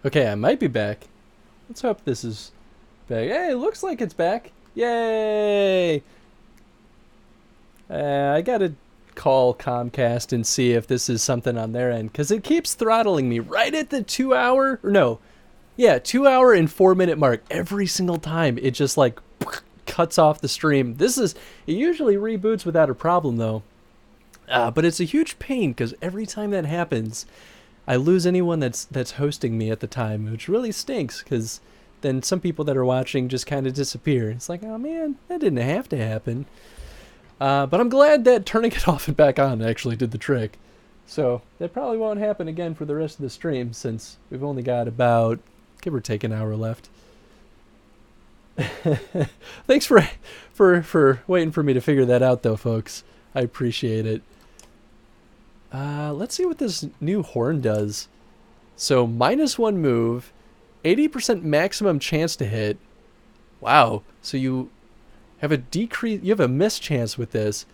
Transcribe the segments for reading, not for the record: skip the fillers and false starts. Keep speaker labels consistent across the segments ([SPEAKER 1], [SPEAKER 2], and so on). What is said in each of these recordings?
[SPEAKER 1] Okay, I might be back. Let's hope this is back. Hey, it looks like it's back. Yay! I gotta call Comcast and see if this is something on their end, because it keeps throttling me right at the 2 hour, or no, yeah, 2 hour and 4 minute mark every single time. It just like cuts off the stream. It usually reboots without a problem though. But it's a huge pain because every time that happens, I lose anyone that's hosting me at the time, which really stinks because then some people that are watching just kind of disappear. It's like, oh man, that didn't have to happen. But I'm glad that turning it off and back on actually did the trick. So that probably won't happen again for the rest of the stream since we've only got about, give or take, an hour left. Thanks for waiting for me to figure that out though, folks. I appreciate it. Let's see what this new horn does. So -1 move, 80% maximum chance to hit. Wow. So you have a miss chance with this.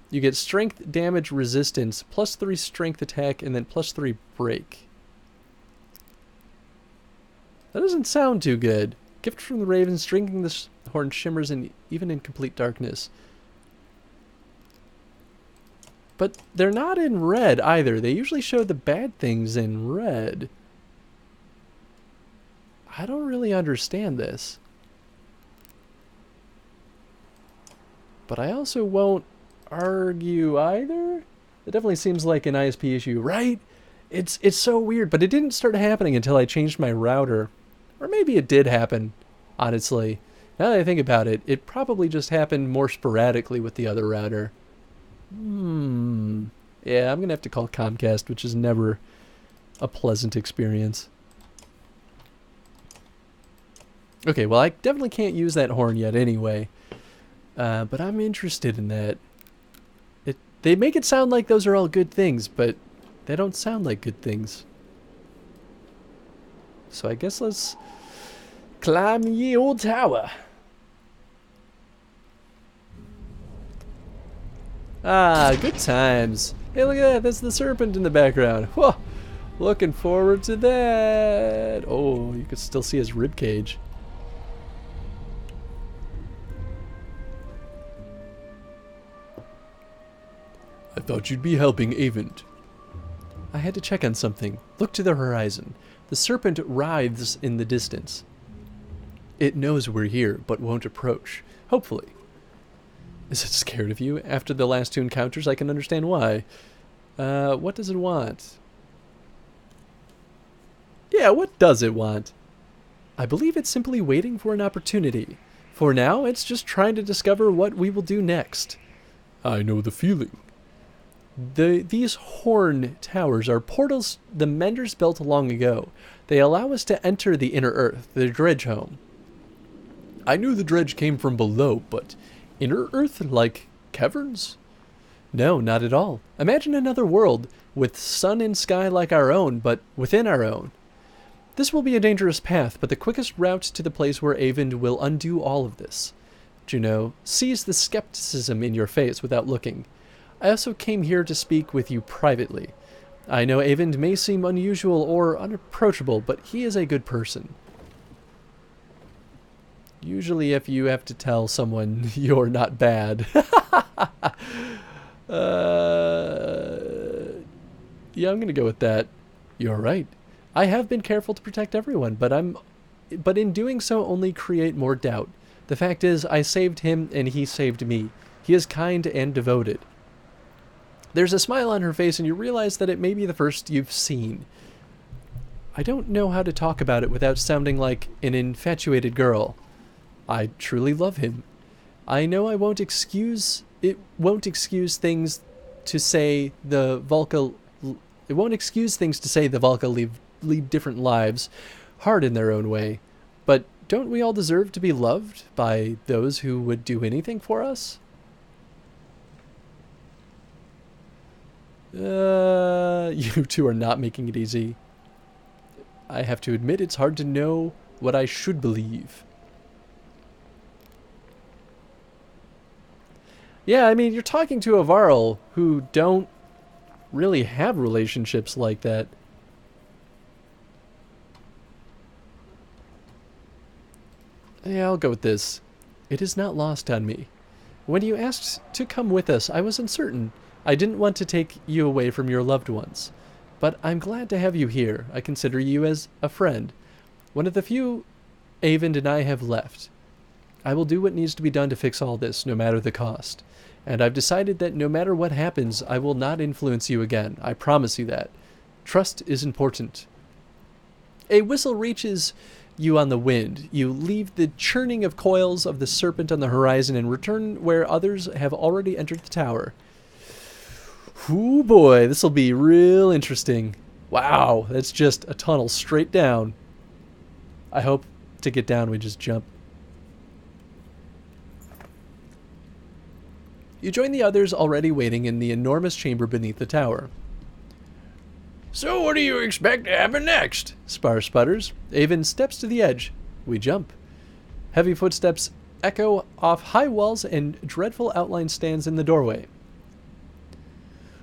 [SPEAKER 1] You get strength, damage, resistance, +3 strength attack, and then +3 break. That doesn't sound too good. Gift from the Raven, stringing this horn shimmers even in complete darkness. But they're not in red either. They usually show the bad things in red. I don't really understand this. But I also won't argue either. It definitely seems like an ISP issue, right? It's so weird, but it didn't start happening until I changed my router. Or maybe it did happen, honestly. Now that I think about it, it probably just happened more sporadically with the other router. Yeah, I'm going to have to call Comcast, which is never a pleasant experience. Okay, well, I definitely can't use that horn yet anyway. But I'm interested in that. They make it sound like those are all good things, but they don't sound like good things. So I guess let's climb ye old tower. Ah, good times. Hey, look at that. That's the serpent in the background. Whoa, looking forward to that. Oh, you can still see his rib cage. I thought you'd be helping Avent. I had to check on something. Look to the horizon. The serpent writhes in the distance. It knows we're here, but won't approach. Hopefully. Is it scared of you? After the last two encounters, I can understand why. What does it want? Yeah, what does it want? I believe it's simply waiting for an opportunity. For now, it's just trying to discover what we will do next. I know the feeling. These horn towers are portals the Menders built long ago. They allow us to enter the inner earth, the dredge home. I knew the dredge came from below, but inner earth like caverns? No, not at all. Imagine another world with sun and sky like our own, but within our own. This will be a dangerous path, but the quickest route to the place where Avend will undo all of this. Juno, seize the skepticism in your face without looking. I also came here to speak with you privately. I know Avend may seem unusual or unapproachable, but he is a good person. Usually if you have to tell someone you're not bad. Yeah, I'm gonna go with that. You're right. I have been careful to protect everyone, but in doing so only create more doubt. The fact is, I saved him and he saved me. He is kind and devoted. There's a smile on her face and you realize that it may be the first you've seen. I don't know how to talk about it without sounding like an infatuated girl. I truly love him. I know it won't excuse things to say the Volca lead different lives, hard in their own way. But don't we all deserve to be loved by those who would do anything for us? You two are not making it easy. I have to admit it's hard to know what I should believe. Yeah, I mean, you're talking to a Varl who don't really have relationships like that. Yeah, I'll go with this. It is not lost on me. When you asked to come with us, I was uncertain. I didn't want to take you away from your loved ones. But I'm glad to have you here. I consider you as a friend. One of the few Avon and I have left. I will do what needs to be done to fix all this, no matter the cost. And I've decided that no matter what happens, I will not influence you again. I promise you that. Trust is important. A whistle reaches you on the wind. You leave the churning of coils of the serpent on the horizon and return where others have already entered the tower. Ooh boy, this will be real interesting. Wow, that's just a tunnel straight down. I hope to get down we just jump. You join the others already waiting in the enormous chamber beneath the tower. So what do you expect to happen next? Spar sputters. Avon steps to the edge. We jump. Heavy footsteps echo off high walls and dreadful outline stands in the doorway.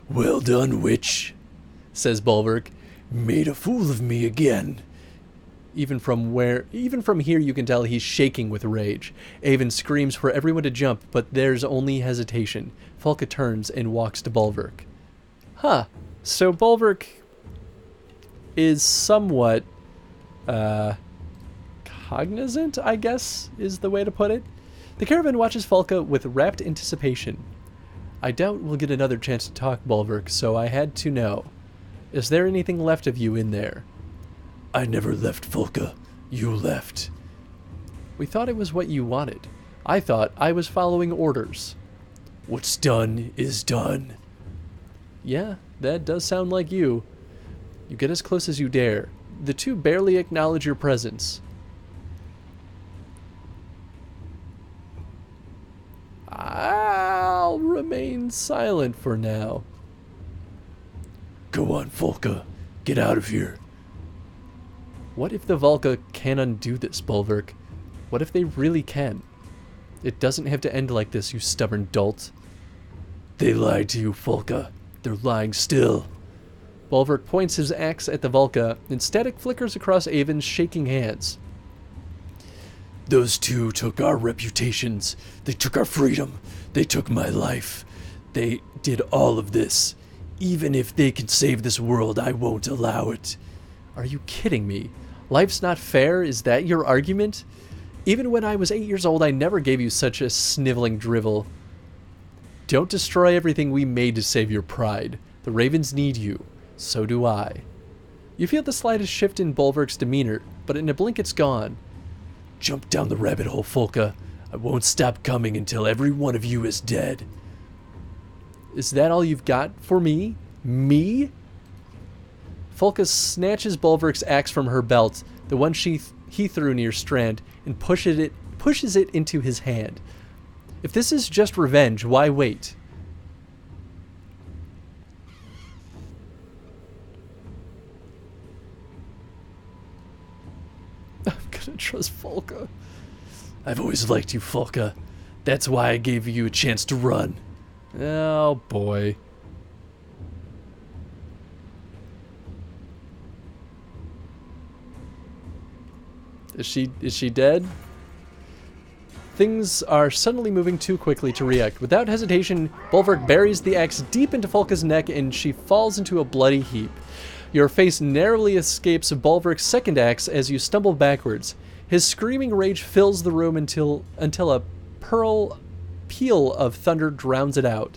[SPEAKER 2] Well done, witch,
[SPEAKER 1] says Bulwark.
[SPEAKER 2] Made a fool of me again.
[SPEAKER 1] Even from here you can tell he's shaking with rage. Avon screams for everyone to jump, but there's only hesitation. Falca turns and walks to Bulwark. Huh. So Bulwark is somewhat cognizant, I guess, is the way to put it. The caravan watches Falca with rapt anticipation. I doubt we'll get another chance to talk, Bulwark, so I had to know. Is there anything left of you in there?
[SPEAKER 2] I never left, Falca. You left.
[SPEAKER 1] We thought it was what you wanted. I thought I was following orders.
[SPEAKER 2] What's done is done.
[SPEAKER 1] Yeah, that does sound like you. You get as close as you dare. The two barely acknowledge your presence. I'll remain silent for now.
[SPEAKER 2] Go on, Falca. Get out of here.
[SPEAKER 1] What if the Valka can undo this, Bulwark? What if they really can? It doesn't have to end like this, you stubborn dolt.
[SPEAKER 2] They lied to you, Falca. They're lying still.
[SPEAKER 1] Bulwark points his axe at the Valka, and static flickers across Avon's shaking hands.
[SPEAKER 2] Those two took our reputations. They took our freedom. They took my life. They did all of this. Even if they can save this world, I won't allow it.
[SPEAKER 1] Are you kidding me? Life's not fair? Is that your argument? Even when I was 8 years old, I never gave you such a sniveling drivel. Don't destroy everything we made to save your pride. The Ravens need you. So do I. You feel the slightest shift in Bulwark's demeanor, but in a blink it's gone.
[SPEAKER 2] Jump down the rabbit hole, Falca. I won't stop coming until every one of you is dead.
[SPEAKER 1] Is that all you've got for me? Me? Falca snatches Bulwark's axe from her belt, the one he threw near Strand, and pushes it into his hand. If this is just revenge, why wait? I'm gonna trust Falca.
[SPEAKER 2] I've always liked you, Falca. That's why I gave you a chance to run.
[SPEAKER 1] Oh boy. Is she dead? Things are suddenly moving too quickly to react. Without hesitation, Bulwark buries the axe deep into Falca's neck and she falls into a bloody heap. Your face narrowly escapes Bulwark's second axe as you stumble backwards. His screaming rage fills the room until a peal of thunder drowns it out.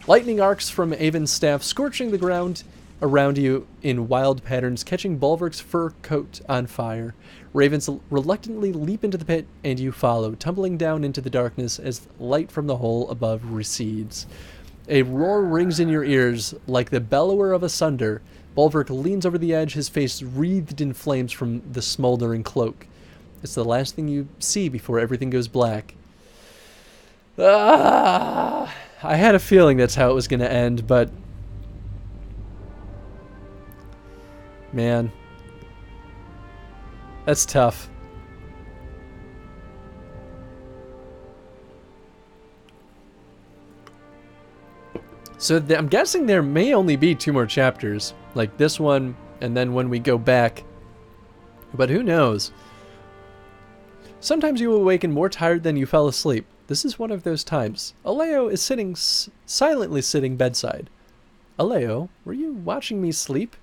[SPEAKER 1] Lightning arcs from Avon's staff, scorching the ground around you in wild patterns, catching Bulwark's fur coat on fire. Ravens reluctantly leap into the pit, and you follow, tumbling down into the darkness as light from the hole above recedes. A roar rings in your ears like the bellower of a sunder. Bulwark leans over the edge, his face wreathed in flames from the smoldering cloak. It's the last thing you see before everything goes black. I had a feeling that's how it was going to end, but... man. That's tough. So I'm guessing there may only be 2 more chapters. Like this one, and then when we go back. But who knows? Sometimes you awaken more tired than you fell asleep. This is one of those times. Aleo is silently sitting bedside. Aleo, were you watching me sleep?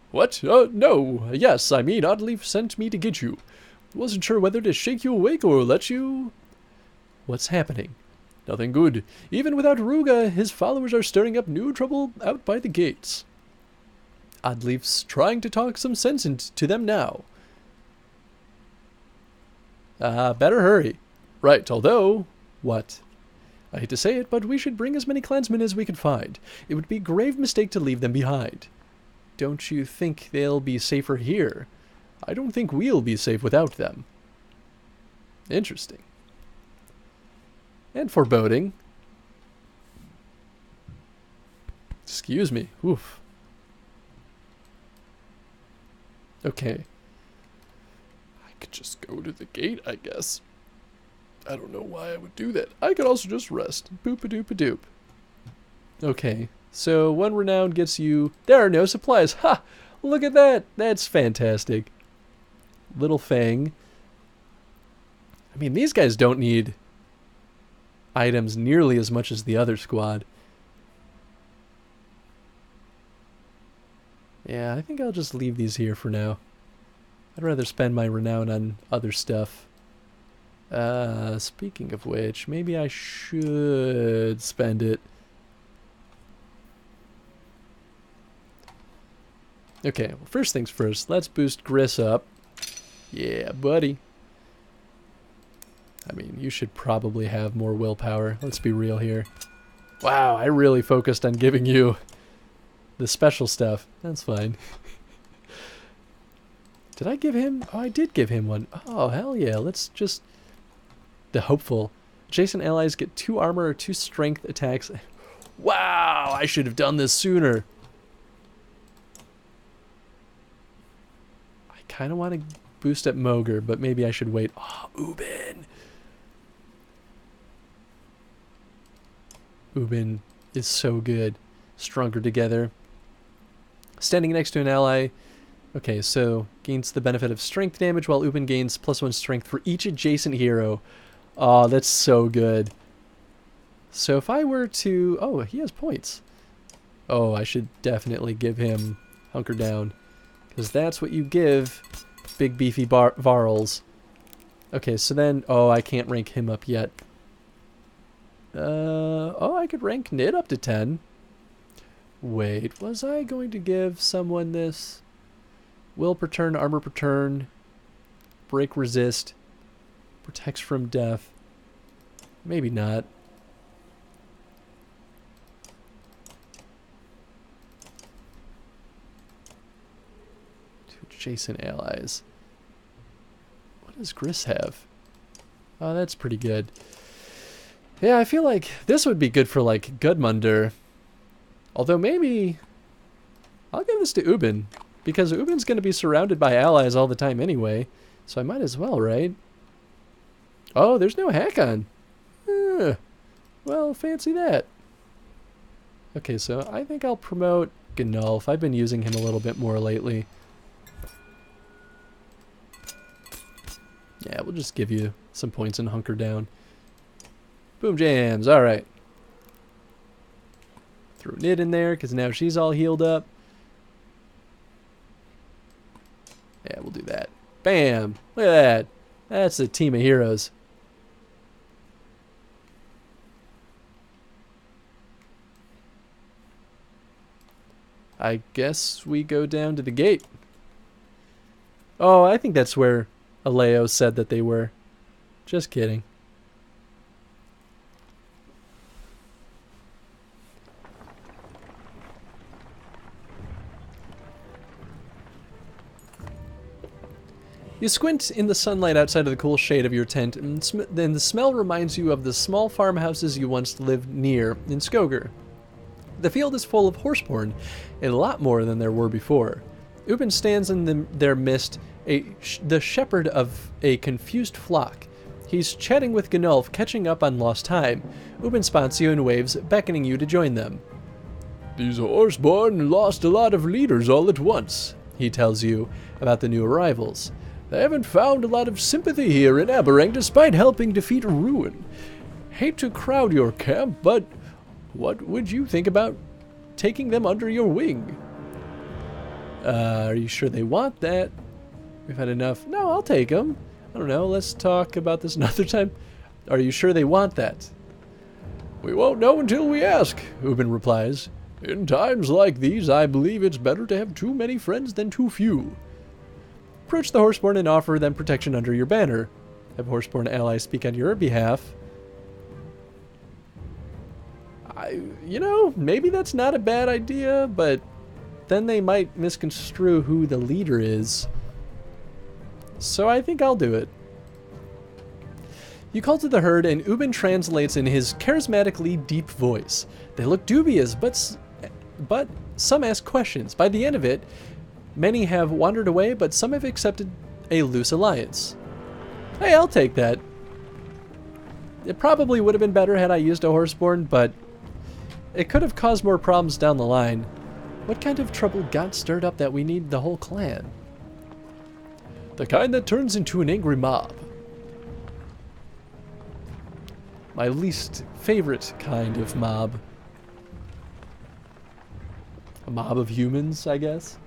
[SPEAKER 2] What? No. Yes, I mean, Oddleaf sent me to get you. Wasn't sure whether to shake you awake or let you...
[SPEAKER 1] What's happening?
[SPEAKER 2] Nothing good. Even without Ruga, his followers are stirring up new trouble out by the gates. Oddleaf's trying to talk some sense into them now.
[SPEAKER 1] Better hurry.
[SPEAKER 2] Right, although...
[SPEAKER 1] What?
[SPEAKER 2] I hate to say it, but we should bring as many clansmen as we can find. It would be a grave mistake to leave them behind.
[SPEAKER 1] Don't you think they'll be safer here?
[SPEAKER 2] I don't think we'll be safe without them.
[SPEAKER 1] Interesting. And foreboding.
[SPEAKER 2] Excuse me. Oof.
[SPEAKER 1] Okay.
[SPEAKER 2] I could just go to the gate, I guess. I don't know why I would do that. I could also just rest. Boop-a-doop-a-doop.
[SPEAKER 1] Okay. So, 1 renown gets you... There are no supplies. Ha! Look at that! That's fantastic. Little Fang. I mean, these guys don't need items nearly as much as the other squad. Yeah, I think I'll just leave these here for now. I'd rather spend my renown on other stuff. Speaking of which, maybe I should spend it. Okay, well, first things first, let's boost Gris up. Yeah, buddy. I mean, you should probably have more willpower. Let's be real here. Wow, I really focused on giving you the special stuff. That's fine. Did I give him? Oh, I did give him one. Oh, hell yeah. Let's just... The hopeful. Adjacent allies get 2 armor or 2 strength attacks. Wow, I should have done this sooner. I kind of want to boost at Mogre, but maybe I should wait. Oh, Ubin. Ubin is so good. Stronger together. Standing next to an ally. Okay, so gains the benefit of strength damage while Ubin gains +1 strength for each adjacent hero. Oh, that's so good. So if I were to... Oh, he has points. Oh, I should definitely give him Hunker Down. Because that's what you give big beefy Varls. Okay, so then... Oh, I can't rank him up yet. Oh, I could rank Nid up to 10. Wait, was I going to give someone this? Will per turn, armor per turn, break resist, protects from death. Maybe not. 2 adjacent allies. What does Gris have? Oh, that's pretty good. Yeah, I feel like this would be good for, like, Gudmundur. Although maybe... I'll give this to Ubin. Because Ubin's going to be surrounded by allies all the time anyway. So I might as well, right? Oh, there's no Hakon. Well, fancy that. Okay, so I think I'll promote Gnulf. I've been using him a little bit more lately. Yeah, we'll just give you some points and Hunker Down. Boom jams, alright. Throw Nid in there, because now she's all healed up. Yeah, we'll do that. Bam! Look at that. That's a team of heroes. I guess we go down to the gate. Oh, I think that's where Aleo said that they were. Just kidding. You squint in the sunlight outside of the cool shade of your tent, and then the smell reminds you of the small farmhouses you once lived near in Skoger. The field is full of horseborn, a lot more than there were before. Ubin stands in their midst, the shepherd of a confused flock. He's chatting with Gnulf, catching up on lost time. Ubin spots you and waves, beckoning you to join them.
[SPEAKER 2] These horseborn lost a lot of leaders all at once,
[SPEAKER 1] he tells you about the new arrivals. I haven't found a lot of sympathy here in Aberrang despite helping defeat Ruin. Hate to crowd your camp, but what would you think about taking them under your wing? Are you sure they want that? We've had enough. No, I'll take them. I don't know, let's talk about this another time. Are you sure they want that? We won't know until we ask, Ubin replies. In times like these, I believe it's better to have too many friends than too few. Approach the Horseborn and offer them protection under your banner. Have Horseborn allies speak on your behalf. You know, maybe that's not a bad idea, but then they might misconstrue who the leader is. So I think I'll do it. You call to the herd, and Ubin translates in his charismatically deep voice. They look dubious, but some ask questions. By the end of it, many have wandered away, but some have accepted a loose alliance. Hey, I'll take that. It probably would have been better had I used a Horseborn, but it could have caused more problems down the line. What kind of trouble got stirred up that we need the whole clan? The kind that turns into an angry mob. My least favorite kind of mob. A mob of humans, I guess.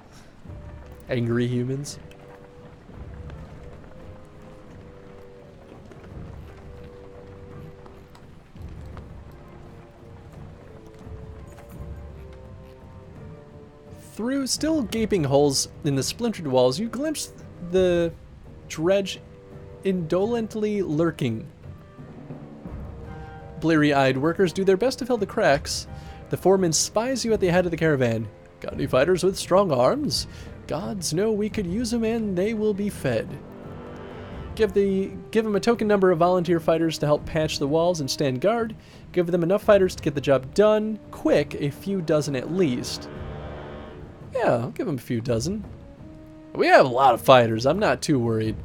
[SPEAKER 1] Angry humans. Through still gaping holes in the splintered walls, you glimpse the dredge indolently lurking. Bleary-eyed workers do their best to fill the cracks. The foreman spies you at the head of the caravan. Got any fighters with strong arms? Gods know we could use them and they will be fed. Give them a token number of volunteer fighters to help patch the walls and stand guard. Give them enough fighters to get the job done. Quick, a few dozen at least. Yeah, I'll give them a few dozen. We have a lot of fighters. I'm not too worried.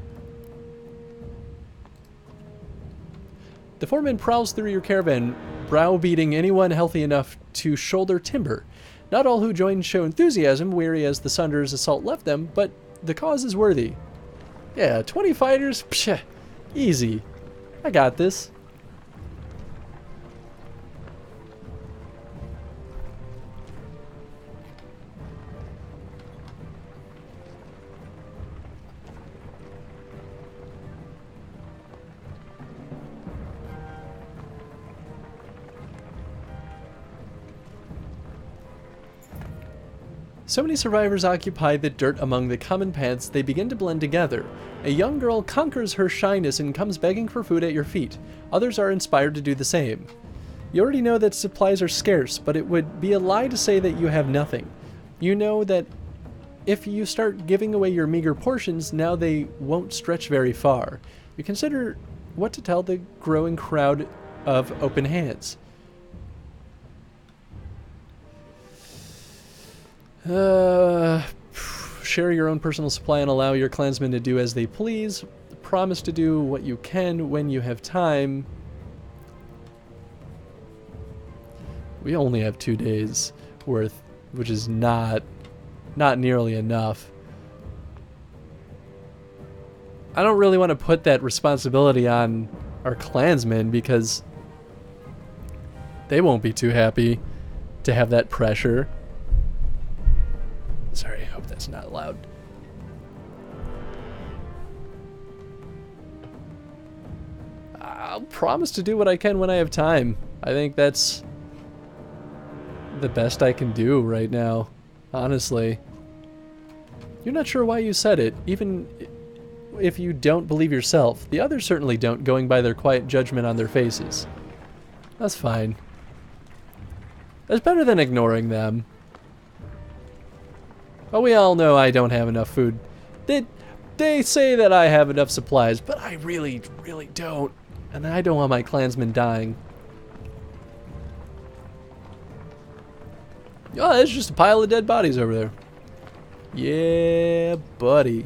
[SPEAKER 1] The foreman prowls through your caravan, browbeating anyone healthy enough to shoulder timber. Not all who join show enthusiasm, weary as the Sunder's assault left them, but the cause is worthy. Yeah, 20 fighters? Psh, easy. I got this. So many survivors occupy the dirt among the common paths, they begin to blend together. A young girl conquers her shyness and comes begging for food at your feet. Others are inspired to do the same. You already know that supplies are scarce, but it would be a lie to say that you have nothing. You know that if you start giving away your meager portions, now they won't stretch very far. You consider what to tell the growing crowd of open hands. Share your own personal supply and allow your clansmen to do as they please. Promise to do what you can when you have time. We only have 2 days worth, which is not nearly enough. I don't really want to put that responsibility on our clansmen because they won't be too happy to have that pressure. Sorry, I hope that's not loud. I'll promise to do what I can when I have time. I think that's the best I can do right now, honestly. You're not sure why you said it, even if you don't believe yourself. The others certainly don't, going by their quiet judgment on their faces. That's fine. That's better than ignoring them. But we all know I don't have enough food. They say that I have enough supplies, but I really, really don't. And I don't want my clansmen dying. Oh, there's just a pile of dead bodies over there. Yeah, buddy.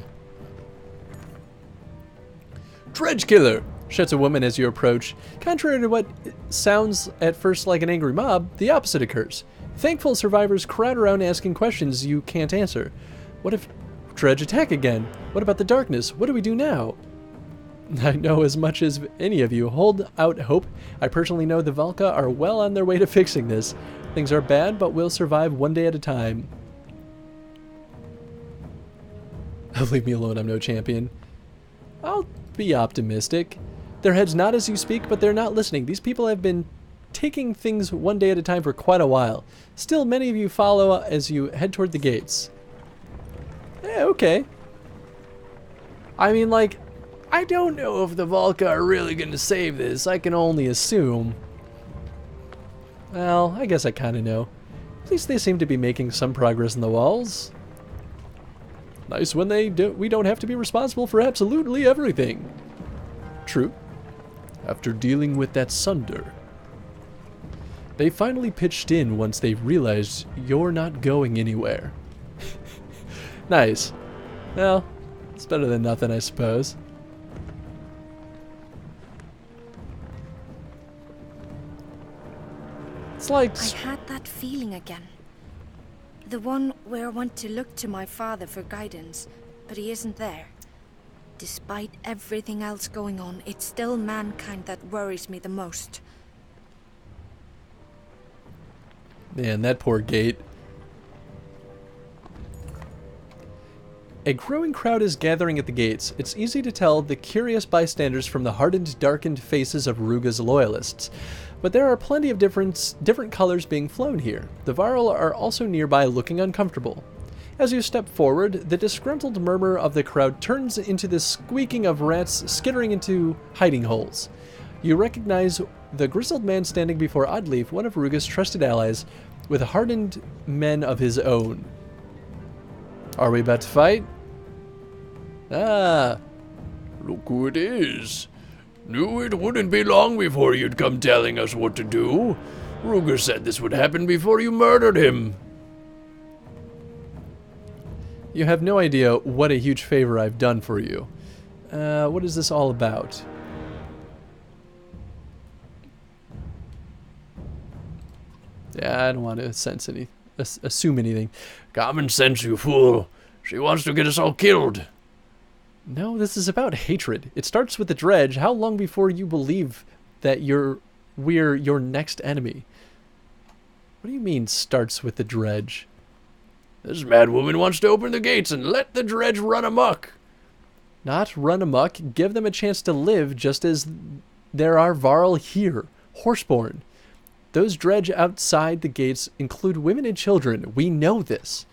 [SPEAKER 1] Dredge killer, shouts a woman as you approach. Contrary to what sounds at first like an angry mob, the opposite occurs. Thankful survivors crowd around asking questions you can't answer. What if Dredge, attack again. What about the darkness? What do we do now? I know as much as any of you. Hold out hope. I personally know the Valka are well on their way to fixing this. Things are bad, but we'll survive one day at a time. Leave me alone, I'm no champion. I'll be optimistic. Their heads nod as you speak, but they're not listening. These people have been taking things one day at a time for quite a while. Still, many of you follow as you head toward the gates. Yeah, okay. I mean, like, I don't know if the Valka are really going to save this. I can only assume. Well, I guess I kind of know. At least they seem to be making some progress in the walls. Nice when we don't have to be responsible for absolutely everything. True. After dealing with that Sunder. They finally pitched in once they realized you're not going anywhere. Nice. Well, it's better than nothing, I suppose. It's like...
[SPEAKER 3] I had that feeling again. The one where I want to look to my father for guidance, but he isn't there. Despite everything else going on, it's still mankind that worries me the most.
[SPEAKER 1] Man, that poor gate. A growing crowd is gathering at the gates. It's easy to tell the curious bystanders from the hardened, darkened faces of Ruga's loyalists. But there are plenty of different colors being flown here. The Varl are also nearby looking uncomfortable. As you step forward, the disgruntled murmur of the crowd turns into the squeaking of rats skittering into hiding holes. You recognize the grizzled man standing before Oddleaf, one of Ruga's trusted allies, with hardened men of his own. Are we about to fight? Ah.
[SPEAKER 2] Look who it is. Knew it wouldn't be long before you'd come telling us what to do. Ruger said this would happen before you murdered him.
[SPEAKER 1] You have no idea what a huge favor I've done for you. What is this all about? Yeah, I don't want to assume anything.
[SPEAKER 2] Common sense, you fool. She wants to get us all killed.
[SPEAKER 1] No, this is about hatred. It starts with the Dredge. How long before you believe that we're your next enemy? What do you mean, starts with the Dredge?
[SPEAKER 2] This mad woman wants to open the gates and let the Dredge run amok.
[SPEAKER 1] Not run amok. Give them a chance to live, just as there are Varl here, horseborn. Those Dredge outside the gates include women and children. We know this.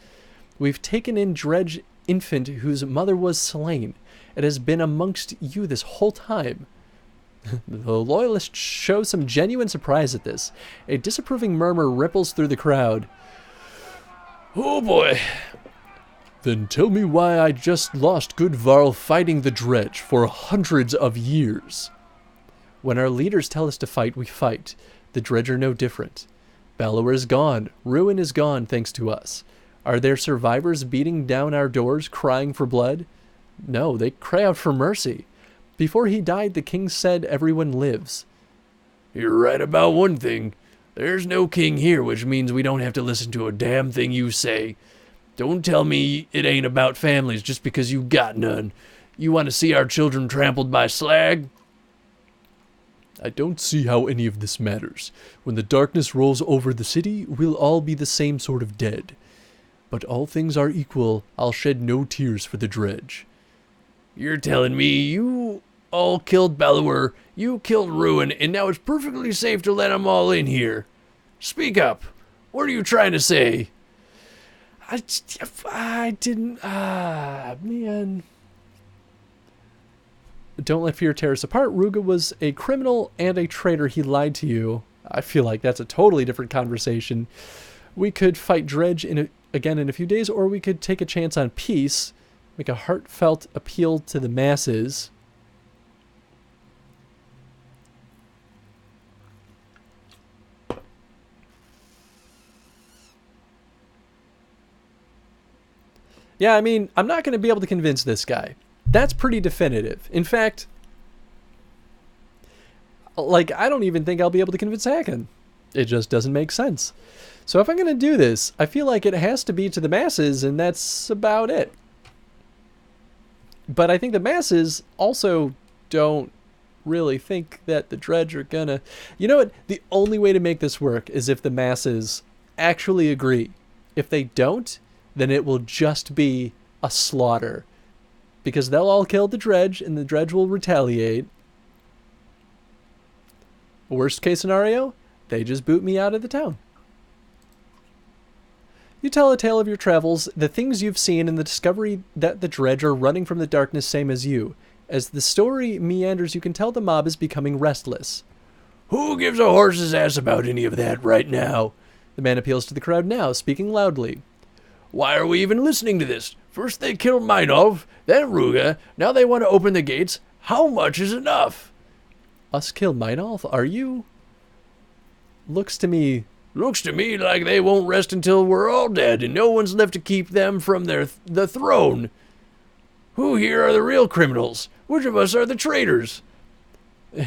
[SPEAKER 1] We've taken in Dredge infant whose mother was slain. It has been amongst you this whole time. The loyalists show some genuine surprise at this. A disapproving murmur ripples through the crowd.
[SPEAKER 2] Oh boy.
[SPEAKER 1] Then tell me why I just lost good Varl fighting the Dredge for hundreds of years. When our leaders tell us to fight, we fight. The Dredge are no different. Balor is gone. Ruin is gone thanks to us. Are there survivors beating down our doors, crying for blood? No, they cry out for mercy. Before he died, the king said everyone lives.
[SPEAKER 2] You're right about one thing. There's no king here, which means we don't have to listen to a damn thing you say. Don't tell me it ain't about families just because you got none. You want to see our children trampled by slag?
[SPEAKER 1] I don't see how any of this matters. When the darkness rolls over the city, we'll all be the same sort of dead. But all things are equal, I'll shed no tears for the Dredge.
[SPEAKER 2] You're telling me you all killed Balor, you killed Ruin, and now it's perfectly safe to let them all in here. Speak up. What are you trying to say?
[SPEAKER 1] I didn't... man. Don't let fear tear us apart. Ruga was a criminal and a traitor. He lied to you. I feel like that's a totally different conversation. We could fight Dredge again in a few days, or we could take a chance on peace, make a heartfelt appeal to the masses. Yeah, I mean, I'm not going to be able to convince this guy. That's pretty definitive. In fact, like, I don't even think I'll be able to convince Hakan. It just doesn't make sense. So if I'm going to do this, I feel like it has to be to the masses, and that's about it. But I think the masses also don't really think that the dredge are gonna... You know what? The only way to make this work is if the masses actually agree. If they don't, then it will just be a slaughter. Because they'll all kill the dredge, and the dredge will retaliate. Worst case scenario, they just boot me out of the town. You tell a tale of your travels, the things you've seen, and the discovery that the dredge are running from the darkness same as you. As the story meanders, you can tell the mob is becoming restless.
[SPEAKER 2] Who gives a horse's ass about any of that right now?
[SPEAKER 1] The man appeals to the crowd now, speaking loudly.
[SPEAKER 2] Why are we even listening to this? First they killed Meinolf, then Ruga, now they want to open the gates. How much is enough?
[SPEAKER 1] Us kill Meinolf? Are you? Looks to me
[SPEAKER 2] like they won't rest until we're all dead and no one's left to keep them from the throne. Who here are the real criminals? Which of us are the traitors?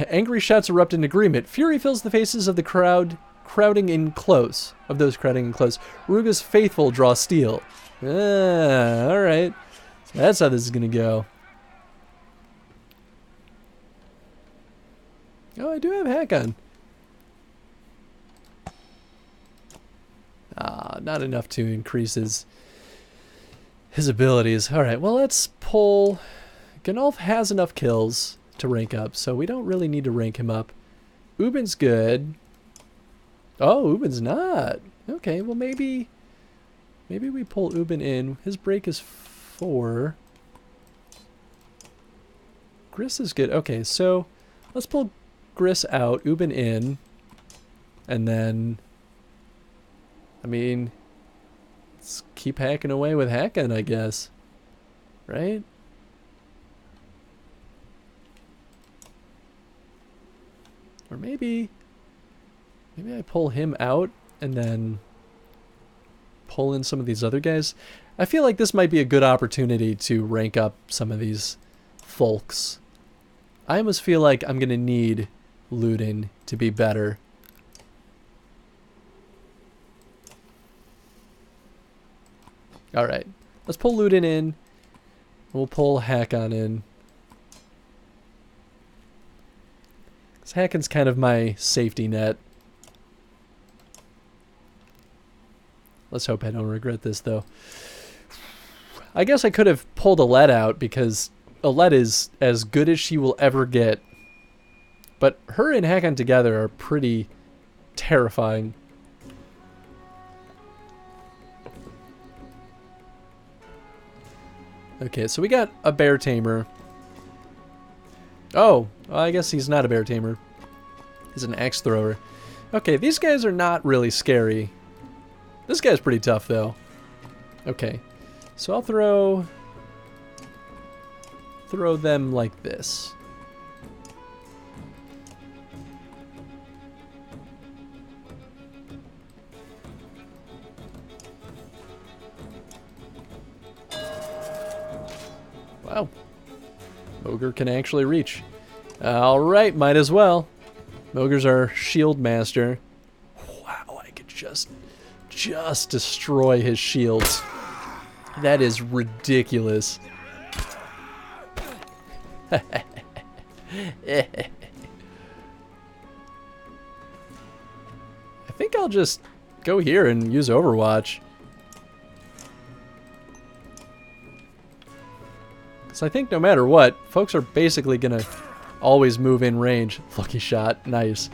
[SPEAKER 1] Angry shouts erupt in agreement. Fury fills the faces of the crowd crowding in close. Ruga's faithful draw steel. Alright. So that's how this is gonna go. Oh, I do have Hakon. Not enough to increase his abilities. Alright, well, let's pull... Ganolf has enough kills to rank up, so we don't really need to rank him up. Ubin's good. Oh, Ubin's not. Okay, well, maybe we pull Ubin in. His break is 4. Gris is good. Okay, so let's pull Gris out, Ubin in, and then... I mean, let's keep hacking away with Hakon, I guess. Right? Or maybe I pull him out and then pull in some of these other guys. I feel like this might be a good opportunity to rank up some of these folks. I almost feel like I'm going to need Ludin to be better. Alright, let's pull Ludin in. We'll pull Hakon in. Because Hakon's kind of my safety net. Let's hope I don't regret this, though. I guess I could have pulled Alette out, because Alette is as good as she will ever get. But her and Hakon together are pretty terrifying. Okay, so we got a bear tamer. Oh, well, I guess he's not a bear tamer. He's an axe thrower. Okay, these guys are not really scary. This guy's pretty tough, though. Okay, so I'll throw them like this. Wow. Mogre can actually reach. Alright, might as well. Mogre's our shield master. Wow, I could just destroy his shields. That is ridiculous. I think I'll just go here and use Overwatch. So I think no matter what, folks are basically gonna always move in range. Lucky shot, nice.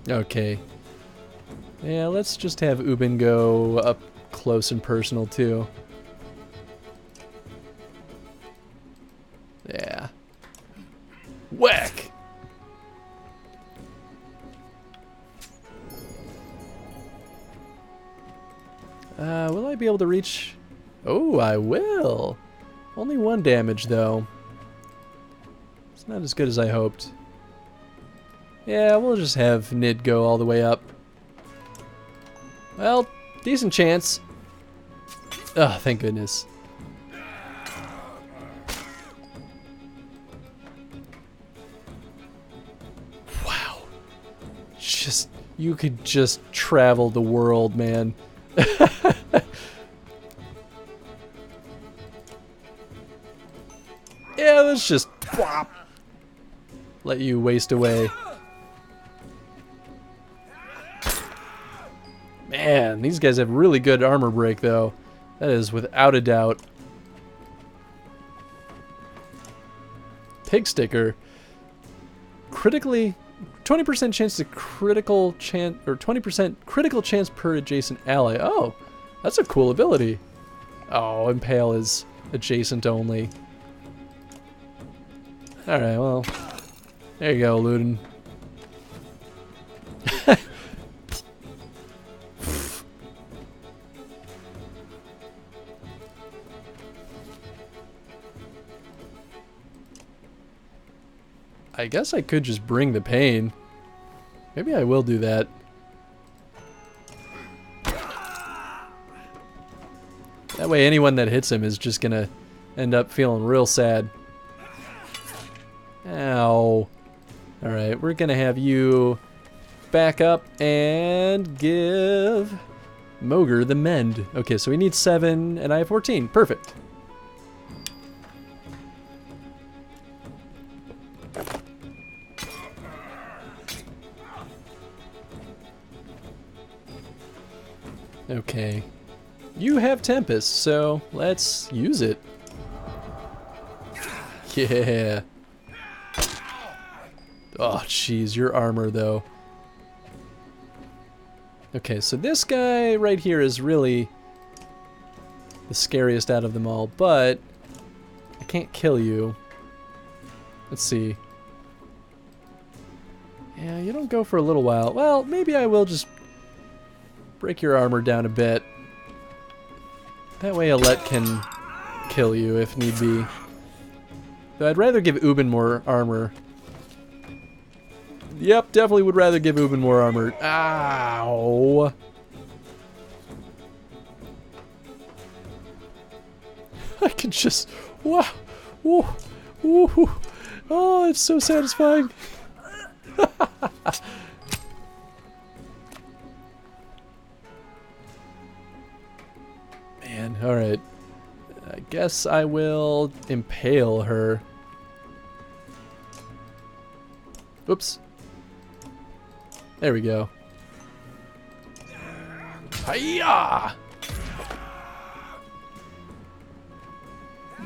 [SPEAKER 1] Okay. Yeah, let's just have Ubin go up close and personal too. Yeah. Whack! Will I be able to reach? Oh, I will. Only 1 damage, though. It's not as good as I hoped. Yeah, we'll just have Nid go all the way up. Well, decent chance. Oh, thank goodness. Wow. Just You could just travel the world, man. Yeah, let's just plop. Let you waste away. Man, these guys have really good armor break, though. That is without a doubt. Pig sticker. Critically, 20% chance to critical chance, or 20% critical chance per adjacent ally. Oh, that's a cool ability. Oh, Impale is adjacent only. Alright, well, there you go, Luden. I guess I could just bring the pain. Maybe I will do that. That way anyone that hits him is just gonna end up feeling real sad. Ow. Alright, we're gonna have you back up and give Mogre the mend. Okay, so we need 7 and I have 14. Perfect. Okay. You have Tempest, so let's use it. Yeah. Oh, jeez, your armor, though. Okay, so this guy right here is really the scariest out of them all, but I can't kill you. Let's see. Yeah, you don't go for a little while. Well, maybe I will just break your armor down a bit. That way Alette can kill you if need be. Though I'd rather give Ubin more armor. Yep, definitely would rather give Ubin more armor. Ow! I can just... Wow! Woo! Woo! Oh, it's so satisfying! Man, alright. I guess I will impale her. Oops. There we go. Hiya!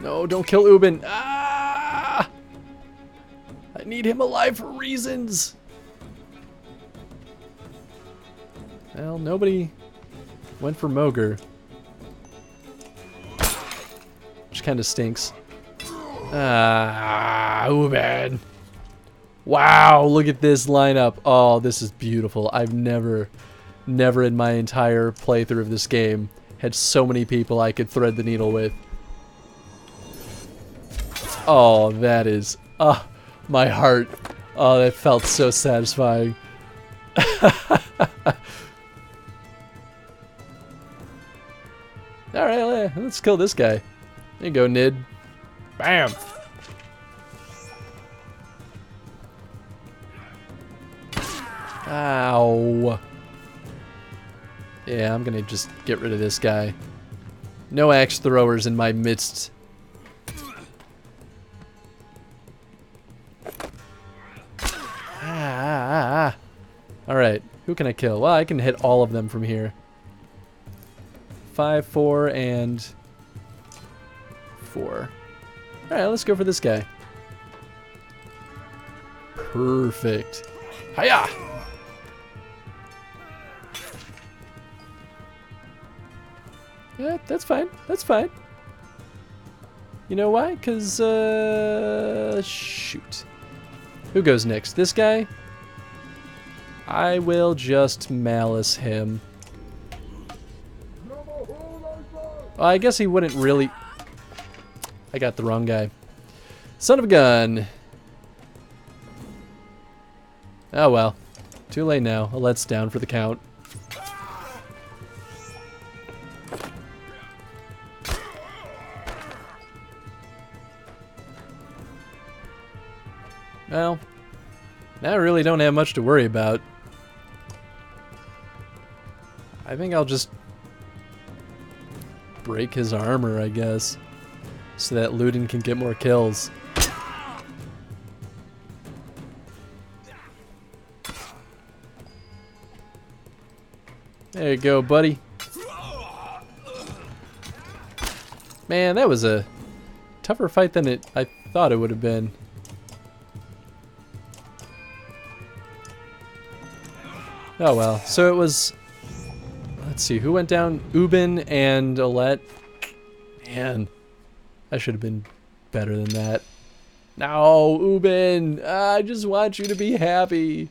[SPEAKER 1] No, don't kill Ubin. Ah! I need him alive for reasons. Well, nobody went for Mogre. Which kind of stinks. Ah, Ubin. Wow, look at this lineup. Oh, this is beautiful. I've never in my entire playthrough of this game had so many people I could thread the needle with. Oh, that is... my heart. Oh, that felt so satisfying. Alright, let's kill this guy. There you go, Nid. Bam! Ow. Yeah, I'm gonna just get rid of this guy. No axe throwers in my midst. Alright, who can I kill? Well, I can hit all of them from here. 5, 4, and 4. Alright, let's go for this guy. Perfect. Hiya! Yeah, that's fine. That's fine. You know why? Because, shoot. Who goes next? This guy? I will just malice him. Well, I guess he wouldn't really... I got the wrong guy. Son of a gun. Oh well. Too late now. Alette's down for the count. Well, now I really don't have much to worry about. I think I'll just break his armor, I guess, so that Ludin can get more kills. There you go, buddy. Man, that was a tougher fight than I thought it would have been. Oh well. So it was... Let's see, who went down? Ubin and Alette. Man, I should have been better than that. No, Ubin! I just want you to be happy.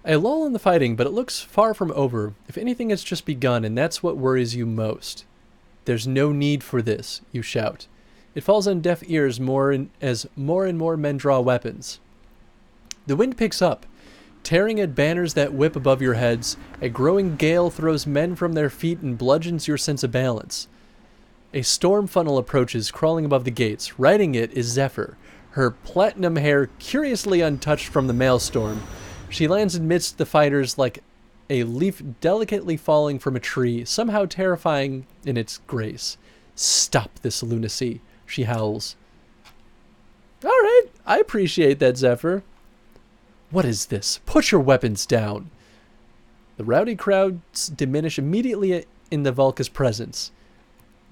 [SPEAKER 1] A lull in the fighting, but it looks far from over. If anything, it's just begun, and that's what worries you most. There's no need for this, you shout. It falls on deaf ears as more and more men draw weapons. The wind picks up, tearing at banners that whip above your heads. A growing gale throws men from their feet and bludgeons your sense of balance. A storm funnel approaches, crawling above the gates. Riding it is Zephyr, her platinum hair curiously untouched from the maelstrom. She lands amidst the fighters like a leaf delicately falling from a tree, somehow terrifying in its grace. Stop this lunacy, she howls. All right, I appreciate that, Zephyr. What is this? Put your weapons down. The rowdy crowds diminish immediately in the Vulca's presence.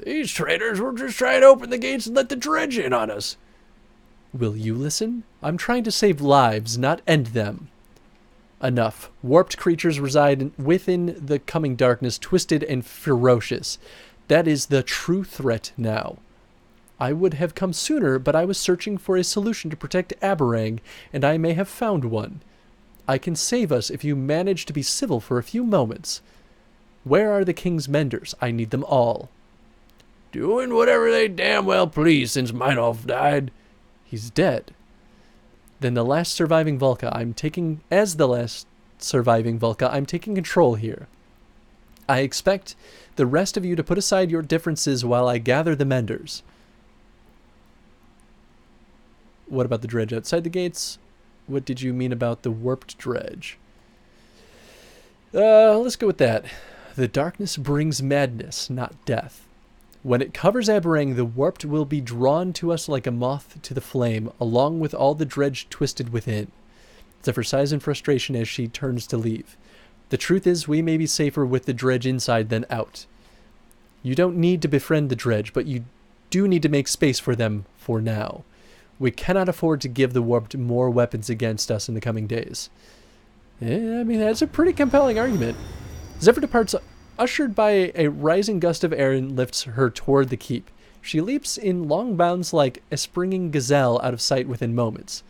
[SPEAKER 2] These traitors were just trying to open the gates and let the dredge in on us.
[SPEAKER 1] Will you listen? I'm trying to save lives, not end them. Enough. Warped creatures reside within the coming darkness, twisted and ferocious. That is the true threat now. I would have come sooner, but I was searching for a solution to protect Aberrang, and I may have found one. I can save us if you manage to be civil for a few moments. Where are the king's menders? I need them all.
[SPEAKER 2] Doing whatever they damn well please since Meinolf died.
[SPEAKER 1] He's dead. Then the last surviving Vulca, I'm taking control here. I expect the rest of you to put aside your differences while I gather the menders. What about the dredge outside the gates? What did you mean about the warped dredge? Let's go with that. The darkness brings madness, not death. When it covers Aberrang, the warped will be drawn to us like a moth to the flame, along with all the dredge twisted within. Zephyr sighs in frustration as she turns to leave. The truth is, we may be safer with the dredge inside than out. You don't need to befriend the dredge, but you do need to make space for them for now. We cannot afford to give the warped more weapons against us in the coming days. Yeah, I mean, that's a pretty compelling argument. Zephyr departs ushered by a rising gust of air and lifts her toward the keep. She leaps in long bounds like a springing gazelle out of sight within moments.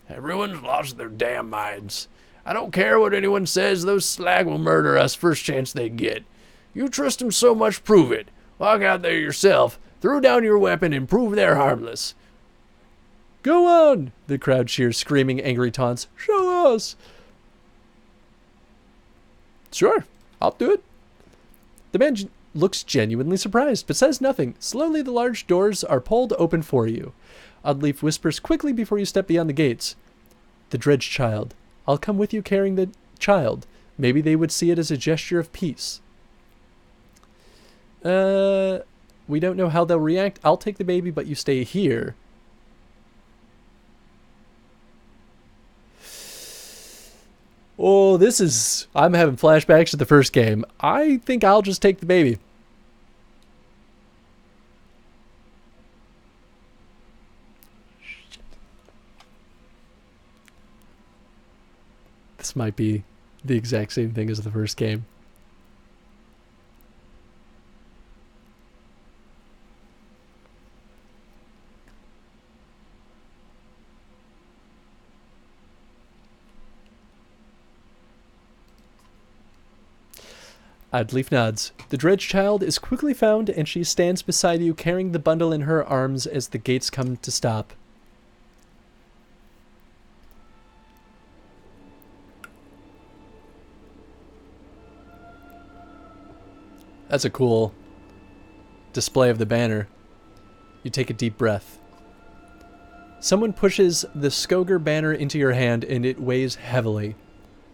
[SPEAKER 2] Everyone's lost their damn minds. I don't care what anyone says, those slag will murder us first chance they get. You trust them so much, prove it. Walk out there yourself, throw down your weapon, and prove they're harmless.
[SPEAKER 1] Go on! The crowd cheers, screaming angry taunts. Show us! Sure, I'll do it. The man looks genuinely surprised, but says nothing. Slowly, the large doors are pulled open for you. Oddleaf whispers quickly before you step beyond the gates. The dredge child. I'll come with you carrying the child. Maybe they would see it as a gesture of peace. We don't know how they'll react. I'll take the baby, but you stay here. Oh, this is... I'm having flashbacks to the first game. I think I'll just take the baby. Shit. This might be the exact same thing as the first game. Oddleaf nods. The dredge child is quickly found, and she stands beside you, carrying the bundle in her arms as the gates come to stop. That's a cool display of the banner. You take a deep breath. Someone pushes the Skoger banner into your hand, and it weighs heavily.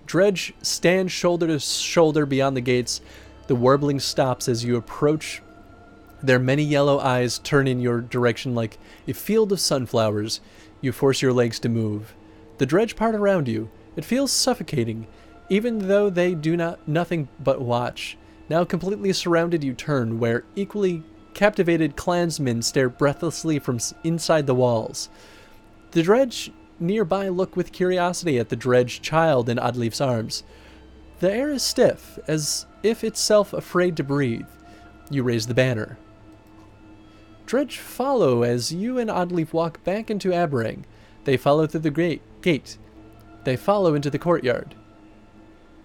[SPEAKER 1] Dredge stands shoulder to shoulder beyond the gates. The warbling stops as you approach. Their many yellow eyes turn in your direction like a field of sunflowers. You force your legs to move. The dredge part around you. It feels suffocating, even though they do nothing but watch. Now completely surrounded, you turn, where equally captivated clansmen stare breathlessly from inside the walls. The dredge nearby look with curiosity at the dredge child in Oddleif's arms. The air is stiff, as if itself afraid to breathe. You raise the banner. Dredge follow as you and Oddleif walk back into Aberrang. They follow through the gate. They follow into the courtyard.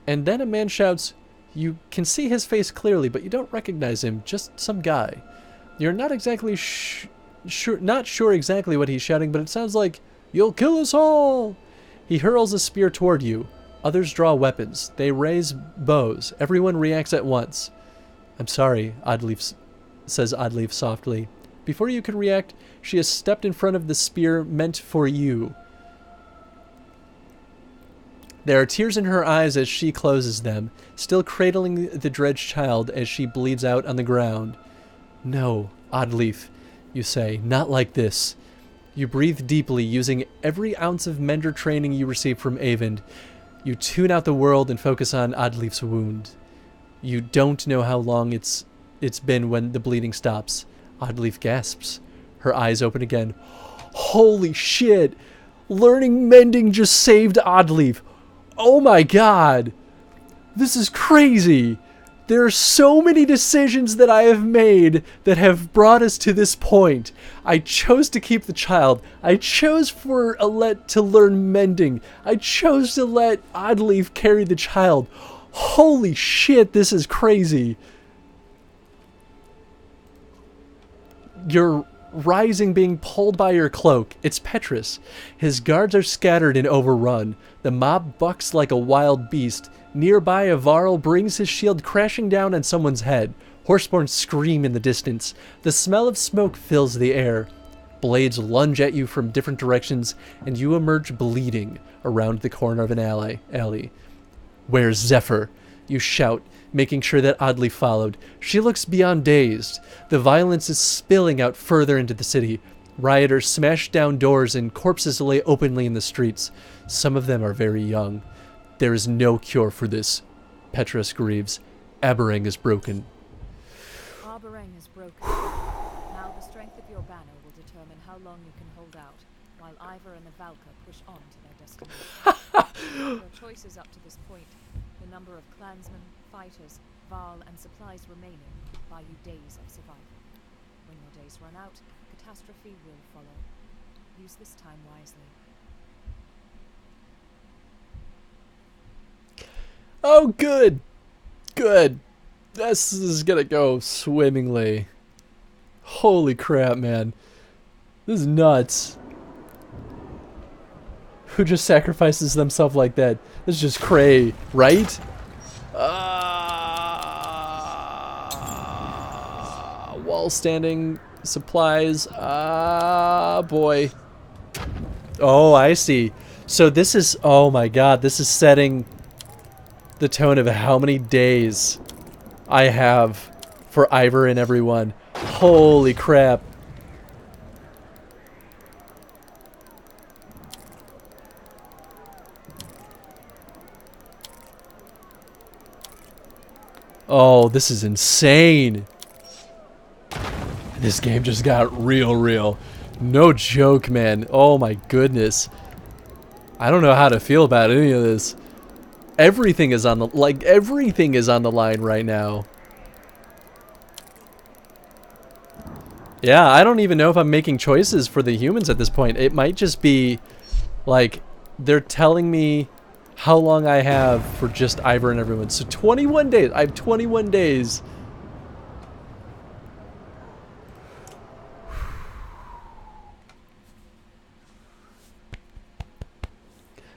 [SPEAKER 1] And then a man shouts. You can see his face clearly, but you don't recognize him, just some guy. You're not exactly sure exactly what he's shouting, but it sounds like, "You'll kill us all!" He hurls a spear toward you. Others draw weapons. They raise bows. Everyone reacts at once. "I'm sorry," says Oddleif softly. Before you can react, she has stepped in front of the spear meant for you. There are tears in her eyes as she closes them, still cradling the dredge child as she bleeds out on the ground. "No, Oddleif," you say, "not like this." You breathe deeply, using every ounce of Mender training you received from Eyvind. You tune out the world and focus on Oddleif's wound. You don't know how long it's been when the bleeding stops. Oddleif gasps. Her eyes open again. Holy shit! Learning mending just saved Oddleif. Oh my god! This is crazy! There are so many decisions that I have made that have brought us to this point. I chose to keep the child. I chose for Alette to learn mending. I chose to let Oddleif carry the child. Holy shit, this is crazy. You're rising, being pulled by your cloak. It's Petrus. His guards are scattered and overrun. The mob bucks like a wild beast. Nearby, a Varl brings his shield crashing down on someone's head. Horseborn scream in the distance. The smell of smoke fills the air. Blades lunge at you from different directions, and you emerge bleeding around the corner of an alley. "Where's Zephyr?" You shout, making sure that Oddleif followed. She looks beyond dazed. The violence is spilling out further into the city. Rioters smash down doors and corpses lay openly in the streets. Some of them are very young. There is no cure for this. Petrus grieves. Aberrang is broken.
[SPEAKER 4] Aberrang is broken. Now the strength of your banner will determine how long you can hold out, while Ivor and the Valka push on to their destination. Your choices up to this point, the number of clansmen, fighters, Varl, and supplies remaining, buy you days of survival. When your days run out, catastrophe will follow. Use this time wisely.
[SPEAKER 1] Oh, good. Good. This is gonna go swimmingly. Holy crap, man. This is nuts. Who just sacrifices themselves like that? This is just cray, right? Wall standing, supplies. Boy. Oh, I see. So this is, oh my god, this is setting the tone of how many days I have for Ivor and everyone. Holy crap. Oh, this is insane. This game just got real. No joke, man. Oh my goodness. I don't know how to feel about any of this. Everything is on the everything is on the line right now. Yeah, I don't even know if I'm making choices for the humans at this point. It might just be like they're telling me how long I have for just Ivor and everyone. So 21 days. I have 21 days.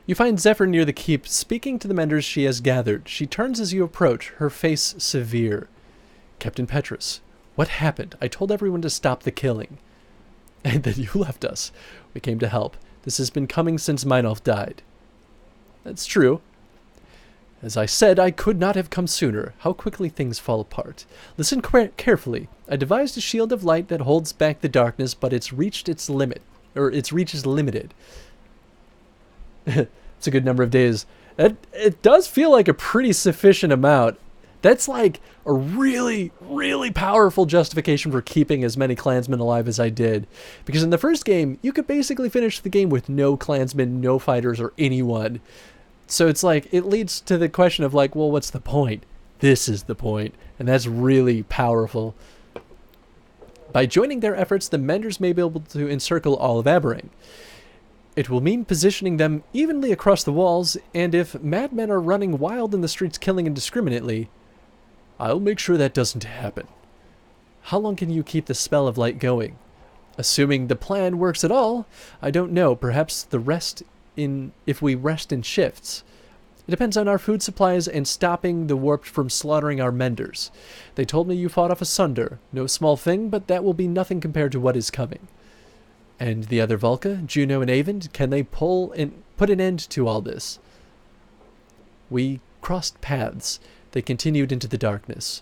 [SPEAKER 1] You find Zephyr near the keep, speaking to the menders she has gathered. She turns as you approach, her face severe. Captain Petrus, what happened? I told everyone to stop the killing. And then you left us. We came to help. This has been coming since Meinolf died. That's true. As I said, I could not have come sooner. How quickly things fall apart. Listen carefully. I devised a shield of light that holds back the darkness, but it's reached its limit. Or its reach is limited. It's a good number of days. It does feel like a pretty sufficient amount. That's like a really, really powerful justification for keeping as many clansmen alive as I did. Because in the first game, you could basically finish the game with no clansmen, no fighters, or anyone. So it's like, it leads to the question of like, well, what's the point? This is the point. And that's really powerful. By joining their efforts, the Menders may be able to encircle all of Aberring. It will mean positioning them evenly across the walls, and if madmen are running wild in the streets killing indiscriminately, I'll make sure that doesn't happen. How long can you keep the spell of light going? Assuming the plan works at all, I don't know, perhaps if we rest in shifts. It depends on our food supplies and stopping the warp from slaughtering our Menders. They told me you fought off a Sunder. No small thing, but that will be nothing compared to what is coming. And the other Vulca, Juno and Avend, can they put an end to all this? We crossed paths. They continued into the darkness.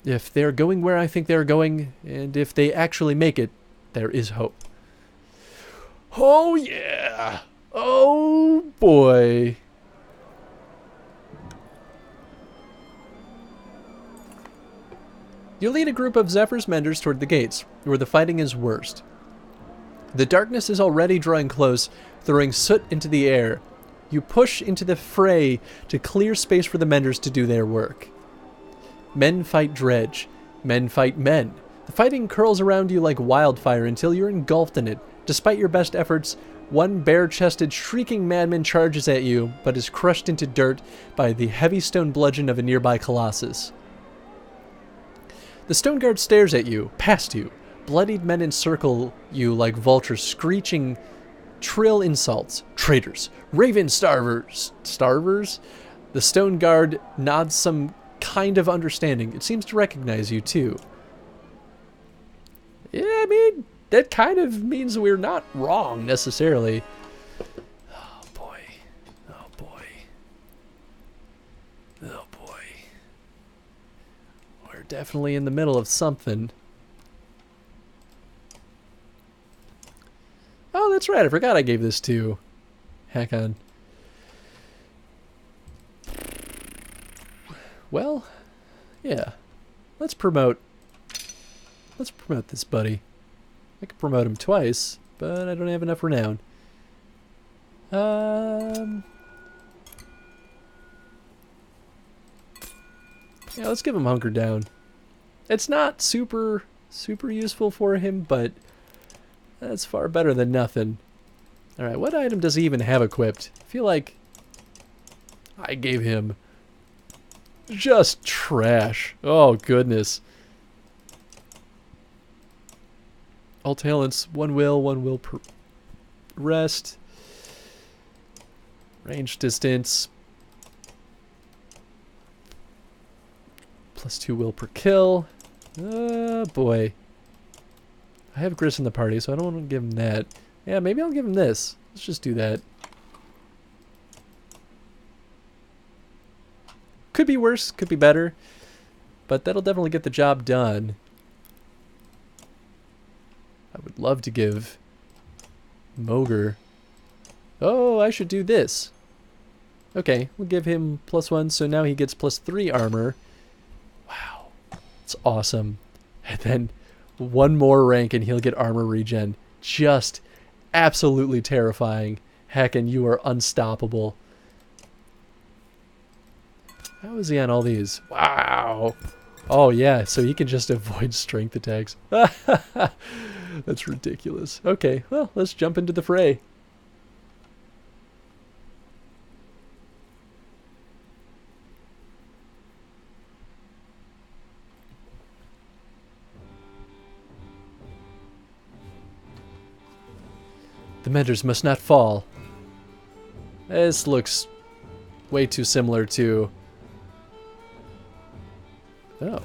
[SPEAKER 1] If they're going where I think they're going, and if they actually make it, there is hope. Oh yeah! Oh boy! You lead a group of Zephyr's Menders toward the gates, where the fighting is worst. The darkness is already drawing close, throwing soot into the air. You push into the fray to clear space for the Menders to do their work. Men fight dredge. Men fight men. The fighting curls around you like wildfire until you're engulfed in it. Despite your best efforts, one bare-chested, shrieking madman charges at you, but is crushed into dirt by the heavy stone bludgeon of a nearby colossus. The stone guard stares at you, past you. Bloodied men encircle you like vultures, screeching trill insults. Traitors. Raven starvers. The stone guard nods some kind of understanding. It seems to recognize you, too. Yeah, I mean, that kind of means we're not wrong, necessarily. Oh, boy. Oh, boy. Oh, boy. We're definitely in the middle of something. Oh, that's right. I forgot I gave this to Hakon. Well, yeah. Let's promote this buddy. I could promote him twice, but I don't have enough renown. Yeah, let's give him Hunker Down. It's not super useful for him, but that's far better than nothing. Alright, what item does he even have equipped? I feel like I gave him just trash. Oh, goodness. All talents, one will per rest. Range distance. +2 will per kill. Oh, boy. I have Gris in the party, so I don't want to give him that. Yeah, maybe I'll give him this. Let's just do that. Could be worse, could be better. But that'll definitely get the job done. I would love to give Mogre. Oh, I should do this. Okay, we'll give him +1, so now he gets +3 armor. Wow, it's awesome. And then one more rank and he'll get armor regen. Just absolutely terrifying. Heckin', you are unstoppable. How is he on all these? Wow. Oh yeah, so he can just avoid strength attacks. That's ridiculous. Okay, well, let's jump into the fray. The Menders must not fall. This looks way too similar to... Oh.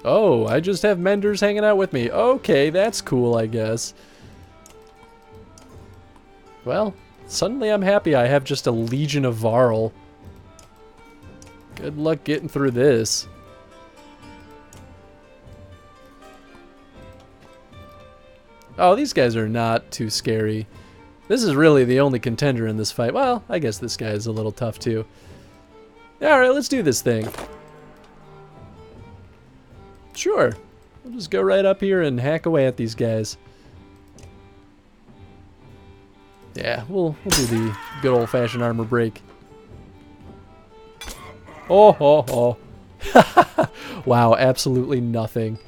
[SPEAKER 1] Oh, I just have menders hanging out with me. Okay, that's cool, I guess. Well, suddenly I'm happy I have just a legion of Varl. Good luck getting through this. Oh, these guys are not too scary. This is really the only contender in this fight. Well, I guess this guy is a little tough too. Alright, let's do this thing. Sure. We'll just go right up here and hack away at these guys. Yeah, we'll do the good old-fashioned armor break. Oh, oh, oh. Wow, absolutely nothing.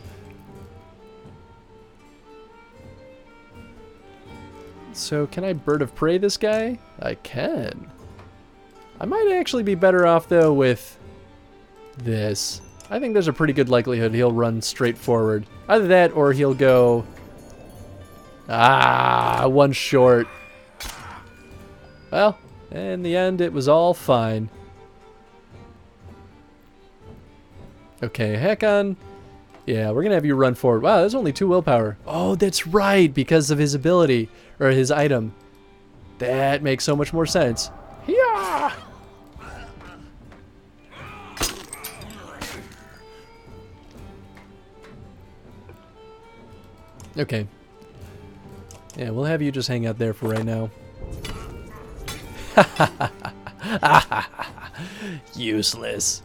[SPEAKER 1] So, can I bird of prey this guy? I can. I might actually be better off, though, with this. I think there's a pretty good likelihood he'll run straight forward. Either that, or he'll go... Ah, one short. Well, in the end, it was all fine. Okay, Hakon. Yeah, we're gonna have you run forward. Wow, there's only 2 willpower. Oh, that's right, because of his ability, or his item. That makes so much more sense. Yeah. Okay. Yeah, we'll have you just hang out there for right now.
[SPEAKER 2] Useless.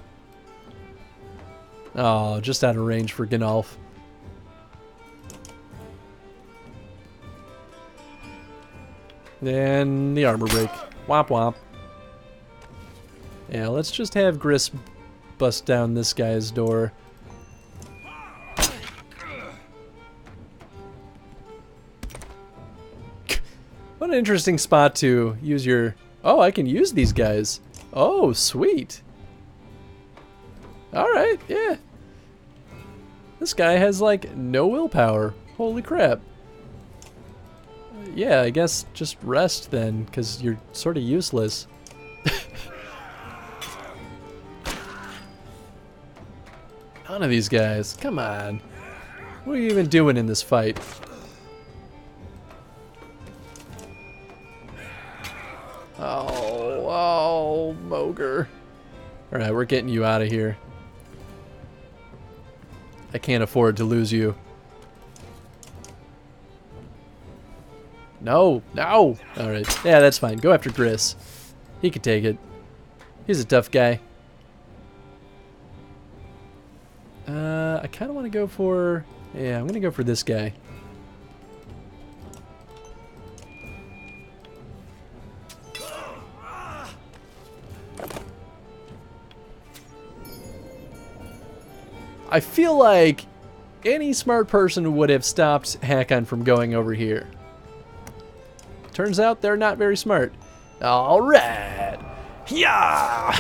[SPEAKER 1] Oh, just out of range for Gnolf. And the armor break. Womp womp. Yeah, let's just have Gris bust down this guy's door. What an interesting spot to use your... Oh, I can use these guys. Oh, sweet. Alright, yeah. This guy has, like, no willpower. Holy crap. Yeah, I guess just rest then, because you're sort of useless. None of these guys. Come on. What are you even doing in this fight? Oh, Mogre. Alright, we're getting you out of here. I can't afford to lose you. No, no! Alright, yeah, that's fine. Go after Gris. He can take it. He's a tough guy. I kind of want to go for... Yeah, I'm going to go for this guy. I feel like any smart person would have stopped Hakon from going over here. Turns out they're not very smart. All right. Yeah.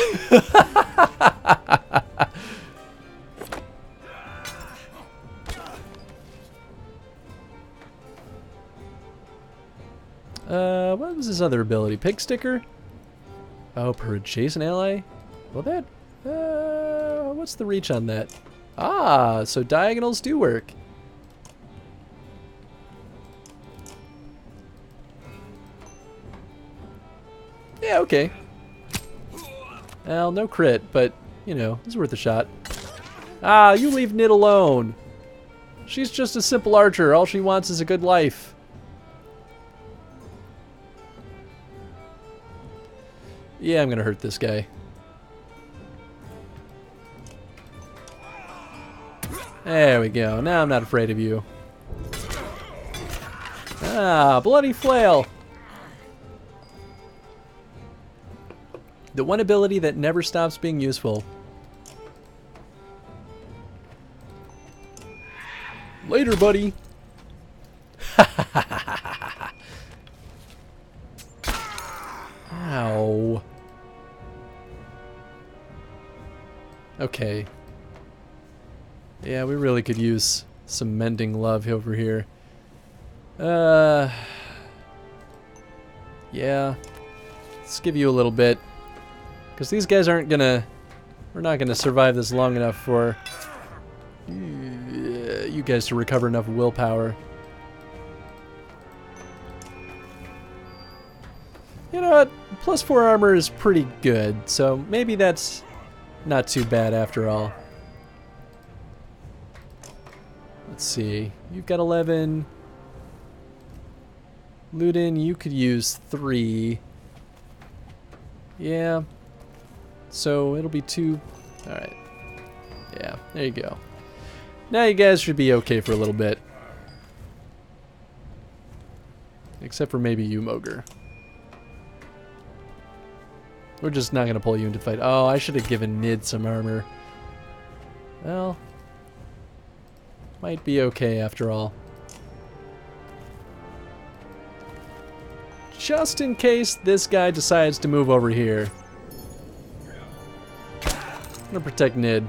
[SPEAKER 1] What was his other ability? Pig sticker? Oh, per adjacent ally? Well, that... what's the reach on that? Ah, so diagonals do work. Yeah, okay. Well, no crit, but, you know, it's worth a shot. Ah, you leave Nid alone. She's just a simple archer. All she wants is a good life. Yeah, I'm gonna hurt this guy. There we go. Now I'm not afraid of you. Ah, bloody flail. The one ability that never stops being useful. Later, buddy. Ow. Okay. Yeah, we really could use some mending love over here. Yeah. Let's give you a little bit. Because these guys aren't gonna... We're not gonna survive this long enough for... guys to recover enough willpower. You know what? +4 armor is pretty good, so maybe that's not too bad after all. Let's see. You've got 11. Ludin, you could use 3. Yeah. So it'll be 2. Alright. Yeah, there you go. Now you guys should be okay for a little bit. Except for maybe you, Mogre. We're just not going to pull you into fight. Oh, I should have given Nid some armor. Well, might be okay after all. Just in case this guy decides to move over here. I'm going to protect Nid.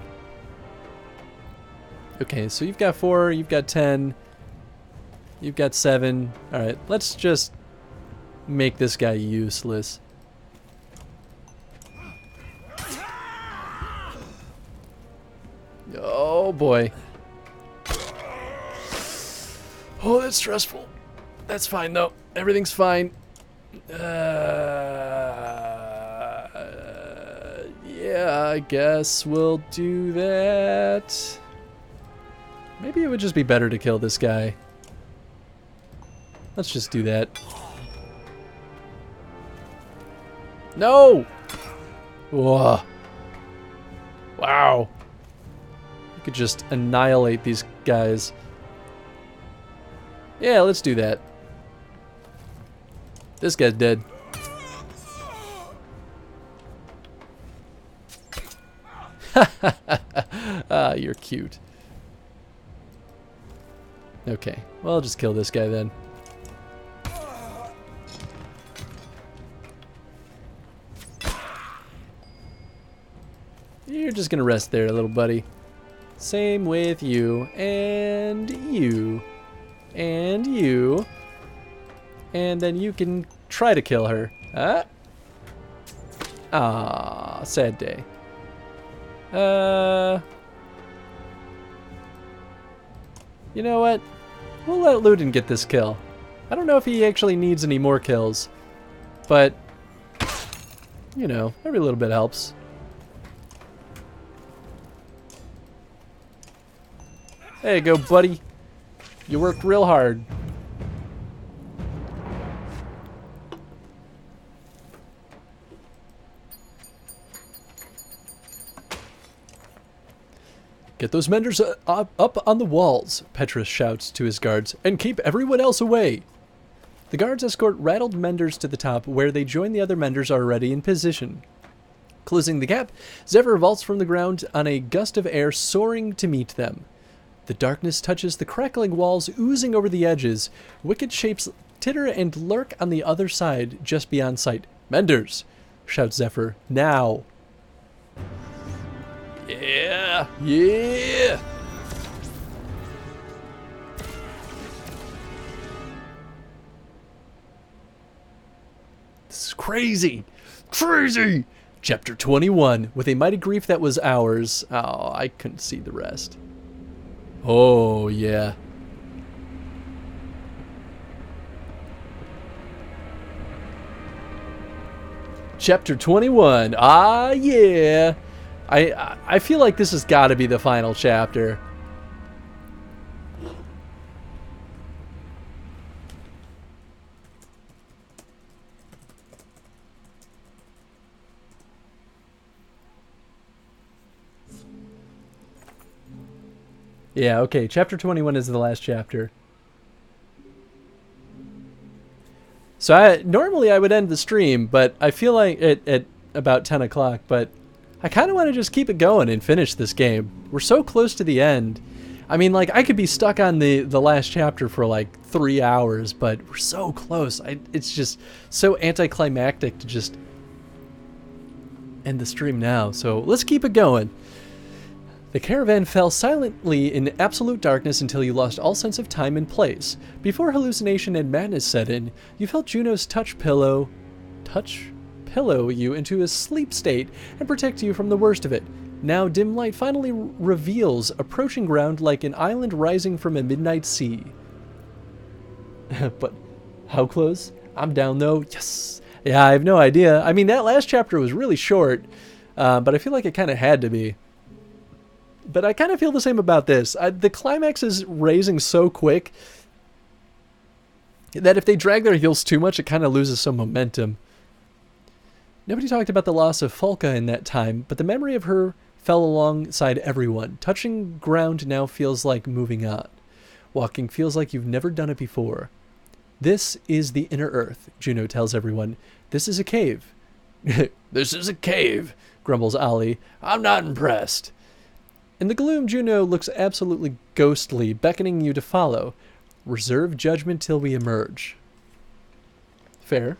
[SPEAKER 1] Okay, so you've got 4, you've got 10, you've got 7. Alright, let's just make this guy useless. Oh boy. Oh, that's stressful. That's fine though. Everything's fine. Yeah, I guess we'll do that. Maybe it would just be better to kill this guy. Let's just do that. No! Whoa. Wow. You could just annihilate these guys. Yeah, let's do that. This guy's dead. Ah, you're cute. Okay, well, I'll just kill this guy then. You're just gonna rest there, little buddy. Same with you, and you, and you. And then you can try to kill her. Ah, sad day. You know what? We'll let Ludin get this kill. I don't know if he actually needs any more kills, but, you know, every little bit helps. There you go, buddy. You worked real hard. Get those menders up on the walls, Petrus shouts to his guards, and keep everyone else away. The guards escort rattled menders to the top, where they join the other menders already in position. Closing the gap, Zephyr vaults from the ground on a gust of air soaring to meet them. The darkness touches the crackling walls, oozing over the edges. Wicked shapes titter and lurk on the other side, just beyond sight. Menders, shouts Zephyr, now. Yeah, yeah. This is crazy. Crazy. Chapter 21, with a mighty grief that was ours. Oh, I couldn't see the rest. Oh, yeah. Chapter 21. Ah, yeah. I feel like this has got to be the final chapter. Yeah, okay. Chapter 21 is the last chapter. So normally I would end the stream, but I feel like at about 10 o'clock, but I kind of want to just keep it going and finish this game. We're so close to the end. I mean, like, I could be stuck on the last chapter for like 3 hours, but we're so close. It's just so anticlimactic to just end the stream now. So let's keep it going. The caravan fell silently in absolute darkness until you lost all sense of time and place. Before hallucination and madness set in, you felt Juno's touch pillow you into a sleep state and protect you from the worst of it. Now dim light finally reveals approaching ground like an island rising from a midnight sea. But how close? I'm down though. Yes. Yeah, I have no idea. I mean, that last chapter was really short, but I feel like it kind of had to be. But I kind of feel the same about this. The climax is raising so quick that if they drag their heels too much, it kind of loses some momentum. Nobody talked about the loss of Falca in that time, but the memory of her fell alongside everyone. Touching ground now feels like moving on. Walking feels like you've never done it before. This is the inner earth, Juno tells everyone. This is a cave.
[SPEAKER 2] This is a cave, grumbles Ollie. I'm not impressed.
[SPEAKER 1] In the gloom, Juno looks absolutely ghostly, beckoning you to follow. Reserve judgment till we emerge. Fair.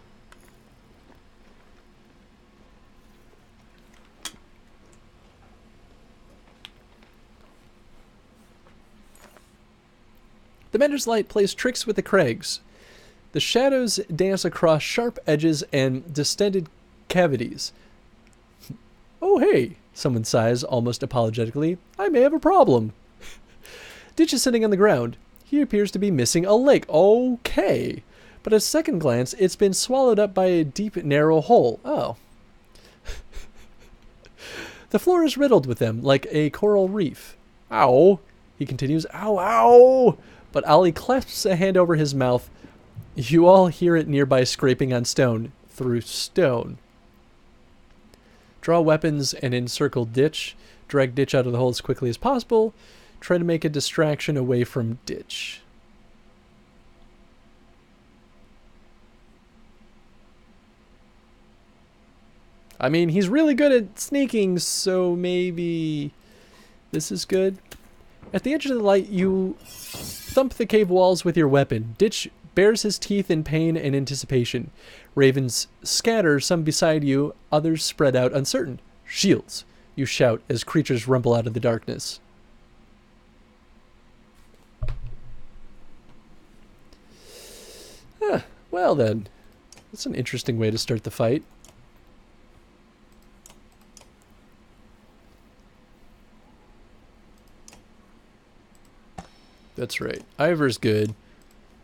[SPEAKER 1] The Mender's light plays tricks with the crags. The shadows dance across sharp edges and distended cavities. Oh, hey, someone sighs almost apologetically. I may have a problem. Ditch is sitting on the ground. He appears to be missing a leg. Okay. But at second glance, it's been swallowed up by a deep, narrow hole. Oh. The floor is riddled with them, like a coral reef. Ow. He continues. Ow, ow. But Ollie clasps a hand over his mouth. You all hear it nearby scraping on stone. Through stone. Draw weapons and encircle Ditch. Drag Ditch out of the hole as quickly as possible. Try to make a distraction away from Ditch. I mean, he's really good at sneaking, so maybe this is good. At the edge of the light, you thump the cave walls with your weapon. Ditch bares his teeth in pain and anticipation. Ravens scatter, some beside you, others spread out uncertain. Shields, you shout as creatures rumble out of the darkness. Well then, that's an interesting way to start the fight. That's right. Ivor's good.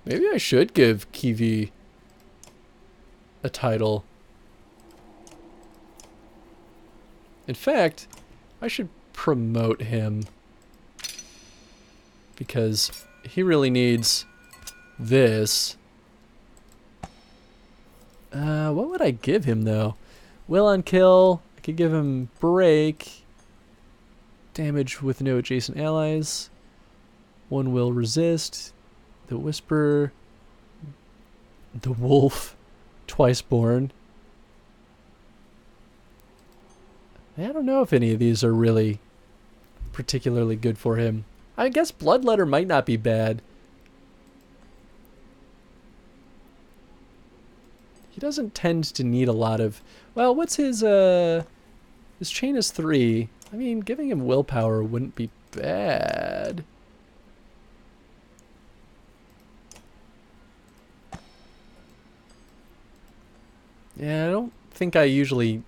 [SPEAKER 1] Maybe I should give Kiwi a title. In fact, I should promote him because he really needs this. What would I give him though? Will on kill. I could give him break. Damage with no adjacent allies. One will resist. The Whisper. The Wolf. Twice Born. I don't know if any of these are really particularly good for him. I guess Bloodletter might not be bad. He doesn't tend to need a lot of... Well, what's his chain is 3. I mean, giving him willpower wouldn't be bad. Yeah, I don't think I usually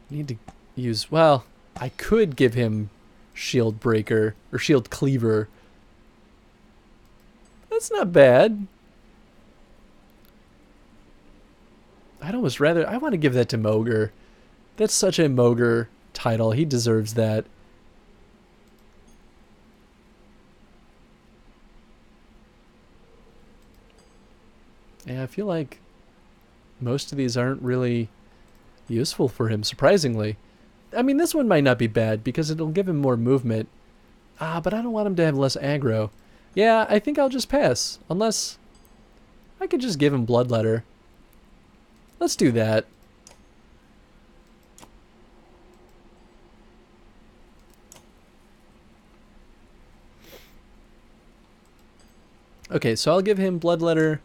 [SPEAKER 1] need to use... Well, I could give him Shield Breaker, or Shield Cleaver. That's not bad. I'd almost rather... I want to give that to Mogre. That's such a Mogre title. He deserves that. Yeah, I feel like most of these aren't really useful for him, surprisingly. I mean, this one might not be bad because it'll give him more movement. But I don't want him to have less aggro. Yeah, I think I'll just pass. Unless I could just give him Bloodletter. Let's do that. Okay, so I'll give him Bloodletter,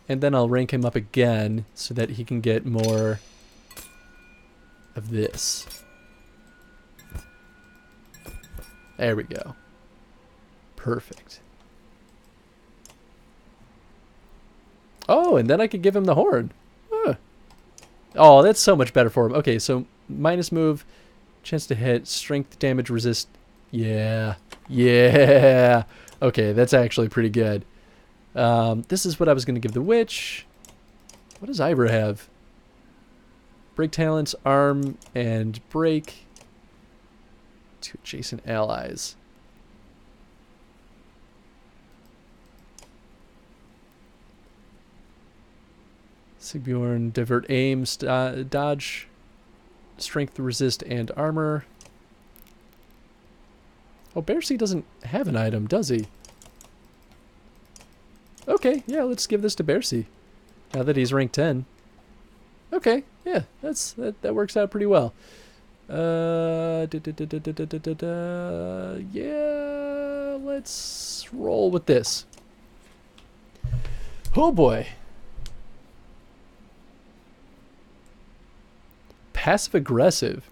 [SPEAKER 1] and then I'll rank him up again so that he can get more of this. There we go. Perfect. Oh, and then I could give him the horn. Huh. Oh, that's so much better for him. Okay, so minus move, Chance to hit. Strength damage resist. Yeah. Yeah. Okay, that's actually pretty good. This is what I was going to give the witch. What does Ivor have? Break talents, arm, and break to adjacent allies. Sigbjorn, divert aim, dodge, strength, resist, and armor. Oh, Bercy doesn't have an item, does he? Okay, yeah, let's give this to Bercy. Now that he's rank 10. Okay, yeah, that works out pretty well. Yeah, let's roll with this. Oh boy. Passive aggressive.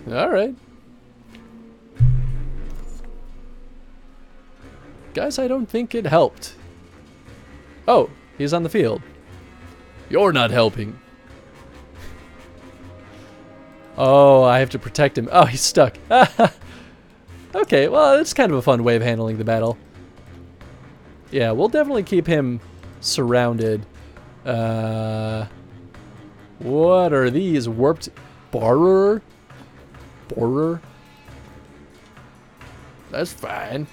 [SPEAKER 1] Alright. Guys, I don't think it helped. Oh, he's on the field. You're not helping. Oh, I have to protect him. Oh, he's stuck. Okay, well, it's kind of a fun way of handling the battle. Yeah, we'll definitely keep him surrounded. What are these? Warped Borer? Borer? That's fine.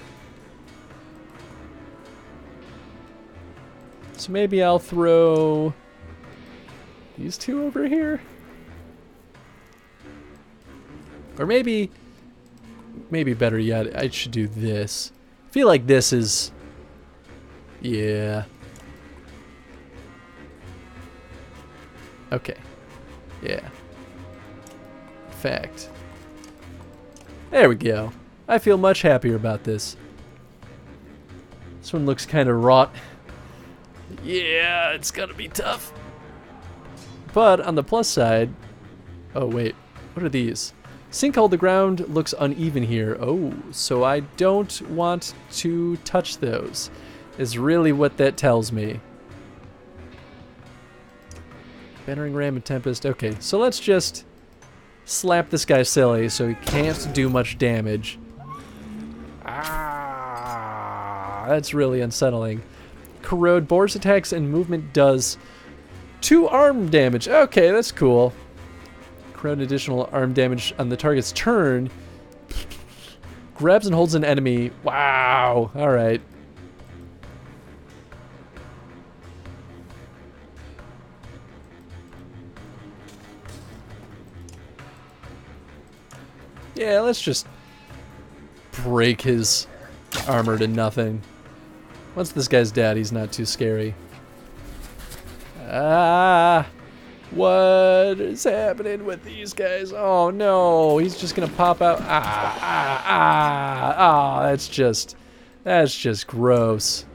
[SPEAKER 1] So maybe I'll throw these two over here. Or maybe better yet, I should do this. I feel like this is... Yeah. Okay. Yeah. Fact. There we go. I feel much happier about this. This one looks kind of wrought. Yeah, it's gonna be tough. But on the plus side... Oh, wait. What are these? Sinkhole, the ground looks uneven here. Oh, so I don't want to touch those. Is really what that tells me. Battering Ram and Tempest. Okay, so let's just slap this guy silly so he can't do much damage. Ah, that's really unsettling. Corrode, Boar's attacks and movement does 2 arm damage. Okay, that's cool. Corrode additional arm damage on the target's turn. Grabs and holds an enemy. Wow. Alright. Yeah, let's just break his armor to nothing. Once this guy's dead, he's not too scary. Ah! What is happening with these guys? Oh no, he's just gonna pop out. That's just gross.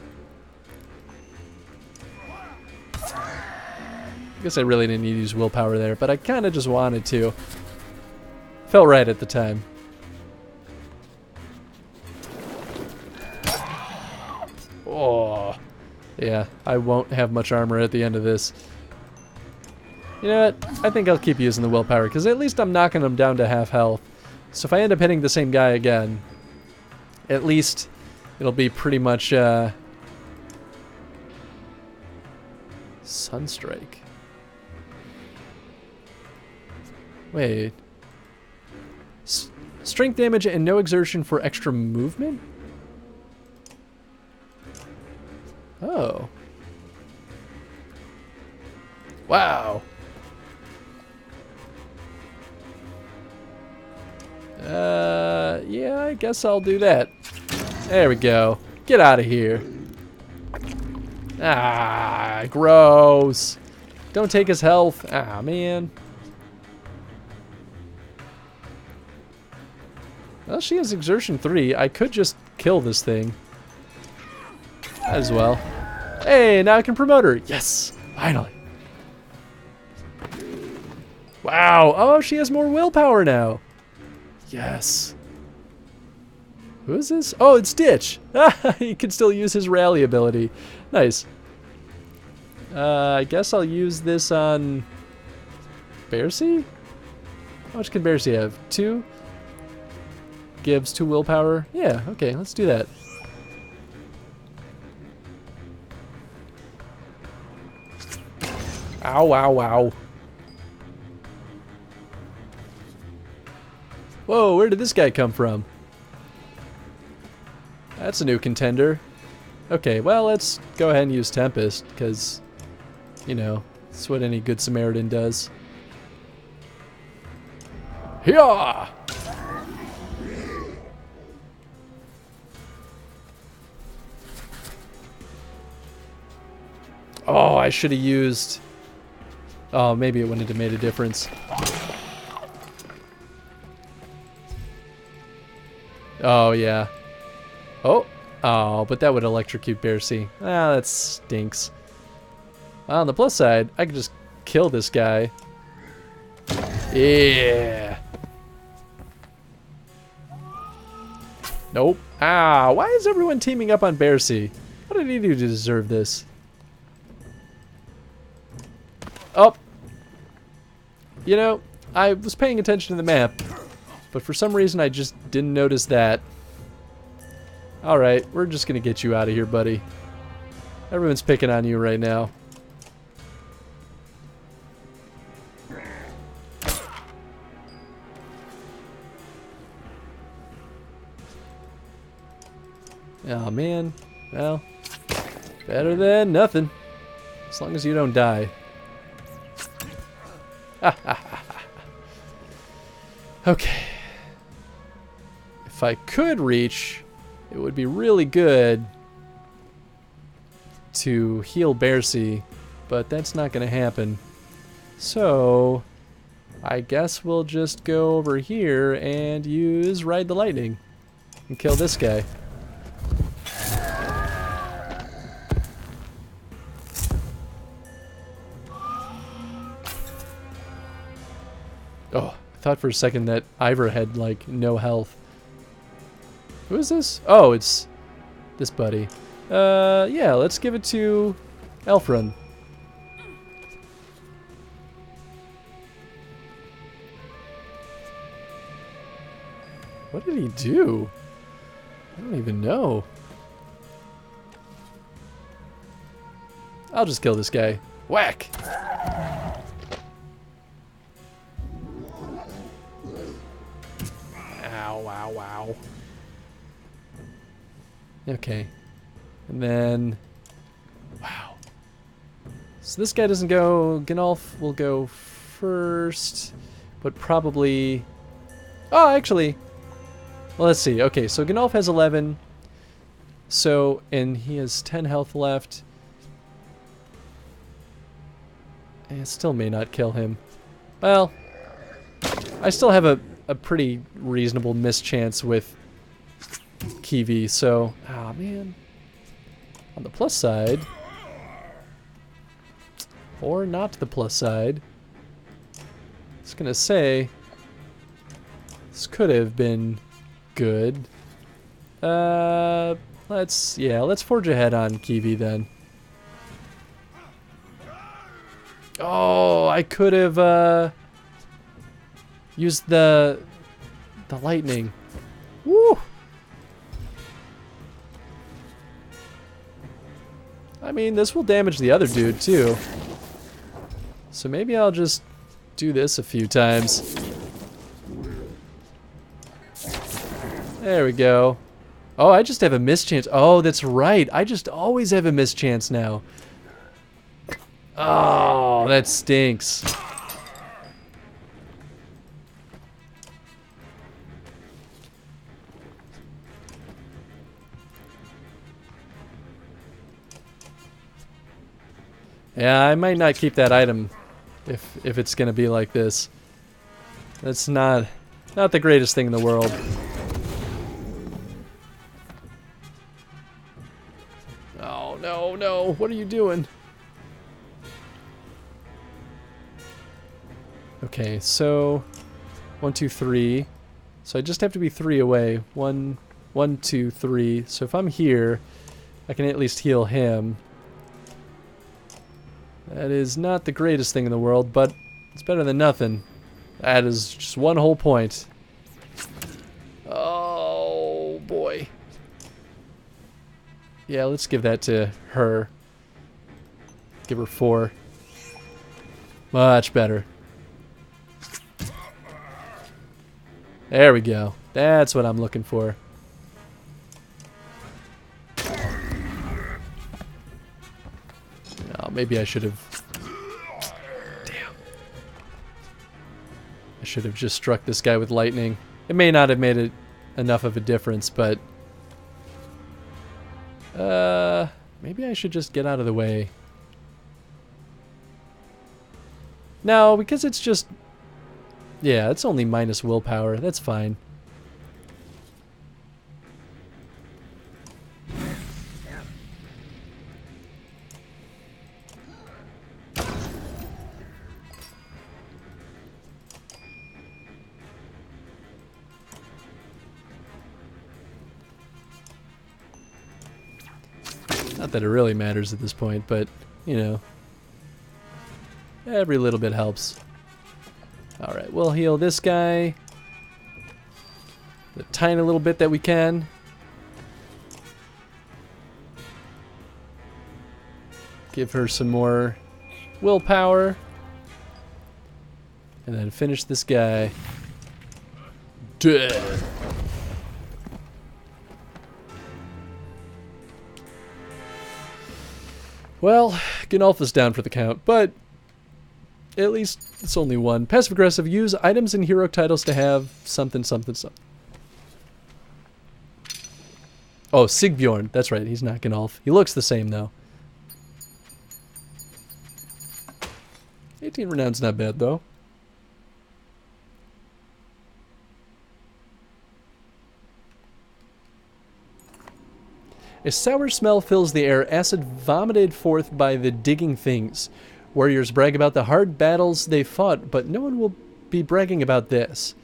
[SPEAKER 1] I guess I really didn't need to use willpower there, but I kind of just wanted to. Felt right at the time. Oh, yeah, I won't have much armor at the end of this. You know what? I think I'll keep using the willpower, because at least I'm knocking him down to half health. So if I end up hitting the same guy again, at least it'll be pretty much, Sunstrike. Wait. Strength damage and no exertion for extra movement? Oh. Wow. Yeah, I guess I'll do that. There we go. Get out of here. Ah, gross. Don't take his health. Ah, man. Well, she has exertion 3. I could just kill this thing. As well. Hey, now I can promote her. Yes, finally. Wow. Oh, she has more willpower now. Yes. Who is this? Oh, it's Ditch. He can still use his rally ability. Nice. I guess I'll use this on Bercy? How much can Bercy have? 2? Gives 2 willpower? Yeah, okay, let's do that. Ow, ow, ow. Whoa, where did this guy come from? That's a new contender. Okay, well, let's go ahead and use Tempest, because, you know, that's what any good Samaritan does. Hiya! Oh, I should have used... Oh, maybe it wouldn't have made a difference. Oh, yeah. Oh. Oh, but that would electrocute Bercy. Ah, that stinks. On the plus side, I could just kill this guy. Yeah. Nope. Ah, why is everyone teaming up on Bercy? What did he do to deserve this? Oh. You know, I was paying attention to the map, but for some reason I just didn't notice that. Alright, we're just gonna get you out of here, buddy. Everyone's picking on you right now. Oh man, well, better than nothing. As long as you don't die. Okay. If I could reach, it would be really good to heal Bercy, but that's not going to happen. So, I guess we'll just go over here and use Ride the Lightning and kill this guy. Oh, I thought for a second that Ivor had, like, no health. Who is this? Oh, it's this buddy. Yeah, let's give it to Elfrun. What did he do? I don't even know. I'll just kill this guy. Whack! Ow, ow, ow. Okay. And then... Wow. So this guy doesn't go... Gnolf will go first. But probably... Oh, actually... Well, let's see. Okay, so Gnolf has 11. So, and he has 10 health left. And it still may not kill him. Well, I still have a pretty reasonable mischance with Kiwi, so... Ah, man. On the plus side... Or not the plus side... I was gonna say... This could have been good. Let's forge ahead on Kiwi then. Oh, I could have used the lightning. Woo! I mean, this will damage the other dude too. So maybe I'll just do this a few times. There we go. Oh, I just have a mischance. Oh, that's right. I just always have a mischance now. Oh, that stinks. Yeah, I might not keep that item if it's gonna be like this. That's not the greatest thing in the world. Oh no, no, what are you doing? Okay, so 1, 2, 3. So I just have to be 3 away. 1, 2, 3. So if I'm here, I can at least heal him. That is not the greatest thing in the world, but it's better than nothing. That is just one whole point. Oh, boy. Yeah, let's give that to her. Give her 4. Much better. There we go. That's what I'm looking for. Oh, maybe I should have... Damn. I should have just struck this guy with lightning. It may not have made it enough of a difference, but... maybe I should just get out of the way. No, because it's just... Yeah, it's only minus willpower. That's fine. Not that it really matters at this point, but, you know. Every little bit helps. Alright, we'll heal this guy. The tiny little bit that we can. Give her some more willpower. And then finish this guy. Dead. Well, Gnolf down for the count, but at least it's only one. Passive aggressive, use items and hero titles to have something, something, something. Oh, Sigbjorn. That's right, he's not Gnolf. He looks the same, though. 18 renown's not bad, though. A sour smell fills the air, acid vomited forth by the digging things. Warriors brag about the hard battles they fought, but no one will be bragging about this.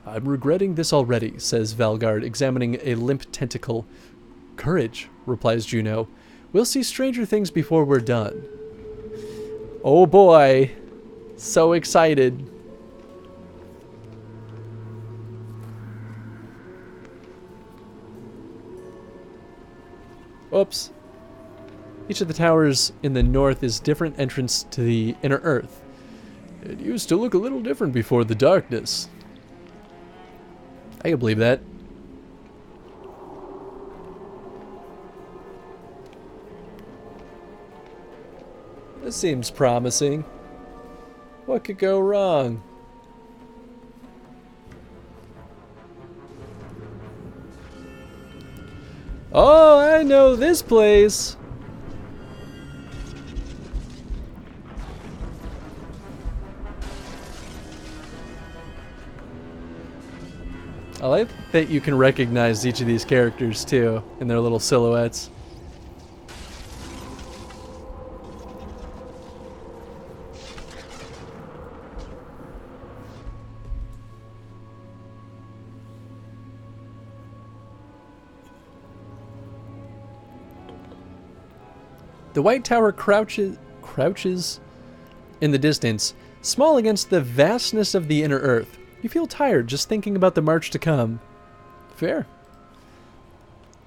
[SPEAKER 1] I'm regretting this already, says Valgard, examining a limp tentacle. Courage, replies Juno. We'll see stranger things before we're done. Oh boy. So excited. Oops. Each of the towers in the north is different entrance to the inner earth. It used to look a little different before the darkness. I can believe that. This seems promising. What could go wrong? Oh, I know this place. I like that you can recognize each of these characters too in their little silhouettes. The White Tower crouches in the distance, small against the vastness of the inner earth. You feel tired just thinking about the march to come. Fair.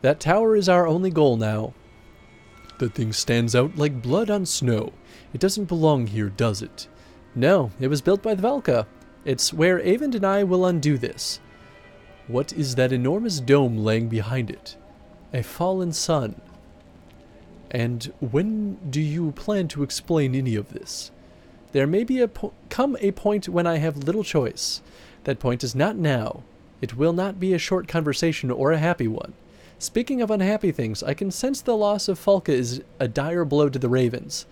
[SPEAKER 1] That tower is our only goal now. The thing stands out like blood on snow. It doesn't belong here, does it? No, it was built by the Valka. It's where Avend and I will undo this. What is that enormous dome laying behind it? A fallen sun. And when do you plan to explain any of this? There may be come a point when I have little choice. That point is not now. It will not be a short conversation or a happy one. Speaking of unhappy things, I can sense the loss of Falka is a dire blow to the Ravens.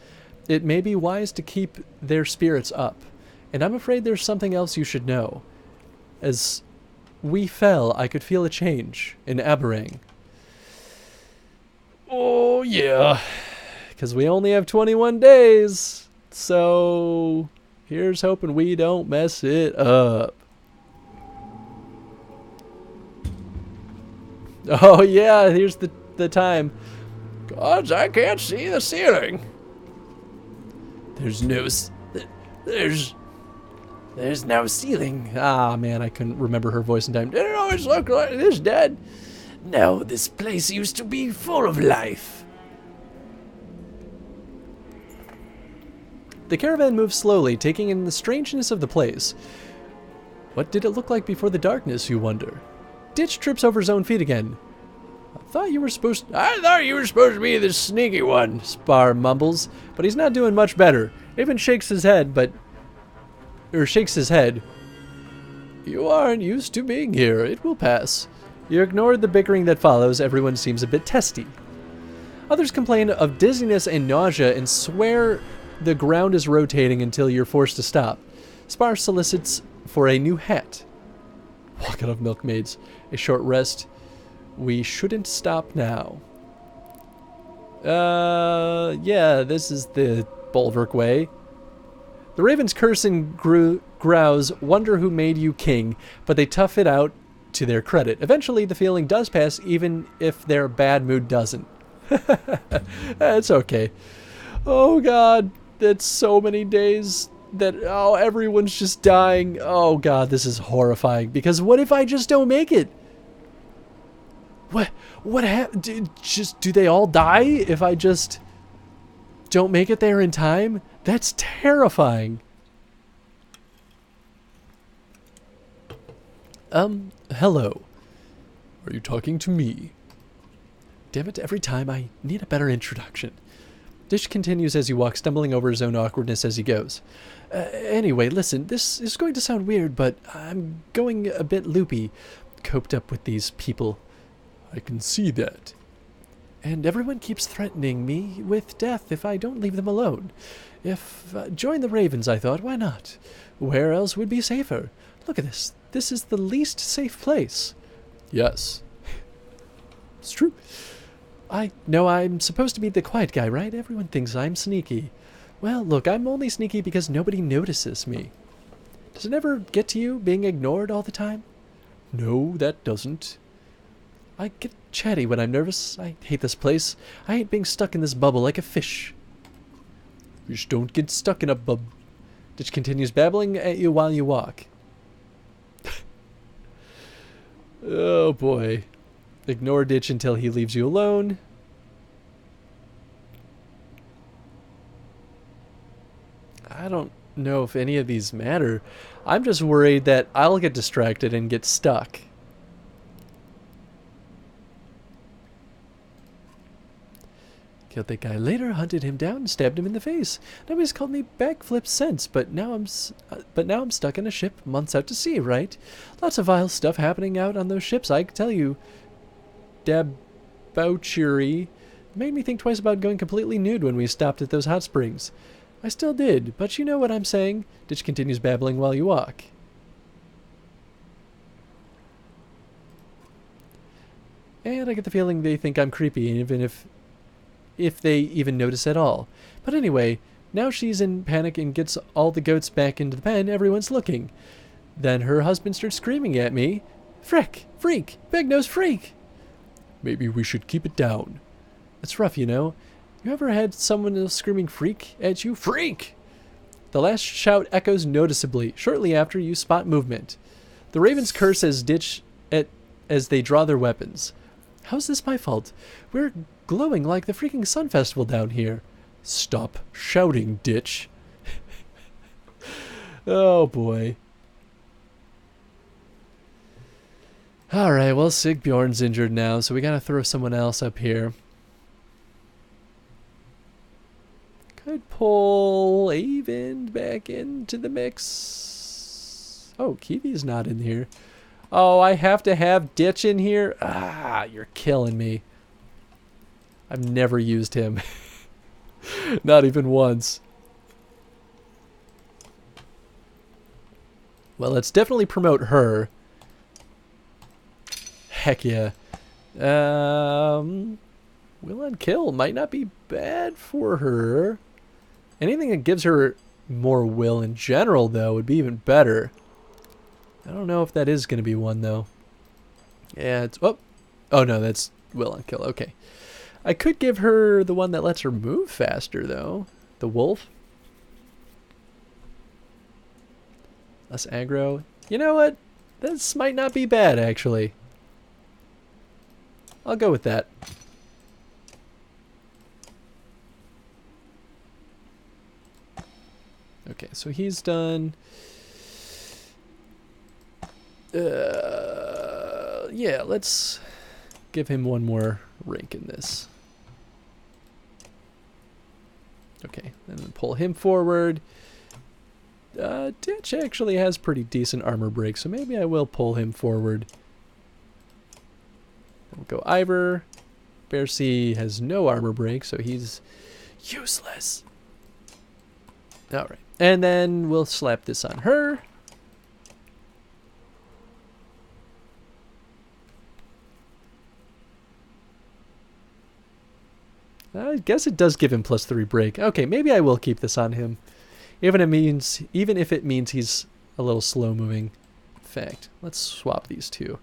[SPEAKER 1] It may be wise to keep their spirits up, and I'm afraid there's something else you should know. As we fell, I could feel a change in Aberrang. Oh, yeah. Because we only have 21 days. So, here's hoping we don't mess it up. Oh, yeah, here's the time. Gods, I can't see the ceiling. There's
[SPEAKER 2] There's no ceiling.
[SPEAKER 1] Ah, man, I couldn't remember her voice in time. Did it always look like this, Dad?
[SPEAKER 2] No, this place used to be full of life.
[SPEAKER 1] The caravan moves slowly, taking in the strangeness of the place. What did it look like before the darkness, you wonder? Ditch trips over his own feet again. I thought you were supposed to be the sneaky one, Spar mumbles, but he's not doing much better. Even shakes his head. You aren't used to being here. It will pass. You ignore the bickering that follows. Everyone seems a bit testy. Others complain of dizziness and nausea and swear the ground is rotating until you're forced to stop. Spar solicits for a new hat. Walk out of milkmaids. A short rest. We shouldn't stop now. Yeah, this is the Bulwark way. The ravens curse and grouse, wonder who made you king, but they tough it out to their credit. Eventually, the feeling does pass, even if their bad mood doesn't. It's okay. Oh God, that's so many days that, oh, everyone's just dying. Oh God, this is horrifying, because what if I just don't make it? What happened? Do they all die if I just don't make it there in time? That's terrifying. Hello. Are you talking to me? Damn it, every time I need a better introduction. Dish continues as he walks, stumbling over his own awkwardness as he goes. Anyway, listen, this is going to sound weird, but I'm going a bit loopy, coped up with these people. I can see that. And everyone keeps threatening me with death if I don't leave them alone. If join the Ravens, I thought, why not? Where else would be safer? Look at this. This is the least safe place. Yes. It's true. I know I'm supposed to be the quiet guy, right? Everyone thinks I'm sneaky. Well, look, I'm only sneaky because nobody notices me. Does it ever get to you, being ignored all the time? No, that doesn't. I get chatty when I'm nervous. I hate this place. I hate being stuck in this bubble like a fish. Fish don't get stuck in a bub. Ditch continues babbling at you while you walk. Oh boy. Ignore Ditch until he leaves you alone. I don't know if any of these matter. I'm just worried that I'll get distracted and get stuck. Killed that guy later, hunted him down, and stabbed him in the face. Nobody's called me backflip since, but now I'm stuck in a ship months out to sea, right? Lots of vile stuff happening out on those ships, I can tell you. Debauchery made me think twice about going completely nude when we stopped at those hot springs. I still did, but you know what I'm saying. Ditch continues babbling while you walk. And I get the feeling they think I'm creepy, even if they even notice at all. But anyway, now she's in panic and gets all the goats back into the pen. Everyone's looking. Then her husband starts screaming at me. Frick! Freak! Big-nosed freak! Maybe we should keep it down. It's rough, you know. You ever had someone else screaming freak at you? Freak! The last shout echoes noticeably. Shortly after, you spot movement. The ravens curse as they draw their weapons. How's this my fault? We're glowing like the freaking sun festival down here. Stop shouting, Ditch. Oh boy. Alright, well, Sigbjorn's injured now, so we gotta throw someone else up here. Could pull Avon back into the mix. Oh, Kiwi's not in here. Oh, I have to have Ditch in here? Ah, you're killing me. I've never used him. Not even once. Well, let's definitely promote her. Heck yeah. Will and kill might not be bad for her. Anything that gives her more will in general, though, would be even better. I don't know if that is going to be one, though. Yeah, it's... Oh, no, that's will and kill. Okay. I could give her the one that lets her move faster, though. The wolf. Less aggro. You know what? This might not be bad, actually. I'll go with that. Okay, so he's done. Yeah, let's give him one more rank in this. Okay, and then pull him forward. Ditch actually has pretty decent armor break, so maybe I will pull him forward. We'll go Ivor. Bear C has no armor break, so he's useless. Alright, and then we'll slap this on her. I guess it does give him +3 break. Okay, maybe I will keep this on him. Even if it means he's a little slow moving. In fact, let's swap these two.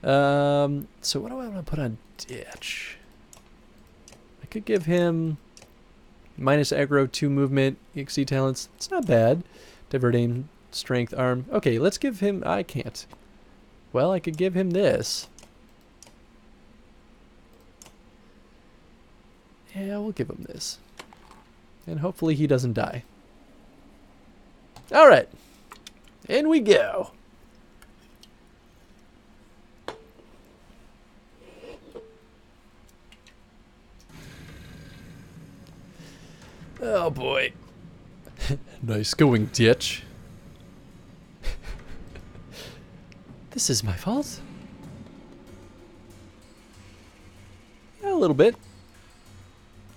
[SPEAKER 1] So what do I want to put on Ditch? I could give him minus aggro, 2 movement, EXE talents. It's not bad. Diverting, strength, arm. Okay, let's give him... I can't. Well, I could give him this. Yeah, we'll give him this. And hopefully he doesn't die. Alright. In we go. Oh boy. Nice going, Ditch. This is my fault. Yeah, a little bit.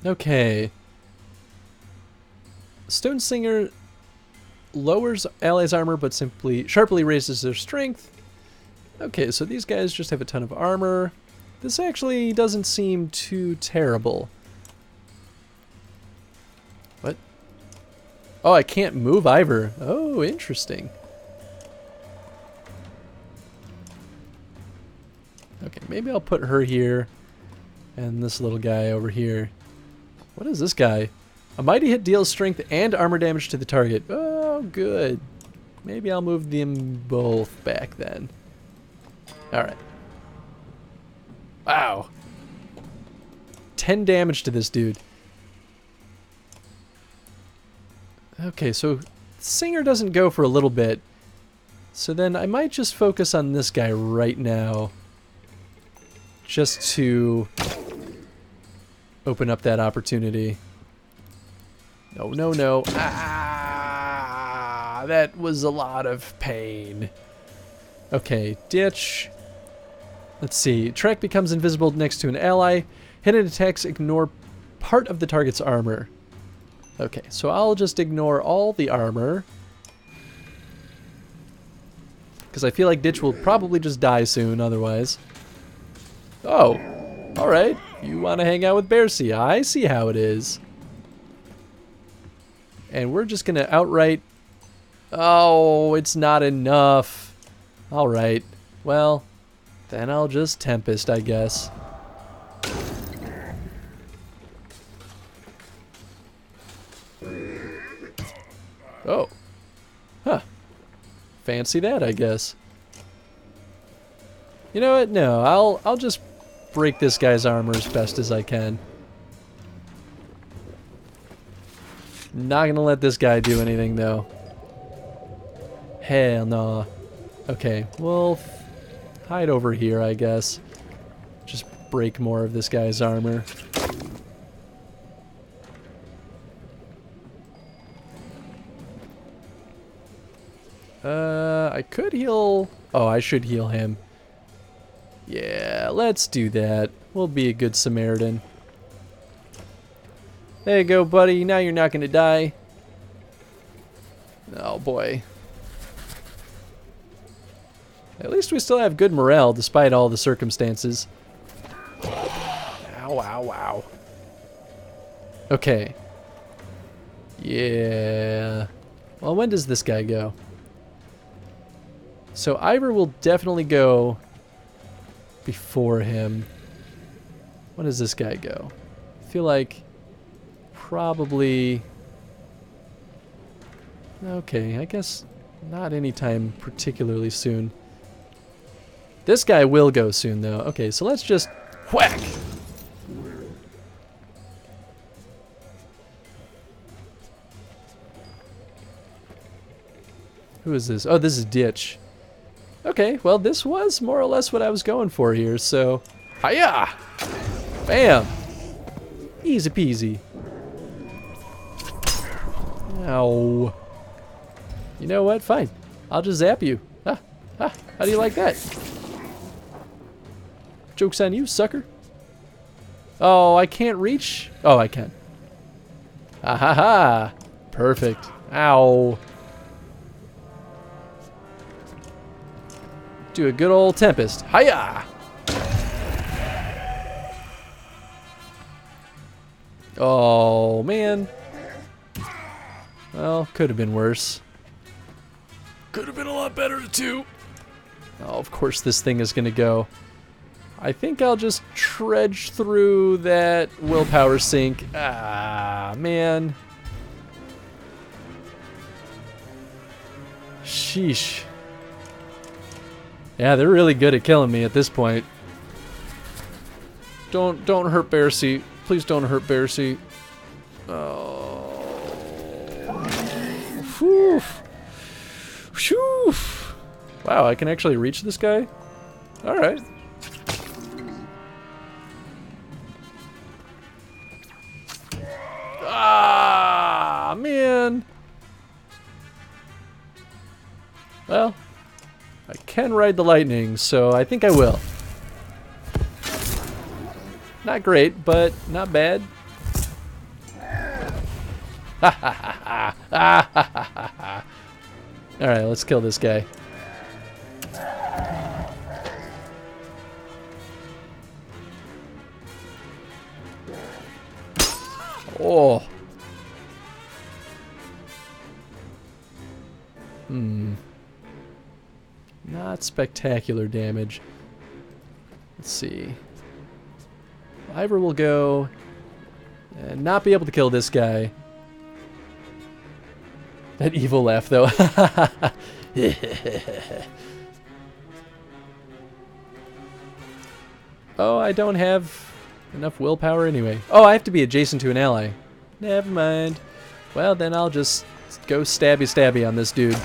[SPEAKER 1] Okay. Stone Singer lowers allies' armor, but simply sharply raises their strength. Okay, so these guys just have a ton of armor. This actually doesn't seem too terrible. What? Oh, I can't move Ivor. Oh, interesting. Okay, maybe I'll put her here and this little guy over here. What is this guy? A mighty hit deals strength and armor damage to the target. Oh, good. Maybe I'll move them both back then. Alright. Wow. 10 damage to this dude. Okay, so Singer doesn't go for a little bit. So then I might just focus on this guy right now. Just to open up that opportunity. No, no, no. Ah, that was a lot of pain. Okay, Ditch. Let's see. Track becomes invisible next to an ally. Hidden attacks ignore part of the target's armor. Okay, so I'll just ignore all the armor. Because I feel like Ditch will probably just die soon otherwise. Oh, alright. You want to hang out with Bear C. I see how it is. And we're just going to outright... Oh, it's not enough. Alright. Well, then I'll just Tempest, I guess. Oh. Huh. Fancy that, I guess. You know what? No, I'll just break this guy's armor as best as I can. Not gonna let this guy do anything, though. Hell no. Okay, we'll hide over here, I guess. Just break more of this guy's armor. I could heal... Oh, I should heal him. Yeah, let's do that. We'll be a good Samaritan. There you go, buddy. Now you're not going to die. Oh, boy. At least we still have good morale, despite all the circumstances. Ow, ow, ow. Okay. Yeah. Well, when does this guy go? So Ivor will definitely go before him. When does this guy go? I feel like probably... Okay, I guess Not anytime particularly soon. This guy will go soon, though. Okay, so let's just whack. Who is this? Oh, this is Ditch. Okay, well, this was more or less what I was going for here, so... Hiya! Bam! Easy peasy. Ow. You know what? Fine. I'll just zap you. How do you like that? Joke's on you, sucker. Oh, I can't reach? Oh, I can. Ah ha ha. Perfect. Ow. Do a good old Tempest. Hiya! Oh, man. Well, could have been worse.
[SPEAKER 2] Could have been a lot better too.
[SPEAKER 1] Oh, of course this thing is going to go. I think I'll just trudge through that willpower sink. Ah, man. Sheesh. Yeah, they're really good at killing me at this point. Don't hurt Bearsea. Please don't hurt Bearsea. Oh. Whew. Whew. Wow, I can actually reach this guy? Alright. Ah, man. Well, I can ride the lightning, so I think I will. Not great, but not bad. Alright, let's kill this guy. Oh. Not spectacular damage. Let's see. Ivor will go and not be able to kill this guy. That evil laugh, though. Oh, I don't have enough willpower anyway. Oh, I have to be adjacent to an ally. Never mind. Well, then I'll just go stabby stabby on this dude.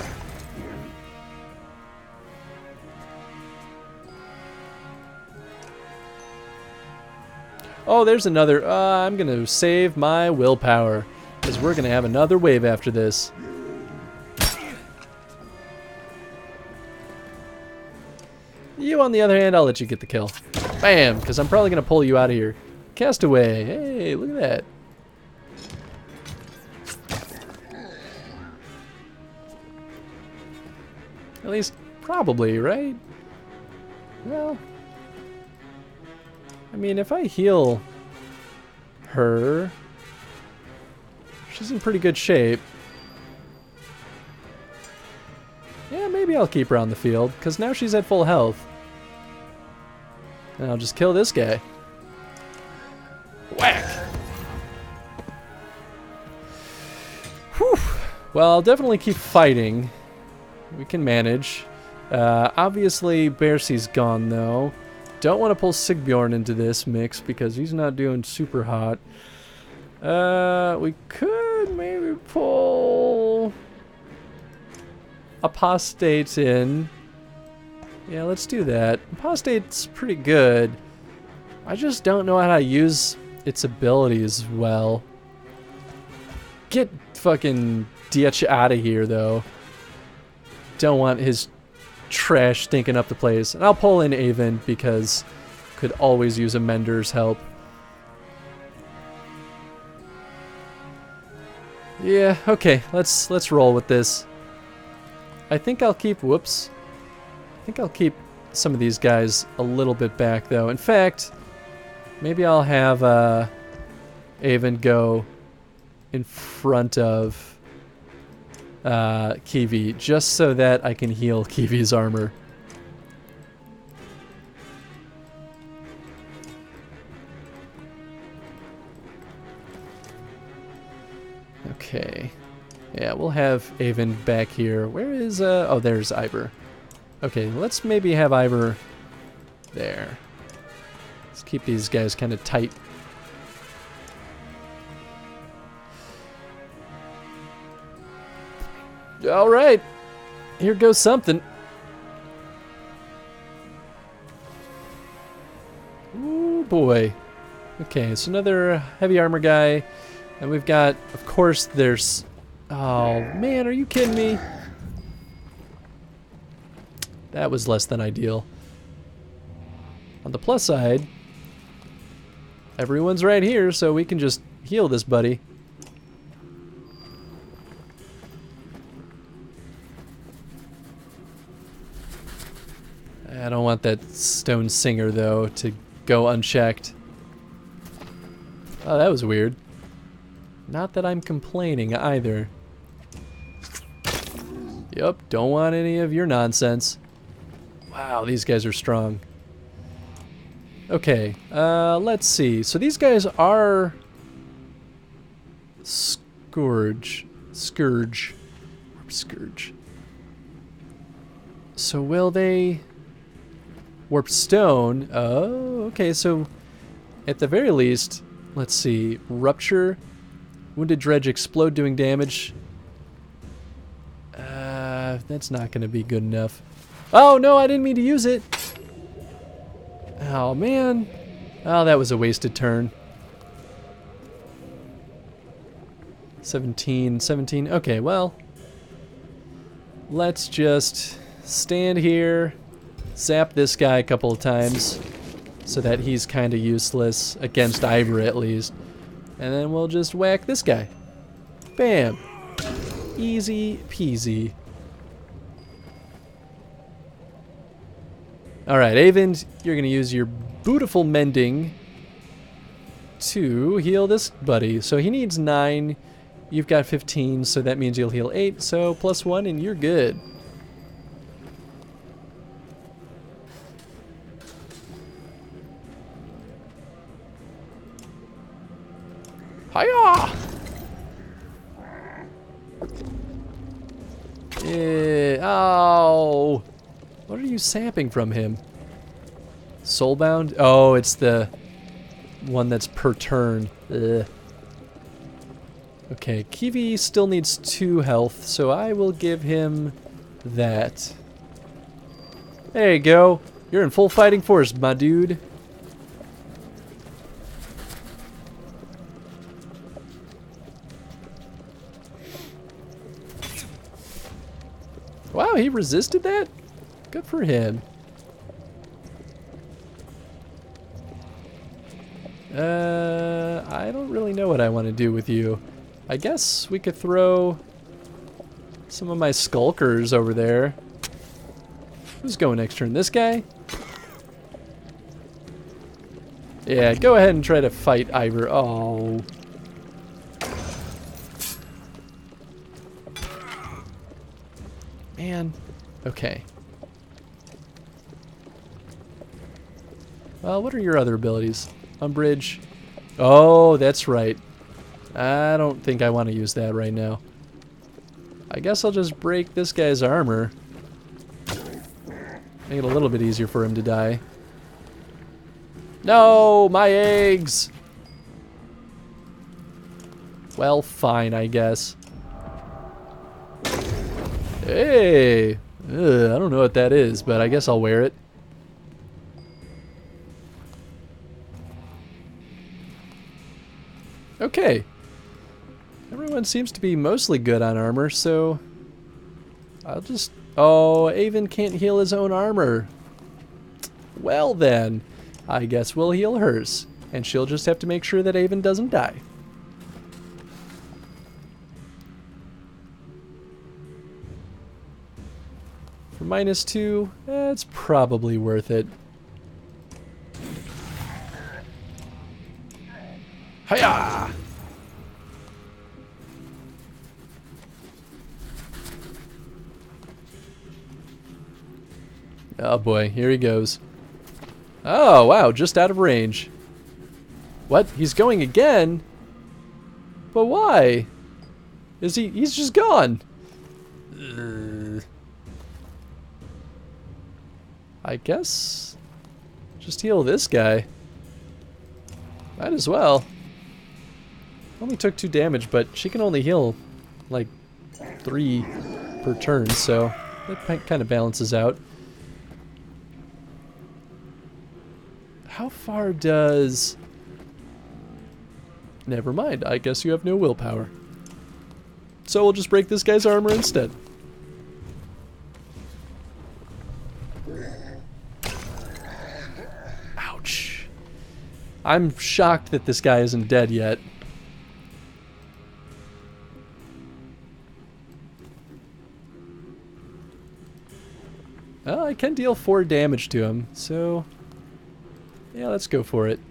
[SPEAKER 1] Oh, there's another. I'm going to save my willpower, because we're going to have another wave after this. You, on the other hand, I'll let you get the kill. Bam, because I'm probably going to pull you out of here. Castaway. Hey, look at that. At least, probably, right? Well, I mean, if I heal her, she's in pretty good shape. Yeah, maybe I'll keep her on the field, because now she's at full health. And I'll just kill this guy. Whack! Whew. Well, I'll definitely keep fighting. We can manage. Obviously, Bearsea's gone, though. Don't want to pull Sigbjorn into this mix, because he's not doing super hot. We could maybe pull Apostate in. Yeah, let's do that. Apostate's pretty good. I just don't know how to use its abilities well. Get fucking Dietch out of here, though. Don't want his trash stinking up the place. And I'll pull in Avon, because could always use a Mender's help. Yeah, okay, let's roll with this. I think I'll keep, whoops. I think I'll keep some of these guys a little bit back, though. In fact, maybe I'll have Avon go in front of Kiwi, just so that I can heal Kiwi's armor. Okay. Yeah, we'll have Avon back here. Where is, oh, there's Ivor. Okay, let's maybe have Ivor there. Let's keep these guys kind of tight. All right, here goes something. Ooh, boy. Okay, so another heavy armor guy. And we've got, of course, there's... Oh, man, are you kidding me? That was less than ideal. On the plus side, everyone's right here, so we can just heal this buddy. I don't want that stone singer, though, to go unchecked. Oh, that was weird. Not that I'm complaining, either. Yep, don't want any of your nonsense. Wow, these guys are strong. Okay, let's see. So these guys are... Scourge. So will they... Warp Stone? Oh, okay, so... At the very least, let's see. Rupture. Wounded Dredge explode doing damage. That's not going to be good enough. Oh, no, I didn't mean to use it. Oh, man. Oh, that was a wasted turn. 17. Okay, well. Let's just stand here, zap this guy a couple of times so that he's kind of useless against Ivor at least. And then we'll just whack this guy. Bam. Easy peasy. Alright, Avon, you're going to use your Beautiful Mending to heal this buddy. So he needs 9. You've got 15, so that means you'll heal 8. So +1 and you're good. Hiya! Oh! What are you sapping from him? Soulbound? Oh, it's the one that's per turn. Ugh. Okay, Kiwi still needs 2 health, so I will give him that. There you go. You're in full fighting force, my dude. Wow, he resisted that? Good for him. I don't really know what I want to do with you. I guess we could throw some of my skulkers over there. Who's going next turn? This guy? Yeah, go ahead and try to fight Ivor. Oh. Man. Okay. Well, what are your other abilities? Umbrage. Oh, that's right. I don't think I want to use that right now. I guess I'll just break this guy's armor. Make it a little bit easier for him to die. No, my eggs! Well, fine, I guess. Hey! Ugh, I don't know what that is, but I guess I'll wear it. Okay. Everyone seems to be mostly good on armor, so I'll just... Oh, Avon can't heal his own armor. Well then, I guess we'll heal hers, and she'll just have to make sure that Avon doesn't die. For -2, it's probably worth it. Hiya! Oh boy, here he goes. Oh wow, just out of range. What? He's going again? But why? Is he? He's just gone. I guess just heal this guy. Might as well. Only took 2 damage, but she can only heal like 3 per turn, so that kind of balances out. How far does... Never mind, I guess you have no willpower. So we'll just break this guy's armor instead. Ouch. I'm shocked that this guy isn't dead yet. Well, I can deal 4 damage to him, so... yeah, let's go for it.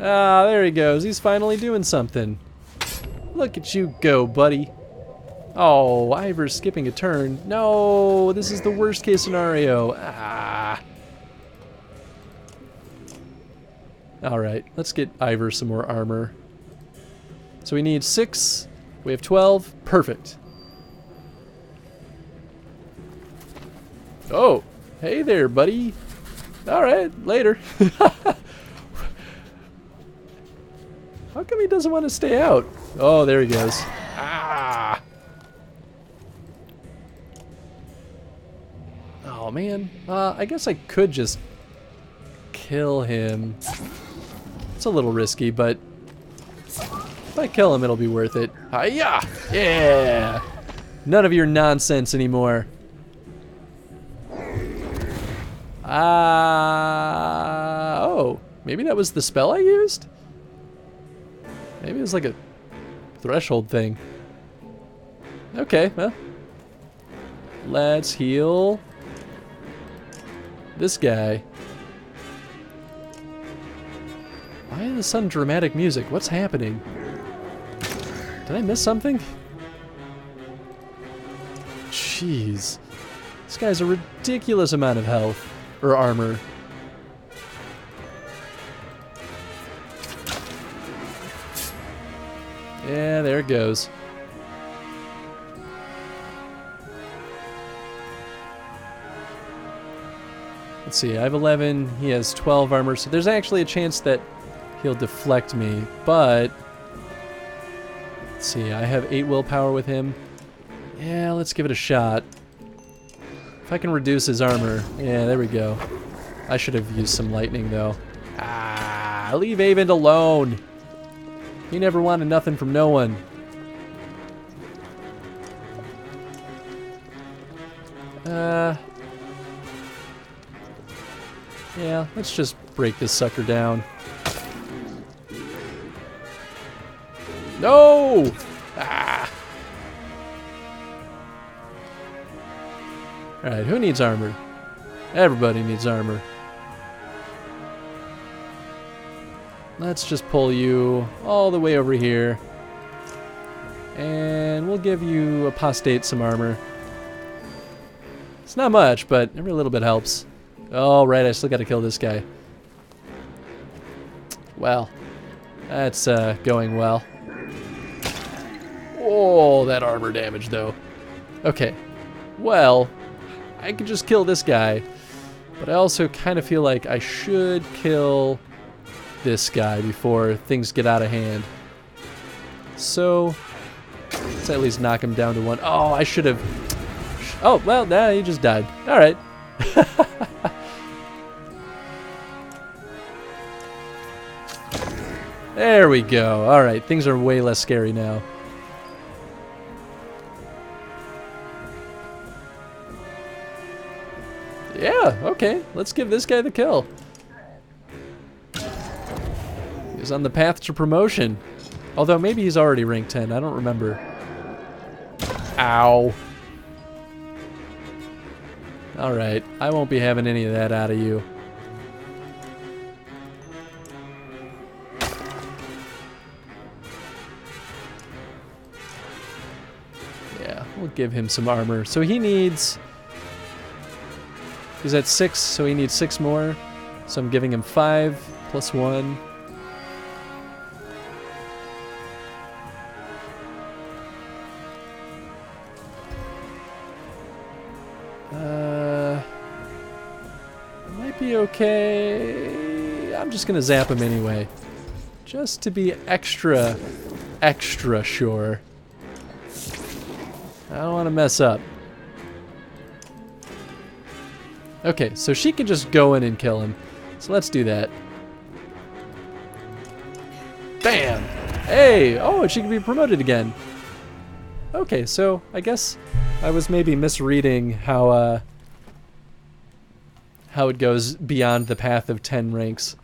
[SPEAKER 1] Ah, there he goes. He's finally doing something. Look at you go, buddy. Oh, Ivor's skipping a turn. No, this is the worst case scenario. Ah. Alright, let's get Ivor some more armor. So we need 6. We have 12. Perfect. Oh, hey there, buddy. Alright, later. How come he doesn't want to stay out? Oh, there he goes. Ah! Oh, man. I guess I could just kill him. It's a little risky, but if I kill him, it'll be worth it. Hi-ya! Yeah! None of your nonsense anymore. Oh, maybe that was the spell I used? Maybe it was like a threshold thing. Okay, well. Let's heal this guy. Why is the sudden dramatic music? What's happening? Did I miss something? Jeez. This guy's a ridiculous amount of health. Or armor. Yeah, there it goes. Let's see, I have 11, he has 12 armor, so there's actually a chance that he'll deflect me, but... Let's see, I have 8 willpower with him. Yeah, let's give it a shot. If I can reduce his armor. Yeah, there we go. I should have used some lightning, though. Ah, leave Avon alone! He never wanted nothing from no one. Yeah, let's just break this sucker down. No! Ah! Alright, who needs armor? Everybody needs armor. Let's just pull you all the way over here. And we'll give you Apostate some armor. It's not much, but every little bit helps. Oh, right, I still gotta kill this guy. Well, that's going well. Oh, that armor damage, though. Okay, well, I could just kill this guy, but I also kind of feel like I should kill this guy before things get out of hand. So, let's at least knock him down to 1. Oh, I should have... Oh, well, nah, he just died. Alright. There we go. Alright, things are way less scary now. Yeah, okay. Let's give this guy the kill. He's on the path to promotion. Although maybe he's already rank 10. I don't remember. Ow. Alright, I won't be having any of that out of you. Yeah, we'll give him some armor. So he needs... He's at 6, so he needs 6 more. So I'm giving him 5 plus 1. Might be okay. I'm just gonna zap him anyway. Just to be extra sure. I don't want to mess up. Okay, so she can just go in and kill him. So let's do that. Bam! Hey! Oh, she can be promoted again. Okay, so I guess I was maybe misreading how it goes beyond the path of 10 ranks.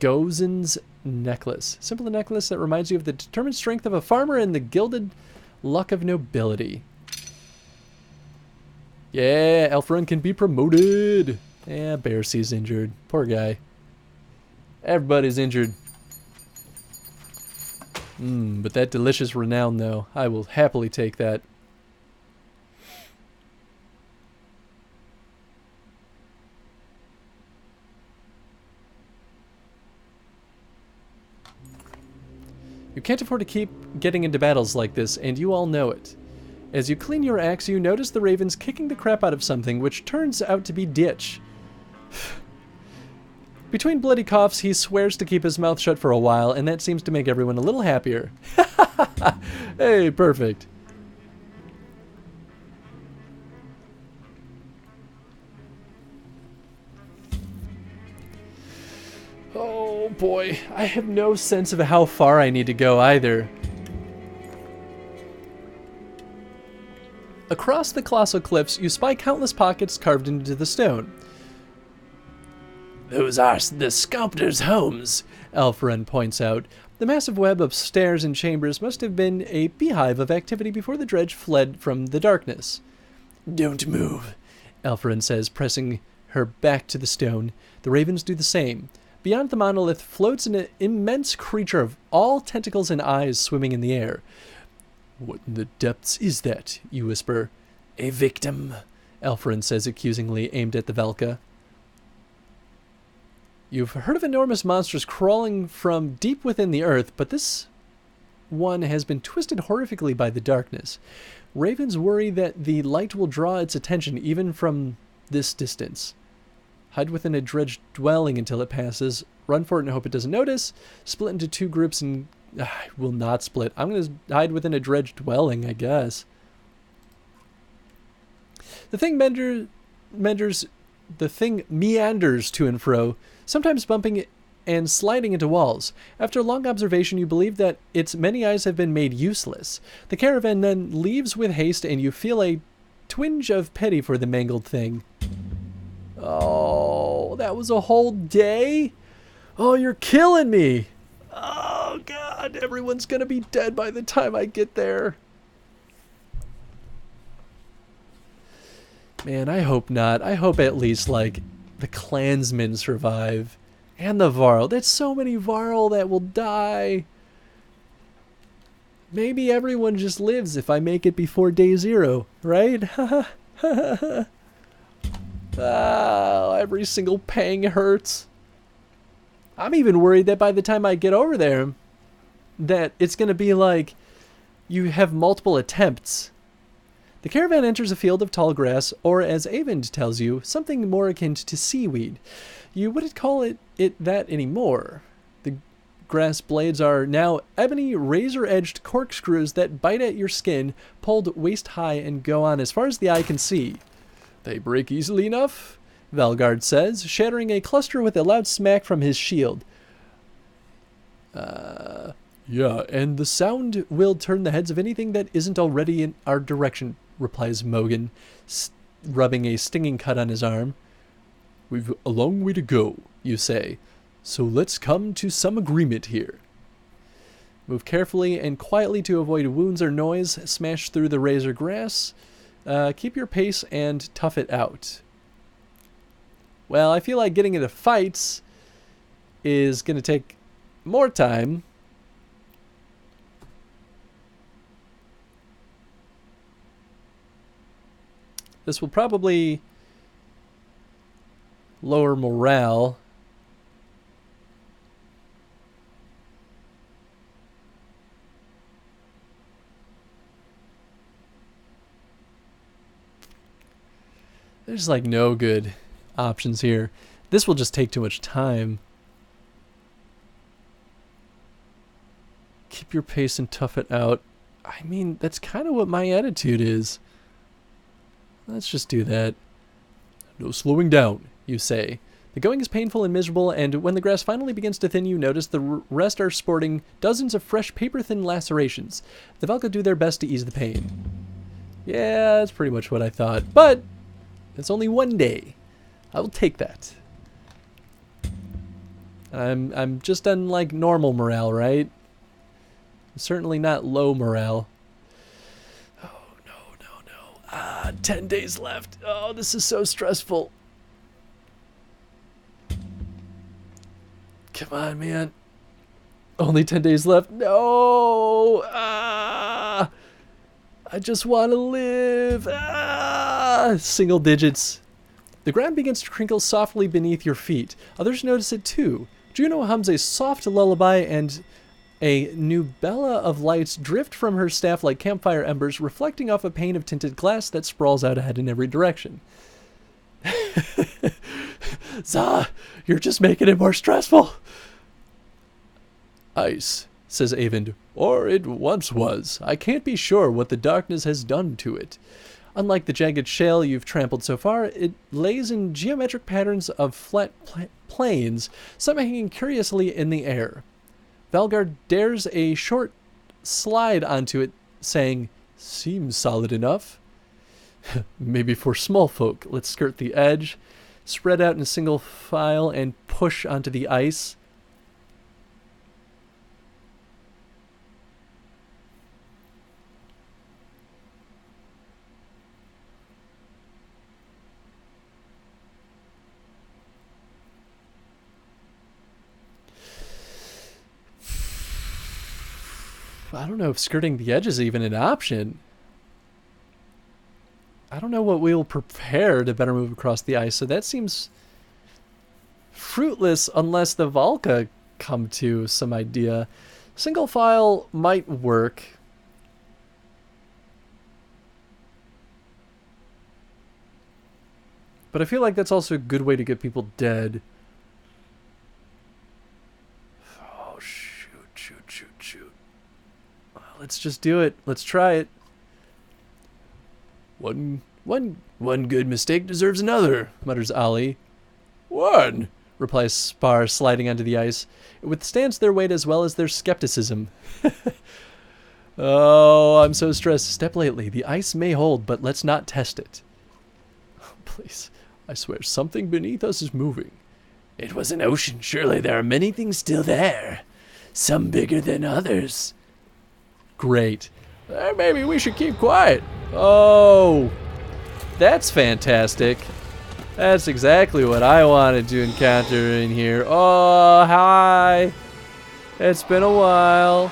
[SPEAKER 1] Gozen's necklace. Simple necklace that reminds you of the determined strength of a farmer and the gilded luck of nobility. Yeah, Elfrun can be promoted. Yeah, Bearsee's injured. Poor guy. Everybody's injured. But that delicious renown, though, I will happily take that. You can't afford to keep getting into battles like this, and you all know it. As you clean your axe, you notice the ravens kicking the crap out of something, which turns out to be Ditch. Between bloody coughs, he swears to keep his mouth shut for a while, and that seems to make everyone a little happier. Hey, perfect. Oh boy, I have no sense of how far I need to go either. Across the colossal cliffs, you spy countless pockets carved into the stone.
[SPEAKER 2] Those are the sculptors' homes,
[SPEAKER 1] Elfrun points out. The massive web of stairs and chambers must have been a beehive of activity before the dredge fled from the darkness.
[SPEAKER 2] Don't move,
[SPEAKER 1] Elfrun says, pressing her back to the stone. The ravens do the same. Beyond the monolith floats an immense creature of all tentacles and eyes swimming in the air.
[SPEAKER 2] What in the depths is that, you whisper?
[SPEAKER 1] A victim, Elfrun says accusingly, aimed at the Velka. You've heard of enormous monsters crawling from deep within the earth, but this one has been twisted horrifically by the darkness. Ravens worry that the light will draw its attention even from this distance. Hide within a dredged dwelling until it passes. Run for it and hope it doesn't notice. Split into 2 groups and... I will not split. I'm going to hide within a dredged dwelling, I guess. The thing meanders to and fro, sometimes bumping and sliding into walls. After long observation, you believe that its many eyes have been made useless. The caravan then leaves with haste, and you feel a twinge of pity for the mangled thing. Oh, that was a whole day? Oh, you're killing me. Oh, God, everyone's gonna be dead by the time I get there. Man, I hope not. I hope at least, like, the clansmen survive. And the Varl. There's so many Varl that will die. Maybe everyone just lives if I make it before day 0, right? Oh, every single pang hurts. I'm even worried that by the time I get over there, that it's going to be like you have multiple attempts. The caravan enters a field of tall grass, or as Avend tells you, something more akin to seaweed. You wouldn't call it that anymore. The grass blades are now ebony, razor-edged corkscrews that bite at your skin, pulled waist-high and go on as far as the eye can see. They break easily enough, Valgard says, shattering a cluster with a loud smack from his shield. Yeah, and the sound will turn the heads of anything that isn't already in our direction, replies Mogan, rubbing a stinging cut on his arm. We've a long way to go, you say, so let's come to some agreement here. Move carefully and quietly to avoid wounds or noise, smash through the razor grass, keep your pace and tough it out. Well, I feel like getting into fights is going to take more time. This will probably lower morale. There's like no good options here. This will just take too much time. Keep your pace and tough it out. I mean, that's kind of what my attitude is. Let's just do that. No slowing down, you say. The going is painful and miserable, and when the grass finally begins to thin, you notice the rest are sporting dozens of fresh paper-thin lacerations. The Valka do their best to ease the pain. Yeah, that's pretty much what I thought, but it's only one day. I will take that. I'm just on like normal morale, right? Certainly not low morale. Oh, no. 10 days left. Oh, this is so stressful. Come on, man. Only 10 days left. No. I just want to live. Single digits. The ground begins to crinkle softly beneath your feet. Others notice it too. Juno hums a soft lullaby, and a nubella of lights drift from her staff like campfire embers, reflecting off a pane of tinted glass that sprawls out ahead in every direction. Za, you're just making it more stressful. Ice, says Avend, or it once was. I can't be sure what the darkness has done to it. Unlike the jagged shale you've trampled so far, it lays in geometric patterns of flat planes, some hanging curiously in the air. Valgar dares a short slide onto it, saying, "Seems solid enough." Maybe for small folk. Let's skirt the edge, spread out in a single file, and push onto the ice. I don't know if skirting the edge is even an option. I don't know what we'll prepare to better move across the ice, so that seems fruitless unless the Valka come to some idea. Single file might work. But I feel like that's also a good way to get people dead. Oh, shoot. Let's just do it. Let's try it.
[SPEAKER 2] One good mistake deserves another, mutters Ali. One,
[SPEAKER 1] replies Spar, sliding onto the ice. It withstands their weight as well as their skepticism. Oh, I'm so stressed. Step lightly. The ice may hold, but let's not test it. Oh, please. I swear, something beneath us is moving.
[SPEAKER 2] It was an ocean. Surely there are many things still there. Some bigger than others.
[SPEAKER 1] Great. Maybe we should keep quiet. Oh, that's fantastic. That's exactly what I wanted to encounter in here. Oh, hi. It's been a while.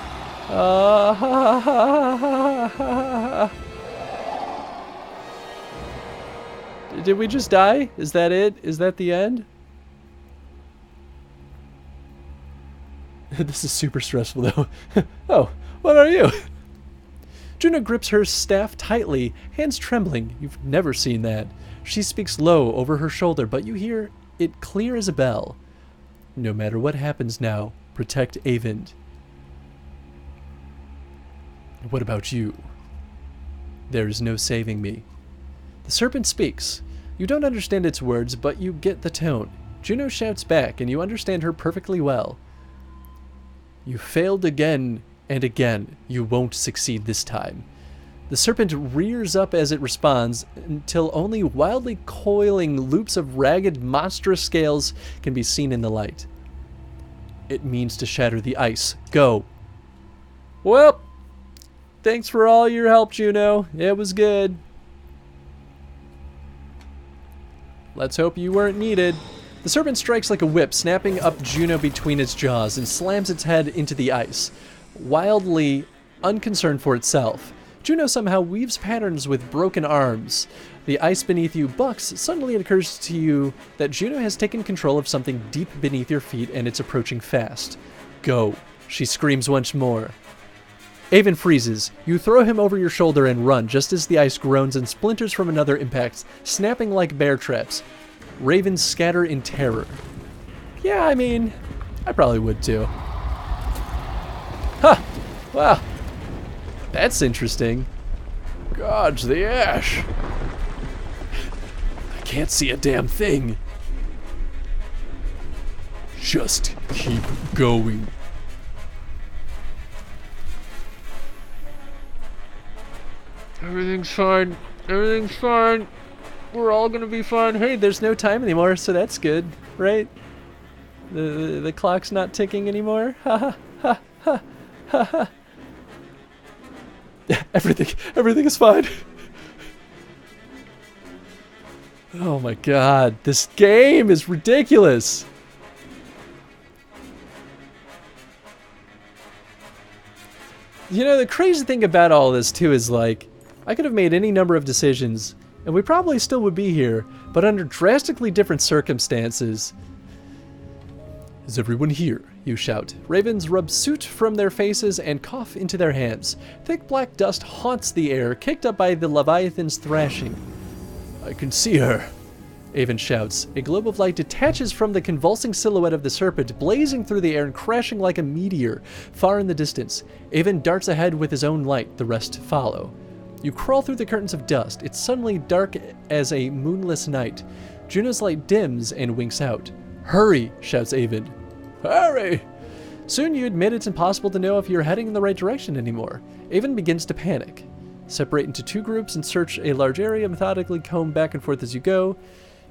[SPEAKER 1] Did we just die? Is that it? Is that the end? This is super stressful, though. Oh, what are you? Juno grips her staff tightly, hands trembling. You've never seen that. She speaks low over her shoulder, but you hear it clear as a bell. No matter what happens now, protect Avend. What about you? There is no saving me. The serpent speaks. You don't understand its words, but you get the tone. Juno shouts back, and you understand her perfectly well. You failed again and again. You won't succeed this time. The serpent rears up as it responds, until only wildly coiling loops of ragged, monstrous scales can be seen in the light. It means to shatter the ice. Go. Well, thanks for all your help, Juno. It was good. Let's hope you weren't needed. The serpent strikes like a whip, snapping up Juno between its jaws, and slams its head into the ice, wildly unconcerned for itself. Juno somehow weaves patterns with broken arms. The ice beneath you bucks. Suddenly it occurs to you that Juno has taken control of something deep beneath your feet and it's approaching fast. Go. She screams once more. Avon freezes. You throw him over your shoulder and run just as the ice groans and splinters from another impact, snapping like bear traps. Ravens scatter in terror. Yeah, I mean, I probably would too. Huh. Wow. That's interesting.
[SPEAKER 2] God's the ash. I can't see a damn thing. Just keep going.
[SPEAKER 1] Everything's fine. Everything's fine. We're all gonna be fine. Hey, there's no time anymore, so that's good, right? The clock's not ticking anymore. Ha ha ha ha ha ha. Everything is fine. Oh my god, this game is ridiculous. You know, the crazy thing about all this too is like, I could have made any number of decisions, and we probably still would be here, but under drastically different circumstances. Is everyone here? You shout. Ravens rub soot from their faces and cough into their hands. Thick black dust haunts the air, kicked up by the Leviathan's thrashing.
[SPEAKER 2] I can see her.
[SPEAKER 1] Avon shouts. A globe of light detaches from the convulsing silhouette of the serpent, blazing through the air and crashing like a meteor, far in the distance. Avon darts ahead with his own light, the rest follow. You crawl through the curtains of dust. It's suddenly dark as a moonless night. Juno's light dims and winks out. Hurry, shouts Avon.
[SPEAKER 2] Hurry!
[SPEAKER 1] Soon you admit it's impossible to know if you're heading in the right direction anymore. Avon begins to panic. Separate into two groups and search a large area, methodically comb back and forth as you go.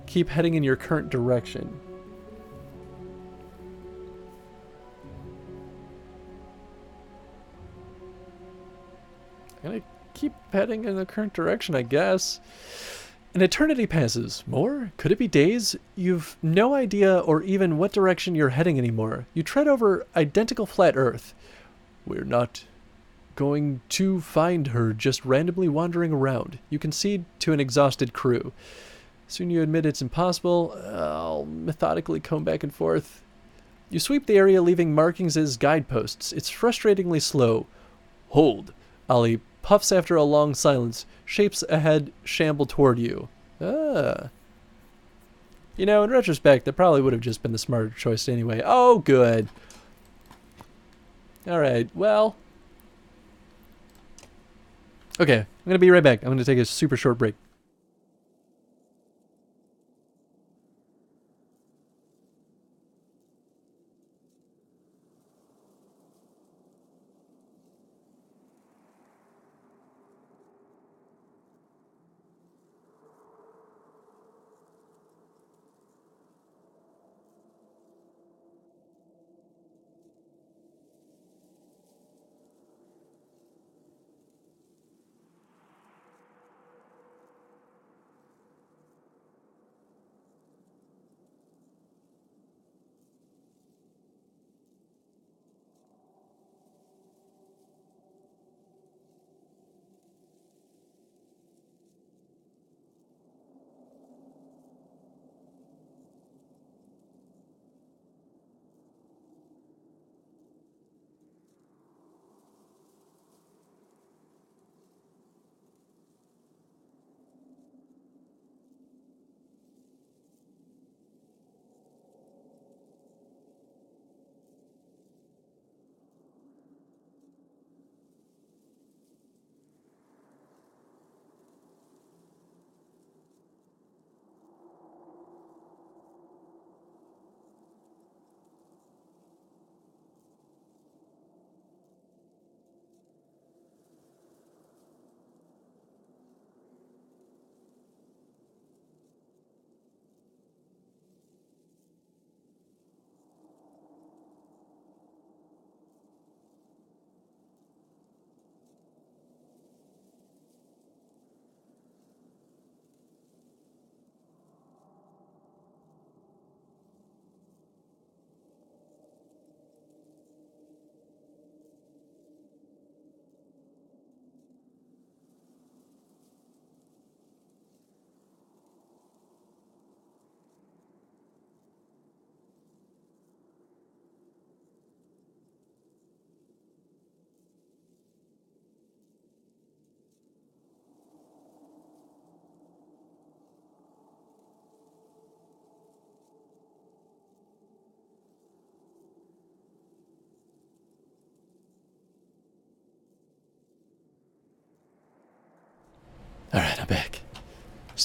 [SPEAKER 1] Keep heading in your current direction. I'm gonna keep heading in the current direction, I guess. An eternity passes. More? Could it be days? You've no idea or even what direction you're heading anymore. You tread over identical flat earth.
[SPEAKER 2] We're not going to find her just randomly wandering around.
[SPEAKER 1] You concede to an exhausted crew. Soon you admit it's impossible. I'll methodically comb back and forth. You sweep the area, leaving markings as guideposts. It's frustratingly slow.
[SPEAKER 2] Hold.
[SPEAKER 1] Ollie puffs after a long silence. Shapes ahead shamble toward you. Ah. You know, in retrospect, that probably would have just been the smarter choice anyway. Oh, good. Alright, well. Okay, I'm going to be right back. I'm going to take a super short break.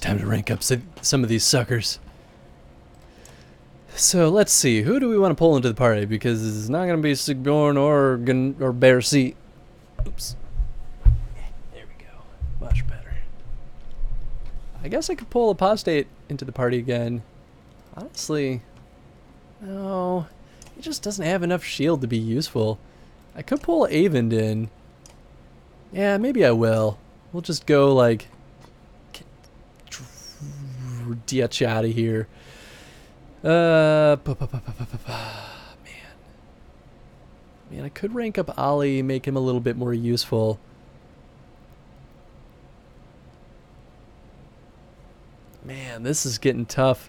[SPEAKER 2] Time to rank up some of these suckers.
[SPEAKER 1] So let's see. Who do we want to pull into the party? Because it's not going to be Sigbjorn or Bear Seat. Oops. There we go. Much better. I guess I could pull Apostate into the party again. Honestly, no. He just doesn't have enough shield to be useful. I could pull Avend in. Yeah, maybe I will. We'll just go, like, Dietch out of here. Man. Man, I could rank up Ollie, make him a little bit more useful. Man, this is getting tough.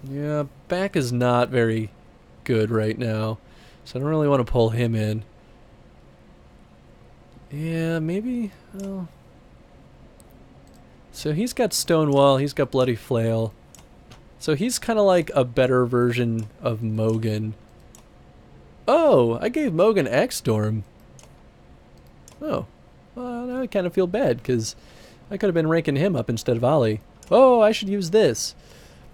[SPEAKER 1] Yeah, back is not very good right now, so I don't really want to pull him in. Yeah, maybe. Oh. So he's got Stonewall, he's got Bloody Flail. So he's kind of like a better version of Mogan. Oh, I gave Mogan X-Storm. Oh, well, now I kind of feel bad, because I could have been ranking him up instead of Ollie. Oh, I should use this.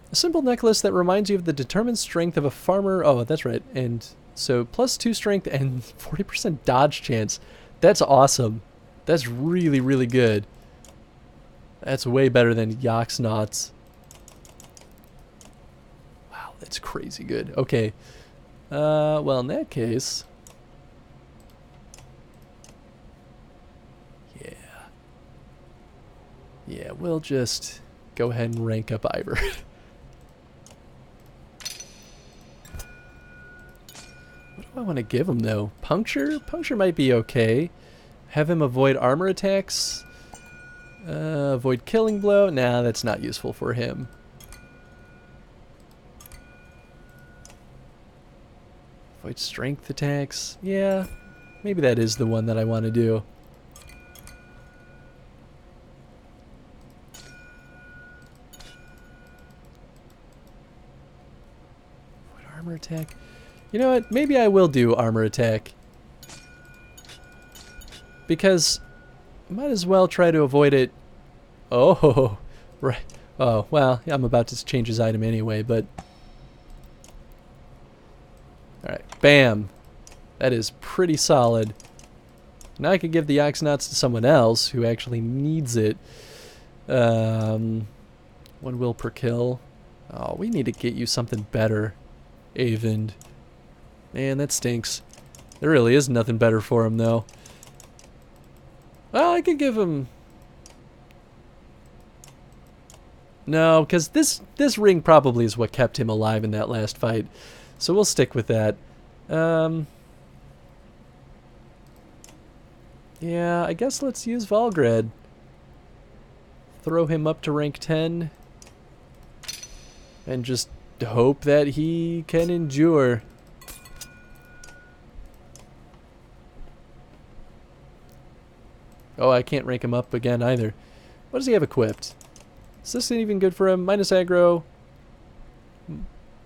[SPEAKER 1] A simple necklace that reminds you of the determined strength of a farmer. Oh, that's right. And so +2 strength and 40% dodge chance. That's awesome. That's really, really good. That's way better than Yoxnauts. Wow, that's crazy good. Okay. Well, in that case... Yeah. Yeah, we'll just go ahead and rank up Ivor. What do I want to give him, though? Puncture? Puncture might be okay. Have him avoid armor attacks. Avoid killing blow. Nah, that's not useful for him. Avoid strength attacks. Yeah, maybe that is the one that I want to do. Avoid armor attack. You know what? Maybe I will do armor attack. Because I might as well try to avoid it. Oh, right. Oh, well, I'm about to change his item anyway, but... Alright, bam. That is pretty solid. Now I could give the Yoxnauts to someone else who actually needs it. 1 will per kill. Oh, we need to get you something better, Avend. Man, that stinks. There really is nothing better for him, though. Well, I could give him... No, because this ring probably is what kept him alive in that last fight. So we'll stick with that. Yeah, I guess let's use Volgrad. Throw him up to rank 10. And just hope that he can endure. Oh, I can't rank him up again either. What does he have equipped? Is this even good for him? Minus aggro.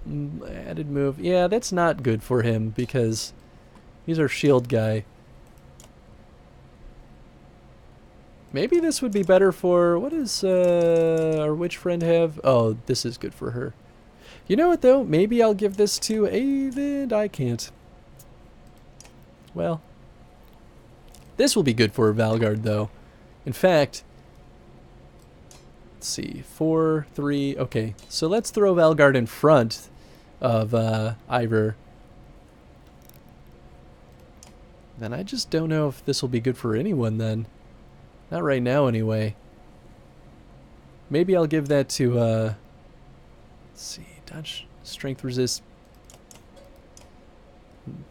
[SPEAKER 1] Added move. Yeah, that's not good for him because he's our shield guy. Maybe this would be better for... What does our witch friend have? Oh, this is good for her. You know what, though? Maybe I'll give this to Avend. I can't. Well... This will be good for Valgard, though. In fact, let's see, 4, 3, okay. So let's throw Valgard in front of Ivor. Then I just don't know if this will be good for anyone then. Not right now, anyway. Maybe I'll give that to, let's see, dodge, strength resist,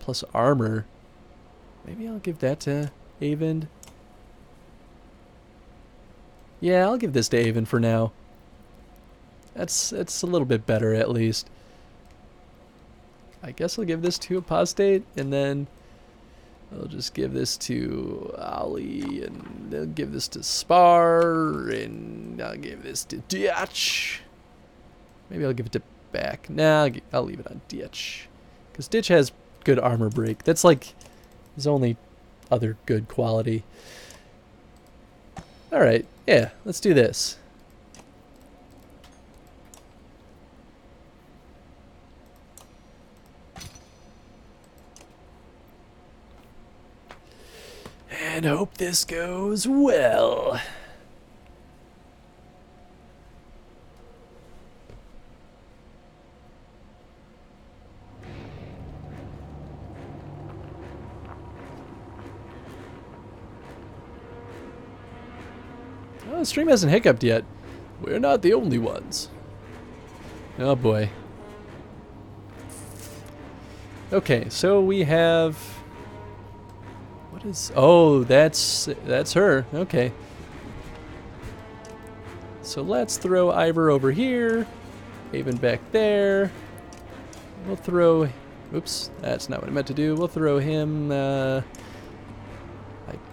[SPEAKER 1] plus armor. Maybe I'll give that to... Avend. Yeah, I'll give this to Avend for now. It's a little bit better at least. I guess I'll give this to Apostate, and then I'll just give this to Ollie, and they'll give this to Spar, and I'll give this to Dietch. Maybe I'll give it to Back. Nah, I'll leave it on Dietch. Because Dietch has good armor break. That's like his only other good quality. Alright, yeah, let's do this.
[SPEAKER 2] And hope this goes well.
[SPEAKER 1] Oh, the stream hasn't hiccuped yet. We're not the only ones. Oh boy. Okay, so we have... What is... Oh, that's her. Okay. So let's throw Ivor over here. Haven back there. We'll throw... Oops, that's not what I meant to do. We'll throw him, I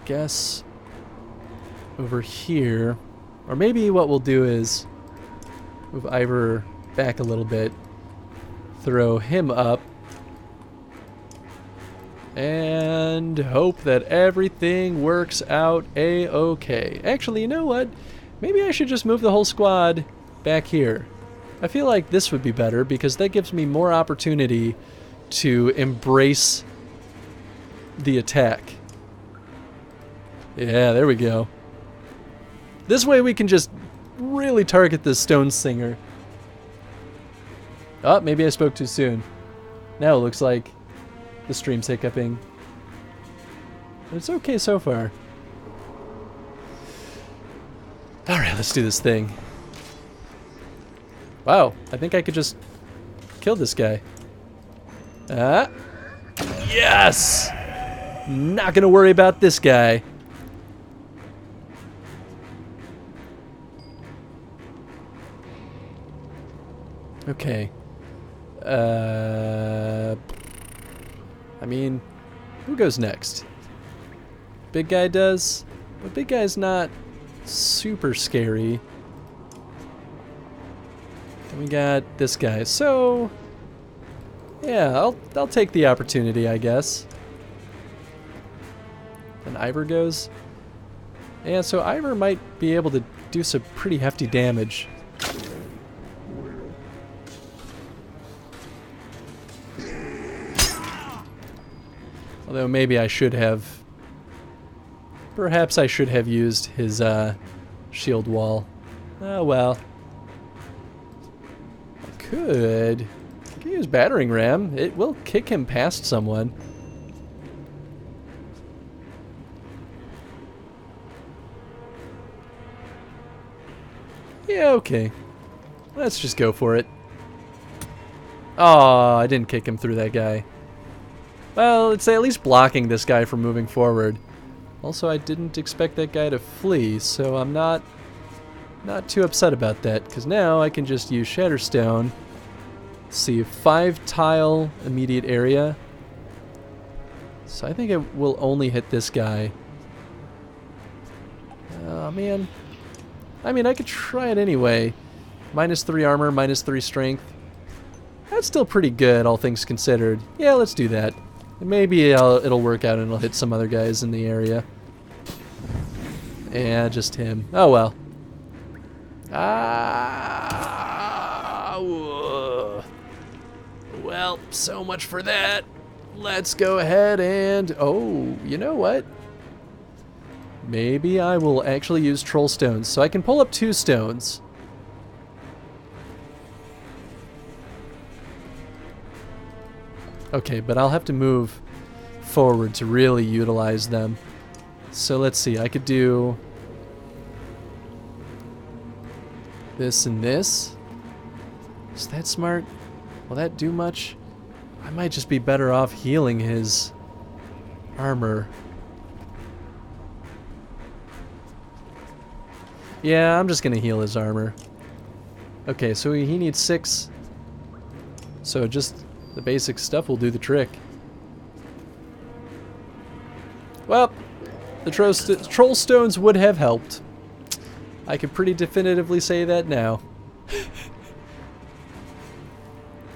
[SPEAKER 1] guess, over here. Or maybe what we'll do is move Ivor back a little bit. Throw him up. And hope that everything works out a-okay. Actually, you know what? Maybe I should just move the whole squad back here. I feel like this would be better because that gives me more opportunity to embrace the attack. Yeah, there we go. This way we can just really target this stone singer. Oh, maybe I spoke too soon. Now it looks like the stream's hiccuping. But it's okay so far. Alright, let's do this thing. Wow, I think I could just kill this guy. Ah. Yes! Not gonna worry about this guy. Okay. I mean, who goes next? Big guy does? But big guy's not super scary. And we got this guy. So, yeah, I'll take the opportunity, I guess. And Ivor goes. Yeah, so Ivor might be able to do some pretty hefty damage. Although maybe I should have... Perhaps I should have used his shield wall. Oh well. I could use battering ram. It will kick him past someone. Yeah, okay. Let's just go for it. Oh, I didn't kick him through that guy. Well, it's at least blocking this guy from moving forward. Also, I didn't expect that guy to flee, so I'm not too upset about that, because now I can just use Shatterstone. Let's see, 5 tile immediate area. So I think it will only hit this guy. Oh, man. I mean, I could try it anyway. -3 armor, -3 strength. That's still pretty good, all things considered. Yeah, let's do that. Maybe it'll work out and it'll hit some other guys in the area. Yeah, just him. Oh well. Well, so much for that. Let's go ahead and... Oh, you know what? Maybe I will actually use troll stones. So I can pull up 2 stones. Okay, but I'll have to move forward to really utilize them. So let's see, I could do this and this. Is that smart? Will that do much? I might just be better off healing his armor. Yeah, I'm just gonna heal his armor. Okay, so he needs 6. So just the basic stuff will do the trick. Well, the troll stones would have helped. I can pretty definitively say that now.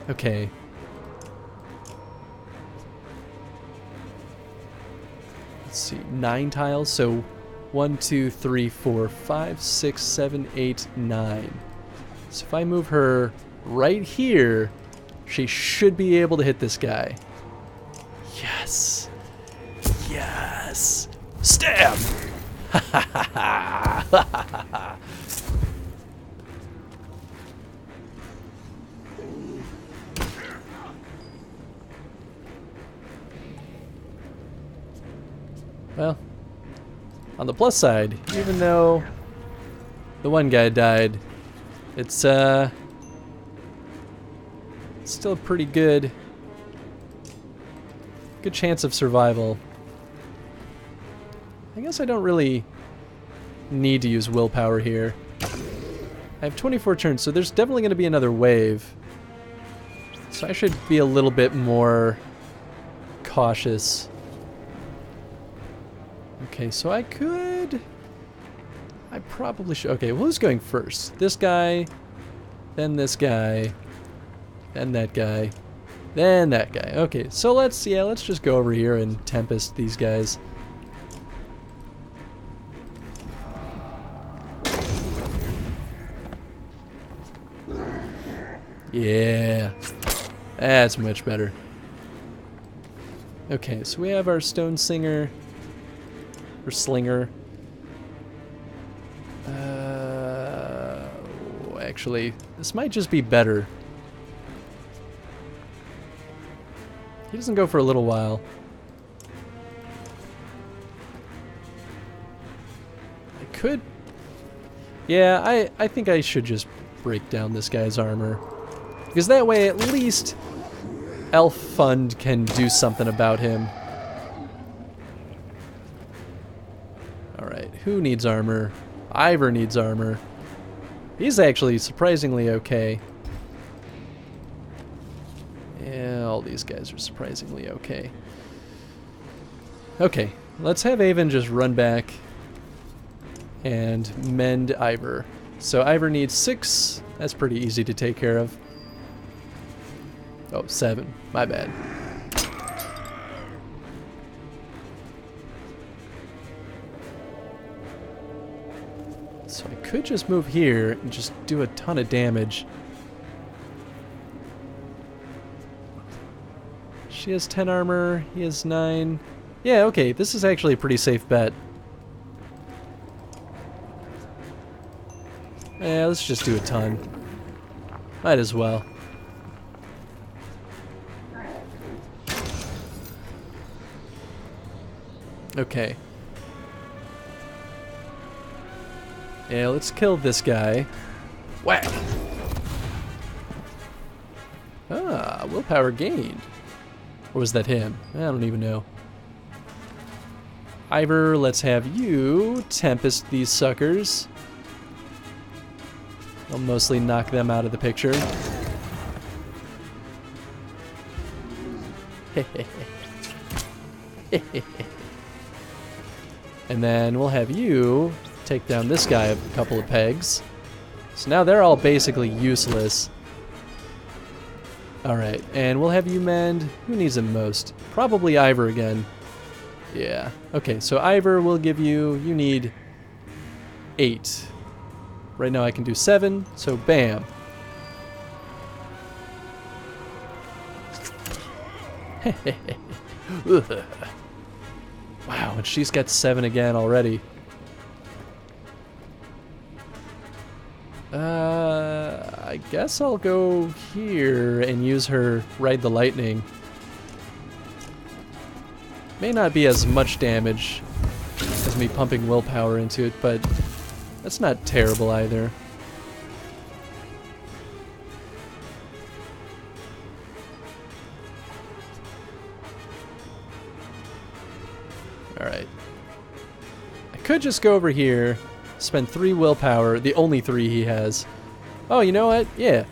[SPEAKER 1] Okay. Let's see, 9 tiles, so 1, 2, 3, 4, 5, 6, 7, 8, 9. So if I move her right here, she should be able to hit this guy. Yes. Yes.
[SPEAKER 2] Stab!
[SPEAKER 1] Well, on the plus side, even though the one guy died, it's still a pretty good chance of survival. I guess I don't really need to use willpower here. I have 24 turns, so there's definitely going to be another wave. So I should be a little bit more cautious. Okay, so I probably should. Okay, well, who's going first? This guy, then this guy, then that guy, then that guy. Okay, so let's just go over here and Tempest these guys. Yeah, that's much better. Okay, so we have our Stone Singer, or Slinger. Actually, this might just be better. He doesn't go for a little while. I could... Yeah, I think I should just break down this guy's armor. Because that way, at least, Elf Fund can do something about him. Alright, who needs armor? Ivor needs armor. He's actually surprisingly okay. Yeah, all these guys are surprisingly okay. Okay, let's have Avon just run back and mend Ivor. So Ivor needs 6. That's pretty easy to take care of. Oh, 7. My bad. So I could just move here and just do a ton of damage. She has 10 armor, he has 9. Yeah, okay, this is actually a pretty safe bet. Yeah, let's just do a ton. Might as well. Okay. Yeah, let's kill this guy. Whack! Ah, willpower gained. Or was that him? I don't even know. Ivor, let's have you Tempest these suckers. I'll mostly knock them out of the picture. And then we'll have you take down this guy a couple of pegs. So now they're all basically useless. Alright, and we'll have you mend. Who needs them most? Probably Ivor again. Yeah. Okay, so Ivor will give you... You need 8. Right now I can do 7, so bam. Wow, and she's got 7 again already. I guess I'll go here and use her Ride the Lightning. May not be as much damage as me pumping willpower into it, but that's not terrible either. Alright. I could just go over here, spend 3 willpower, the only 3 he has. Oh, you know what? Yeah.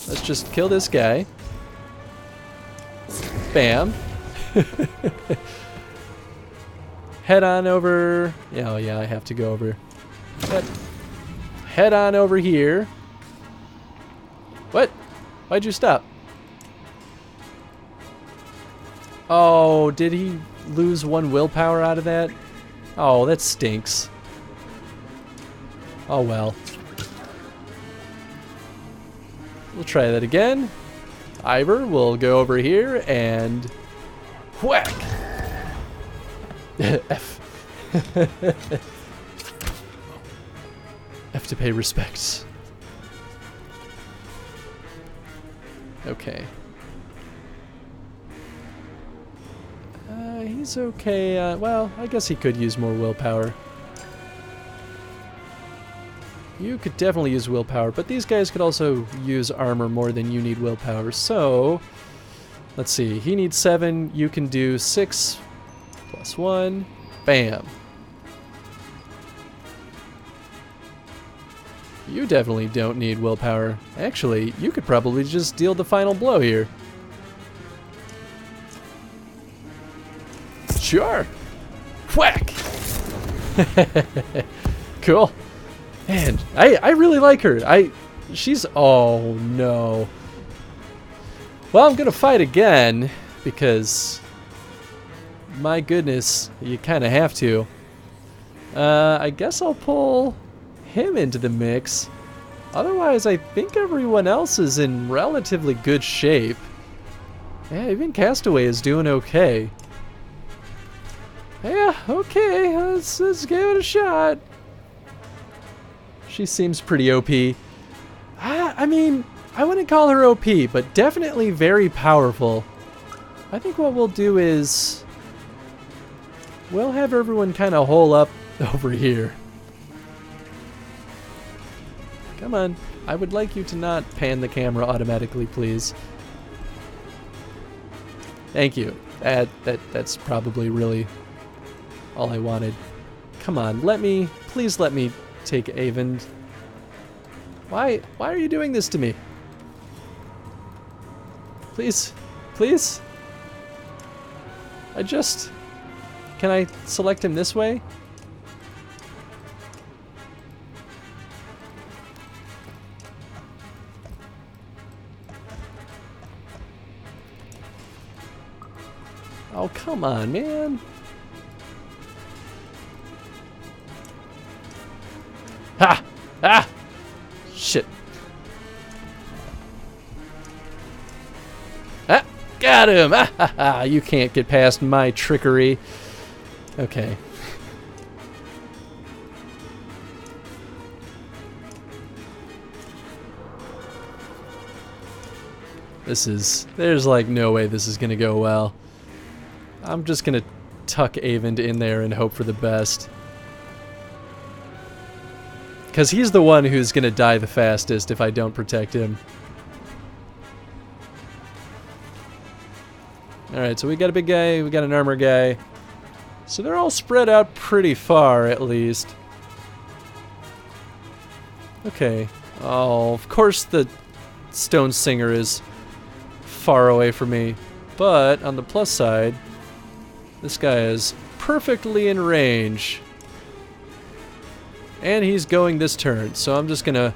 [SPEAKER 1] Let's just kill this guy. Bam. Head on over... Oh yeah, I have to go over. Head on over here. What? Why'd you stop? Oh, did he lose 1 willpower out of that? Oh, that stinks. Oh well. We'll try that again. Ivor will go over here and whack. F. F to pay respects. Okay. He's okay. Well, I guess he could use more willpower. You could definitely use willpower, but these guys could also use armor more than you need willpower. So, let's see. He needs 7. You can do 6 plus 1. Bam. You definitely don't need willpower. Actually, you could probably just deal the final blow here. Sure. Whack. Cool. Man, I really like her. She's, oh no. Well, I'm gonna fight again because my goodness, you kind of have to. I guess I'll pull him into the mix. Otherwise, I think everyone else is in relatively good shape. Yeah, even Castaway is doing okay. Yeah, okay, let's give it a shot. She seems pretty OP. I mean, I wouldn't call her OP, but definitely very powerful. I think what we'll do is we'll have everyone kind of hole up over here. Come on. I would like you to not pan the camera automatically, please. Thank you. That's probably really all I wanted. Come on, please let me take Avend. Why are you doing this to me? Please, please. Can I select him this way? Oh, come on, man. Ha! Ah! Shit. Ah! Got him! Ah, ha, ha. You can't get past my trickery. Okay. There's like no way this is gonna go well. I'm just gonna tuck Avend in there and hope for the best. Because he's the one who's gonna die the fastest if I don't protect him. Alright, so we got a big guy, we got an armor guy. So they're all spread out pretty far, at least. Okay. Oh, of course the Stone Singer is far away from me. But, on the plus side, this guy is perfectly in range. And he's going this turn, so I'm just gonna...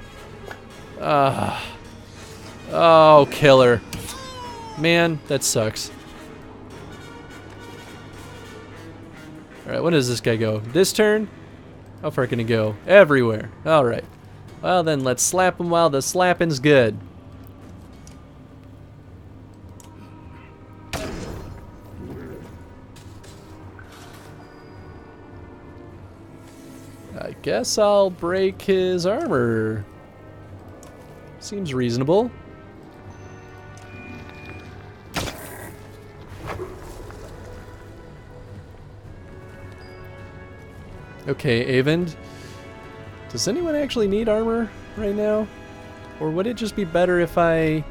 [SPEAKER 1] oh, killer. Man, that sucks. Alright, when does this guy go? This turn? How far can he go? Everywhere. Alright. Well then, let's slap him while the slapping's good. I guess I'll break his armor. Seems reasonable. Okay, Avend. Does anyone actually need armor right now? Or would it just be better if I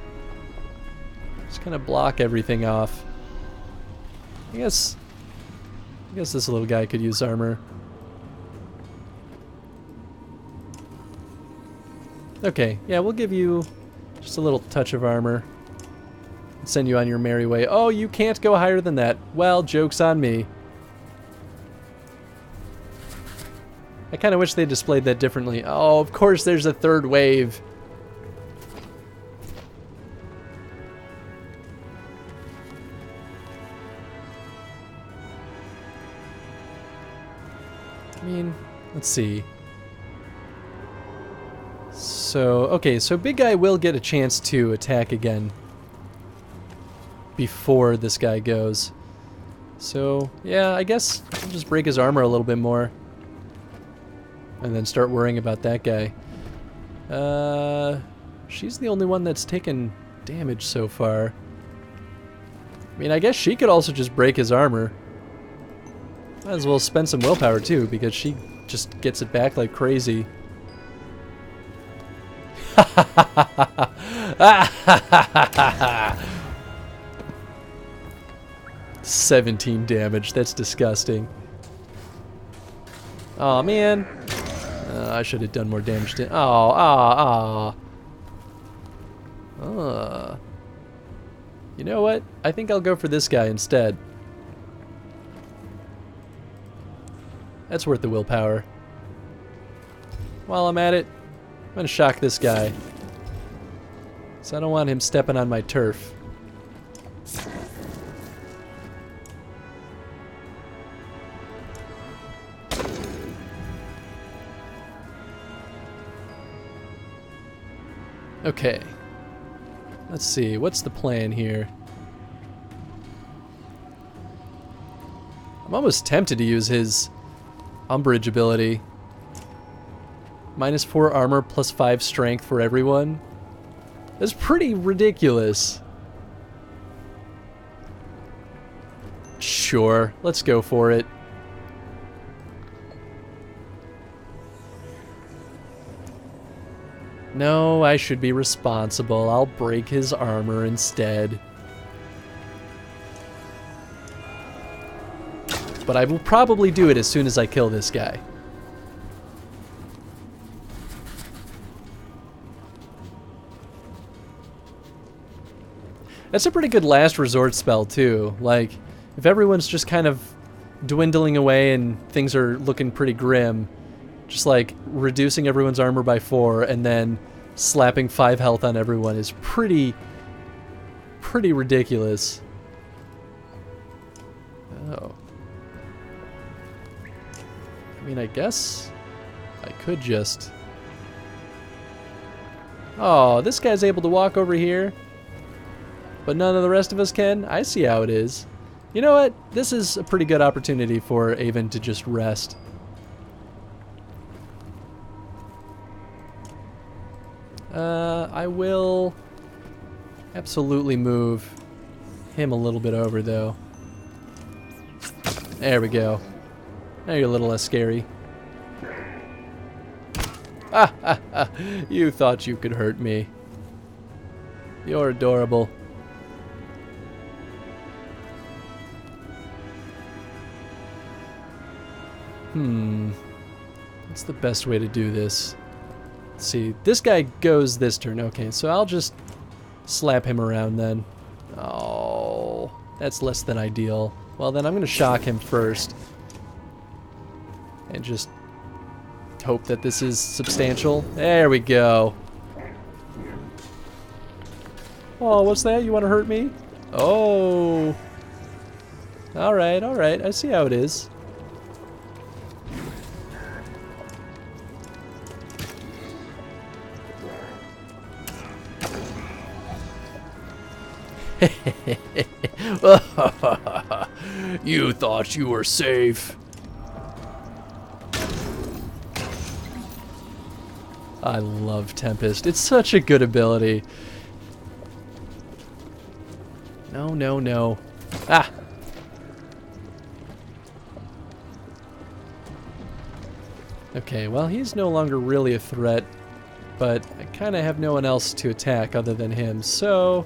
[SPEAKER 1] just kind of block everything off? I guess this little guy could use armor. Okay, yeah, we'll give you just a little touch of armor. Send you on your merry way. Oh, you can't go higher than that. Well, joke's on me. I kind of wish they displayed that differently. Oh, of course there's a third wave. I mean, let's see. So, okay, so big guy will get a chance to attack again before this guy goes. So, yeah, I guess I'll just break his armor a little bit more. And then start worrying about that guy. She's the only one that's taken damage so far. I mean, I guess she could also just break his armor. Might as well spend some willpower too, because she just gets it back like crazy. 17 damage, that's disgusting. Oh man. I should have done more damage to. You know what? I think I'll go for this guy instead. That's worth the willpower. While I'm at it, I'm gonna shock this guy. So I don't want him stepping on my turf. Okay. Let's see, what's the plan here? I'm almost tempted to use his umbrage ability. -4 armor plus 5 strength for everyone. That's pretty ridiculous. Sure, let's go for it. No, I should be responsible. I'll break his armor instead. But I will probably do it as soon as I kill this guy. That's a pretty good last resort spell too. Like, if everyone's just kind of dwindling away and things are looking pretty grim, just like reducing everyone's armor by 4 and then slapping 5 health on everyone is pretty ridiculous. Oh. I mean, I guess I could just... Oh, this guy's able to walk over here, but none of the rest of us can? I see how it is. You know what? This is a pretty good opportunity for Avon to just rest. I will absolutely move him a little bit over, though. There we go. Now you're a little less scary. You thought you could hurt me. You're adorable. What's the best way to do this? Let's see, this guy goes this turn. Okay, so I'll just slap him around then. Oh, that's less than ideal. Well, then I'm going to shock him first. And just hope that this is substantial. There we go. Oh, what's that? You want to hurt me? Oh. Alright, alright. I see how it is.
[SPEAKER 2] You thought you were safe.
[SPEAKER 1] I love Tempest. It's such a good ability. No, no, no. Ah! Okay, well, he's no longer really a threat, but I kind of have no one else to attack other than him, so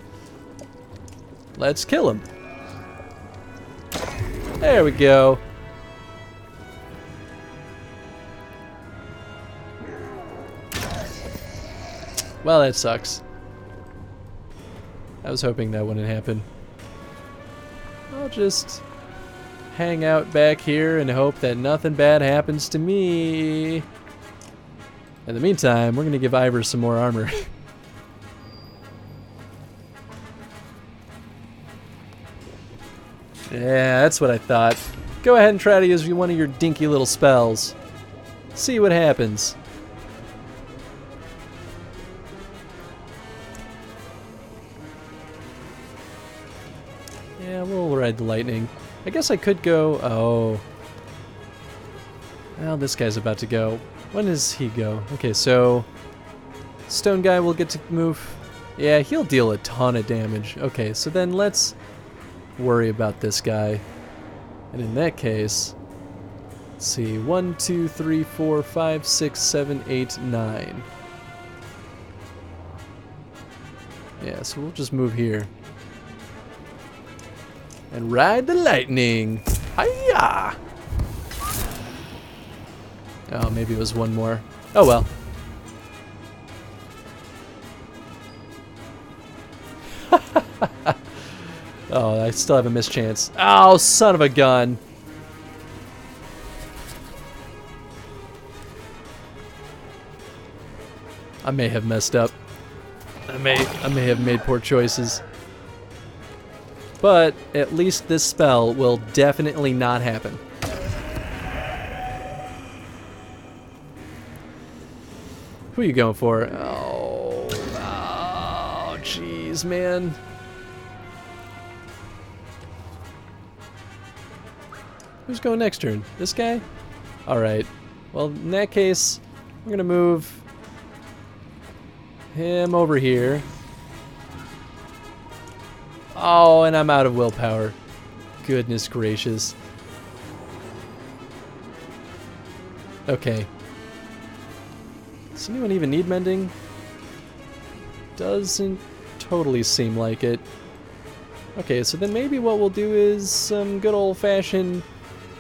[SPEAKER 1] let's kill him. There we go. Well, that sucks. I was hoping that wouldn't happen. I'll just hang out back here and hope that nothing bad happens to me. In the meantime, we're going to give Ivor some more armor. Yeah, that's what I thought. Go ahead and try to use one of your dinky little spells. See what happens. Yeah, we'll ride the lightning. I guess I could go... Oh. Well, this guy's about to go. When does he go? Okay, so... Stone guy will get to move. Yeah, he'll deal a ton of damage. Okay, so then let's worry about this guy. And in that case... Let's see. 1, 2, 3, 4, 5, 6, 7, 8, 9. Yeah, so we'll just move here. And ride the lightning! Hiya! Oh, maybe it was one more. Oh well. Oh, I still have a mischance. Oh, son of a gun! I may have messed up. I may have made poor choices. But at least this spell will definitely not happen. Who are you going for? Oh, jeez, man. Who's going next turn? This guy? Alright. Well, in that case, we're going to move him over here. Oh, and I'm out of willpower. Goodness gracious. Okay. Does anyone even need mending? Doesn't totally seem like it. Okay, so then maybe what we'll do is some good old-fashioned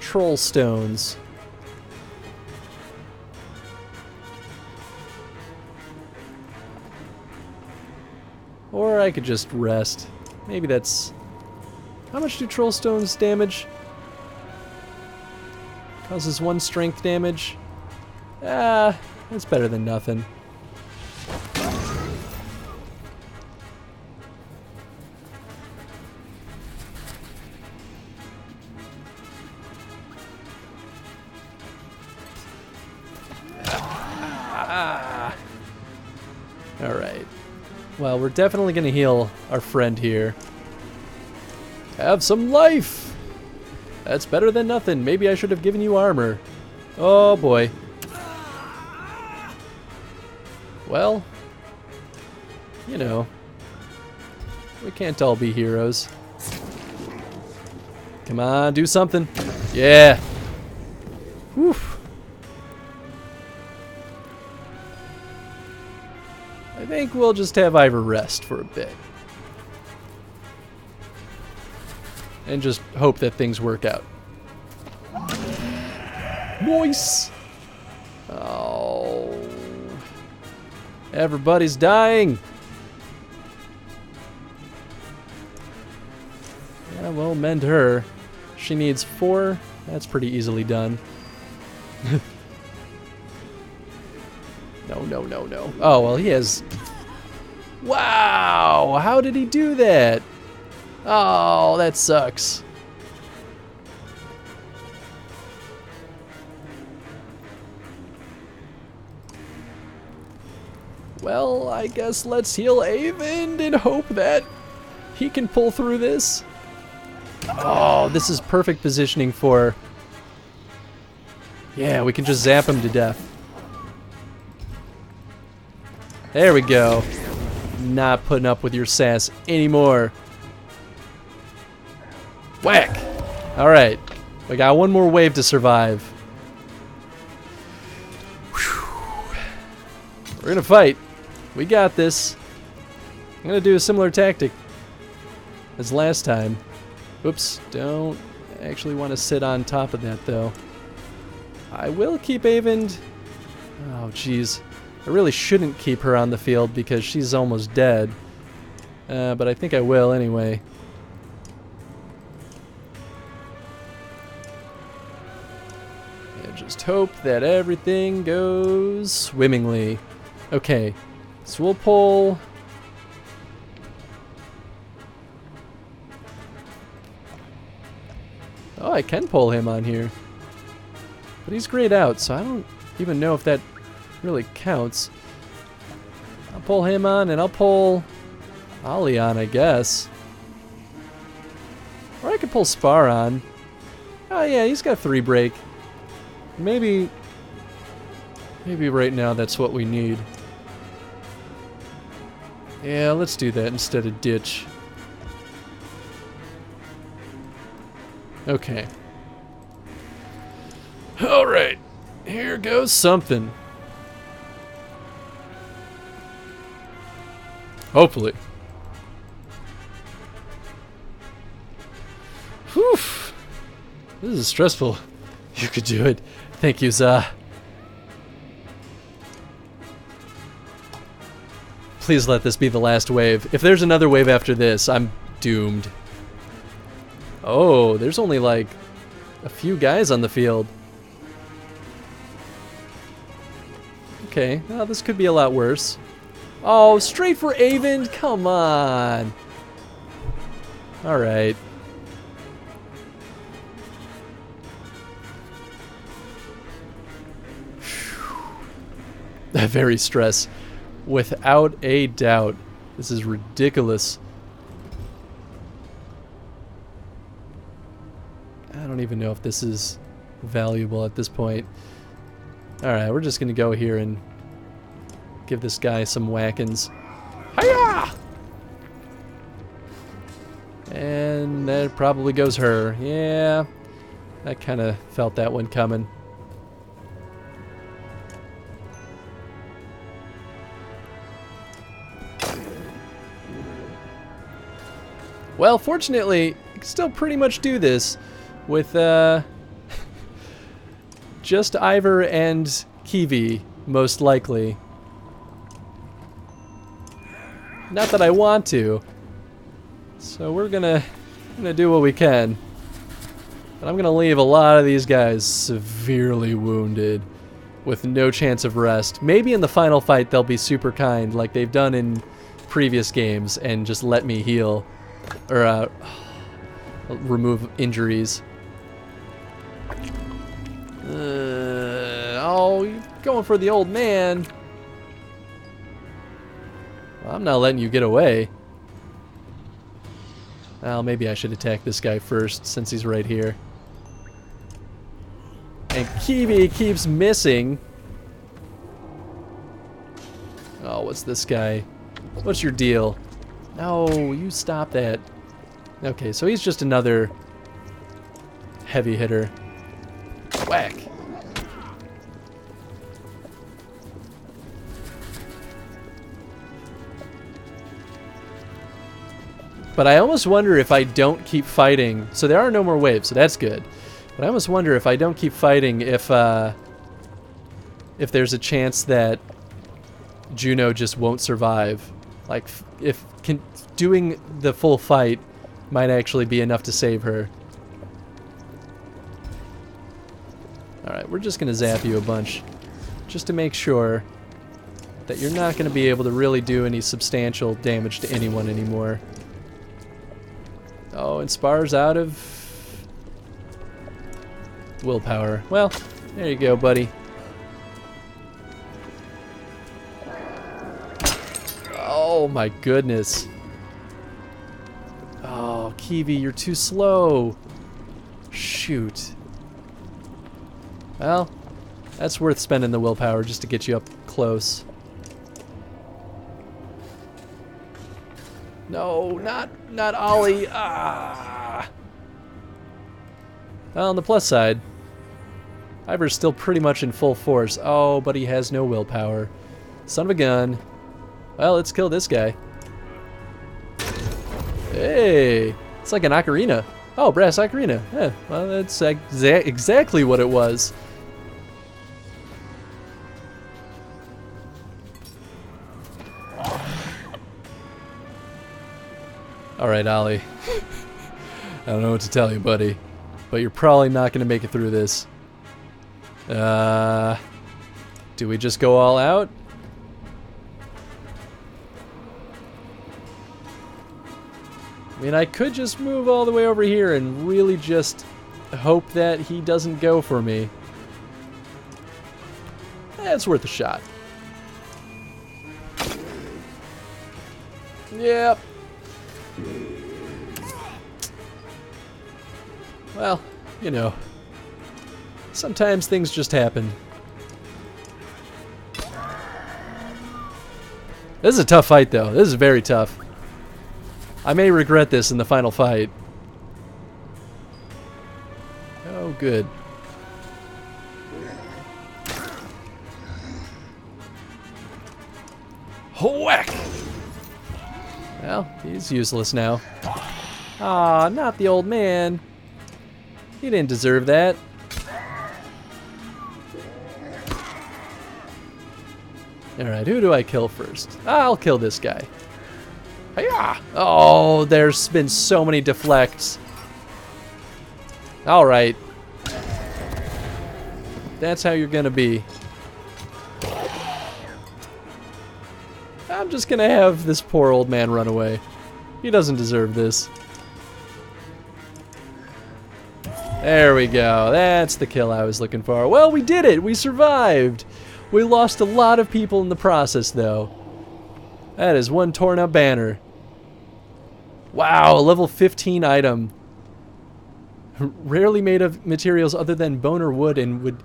[SPEAKER 1] troll stones. Or I could just rest. Maybe that's... How much do troll stones damage? Causes 1 strength damage. Ah, that's better than nothing. Alright. Well, we're definitely going to heal our friend here. Have some life! That's better than nothing. Maybe I should have given you armor. Oh boy. Well, you know, we can't all be heroes. Come on, do something. Yeah. Whew. I think we'll just have Ivor rest for a bit. And just hope that things work out. Nice! Oh. Everybody's dying! Yeah, well, mend her. She needs 4. That's pretty easily done. No. Oh, well, he has... Wow! How did he do that? Oh, that sucks. Well, I guess let's heal Avend and hope that he can pull through this. Oh, this is perfect positioning for... Yeah, we can just zap him to death. There we go. Not putting up with your sass anymore. Whack! Alright. We got one more wave to survive. Whew. We're gonna fight. We got this. I'm gonna do a similar tactic as last time. Oops, don't actually want to sit on top of that though. I will keep Avend. Oh jeez. I really shouldn't keep her on the field because she's almost dead. But I think I will anyway. And just hope that everything goes swimmingly. Okay, so we'll pull... Oh, I can pull him on here. But he's grayed out, so I don't even know if that really counts. I'll pull him on, and I'll pull Ollie on, I guess. Or I could pull Spar on. Oh yeah, he's got 3 break. Maybe right now that's what we need. Yeah, let's do that instead of ditch. Okay. Alright. Here goes something. Hopefully. Whew. This is stressful. You could do it. Thank you, Za. Please let this be the last wave. If there's another wave after this, I'm doomed. Oh, there's only like a few guys on the field. Okay, well, this could be a lot worse. Oh, straight for Avon? Come on. Alright. Very stress. Without a doubt. This is ridiculous. I don't even know if this is valuable at this point. Alright, we're just gonna go here and give this guy some whackins. Hiya! And that probably goes her. Yeah, I kind of felt that one coming. Well, fortunately, you can still pretty much do this with just Ivor and Kiwi, most likely. Not that I want to. So we're gonna do what we can. But I'm gonna leave a lot of these guys severely wounded with no chance of rest. Maybe in the final fight they'll be super kind like they've done in previous games and just let me heal. Or remove injuries. Oh, you're going for the old man. Well, I'm not letting you get away. Well, maybe I should attack this guy first since he's right here. And Kiwi keeps missing. Oh, what's this guy? What's your deal? No, you stop that. Okay, so he's just another heavy hitter. Whack. But I almost wonder if I don't keep fighting. So there are no more waves, so that's good. But I almost wonder if I don't keep fighting if there's a chance that Juno just won't survive. Like, if doing the full fight might actually be enough to save her. Alright, we're just going to zap you a bunch. Just to make sure that you're not going to be able to really do any substantial damage to anyone anymore. Oh, and Spar's out of willpower. Well, there you go, buddy. Oh my goodness. Oh, Kiwi, you're too slow. Shoot. Well, that's worth spending the willpower just to get you up close. No, not Ollie. Ah. Well, on the plus side, Ivor's still pretty much in full force. Oh, but he has no willpower. Son of a gun. Well, let's kill this guy. Hey, it's like an ocarina. Oh, brass ocarina. Yeah, well, that's exactly what it was. Alright, Ollie. I don't know what to tell you, buddy. But you're probably not going to make it through this. Do we just go all out? I mean, I could just move all the way over here and really just hope that he doesn't go for me. It's worth a shot. Yep. Well, you know, sometimes things just happen. This is a tough fight, though. This is very tough. I may regret this in the final fight. Oh, good. Whack! Well, he's useless now. Aw, not the old man. He didn't deserve that. Alright, who do I kill first? I'll kill this guy. Hiya! Oh, there's been so many deflects. Alright. That's how you're gonna be. I'm just gonna have this poor old man run away. He doesn't deserve this. There we go. That's the kill I was looking for. Well, we did it! We survived! We lost a lot of people in the process, though. That is one torn up banner. Wow, a level 15 item. Rarely made of materials other than bone or wood and would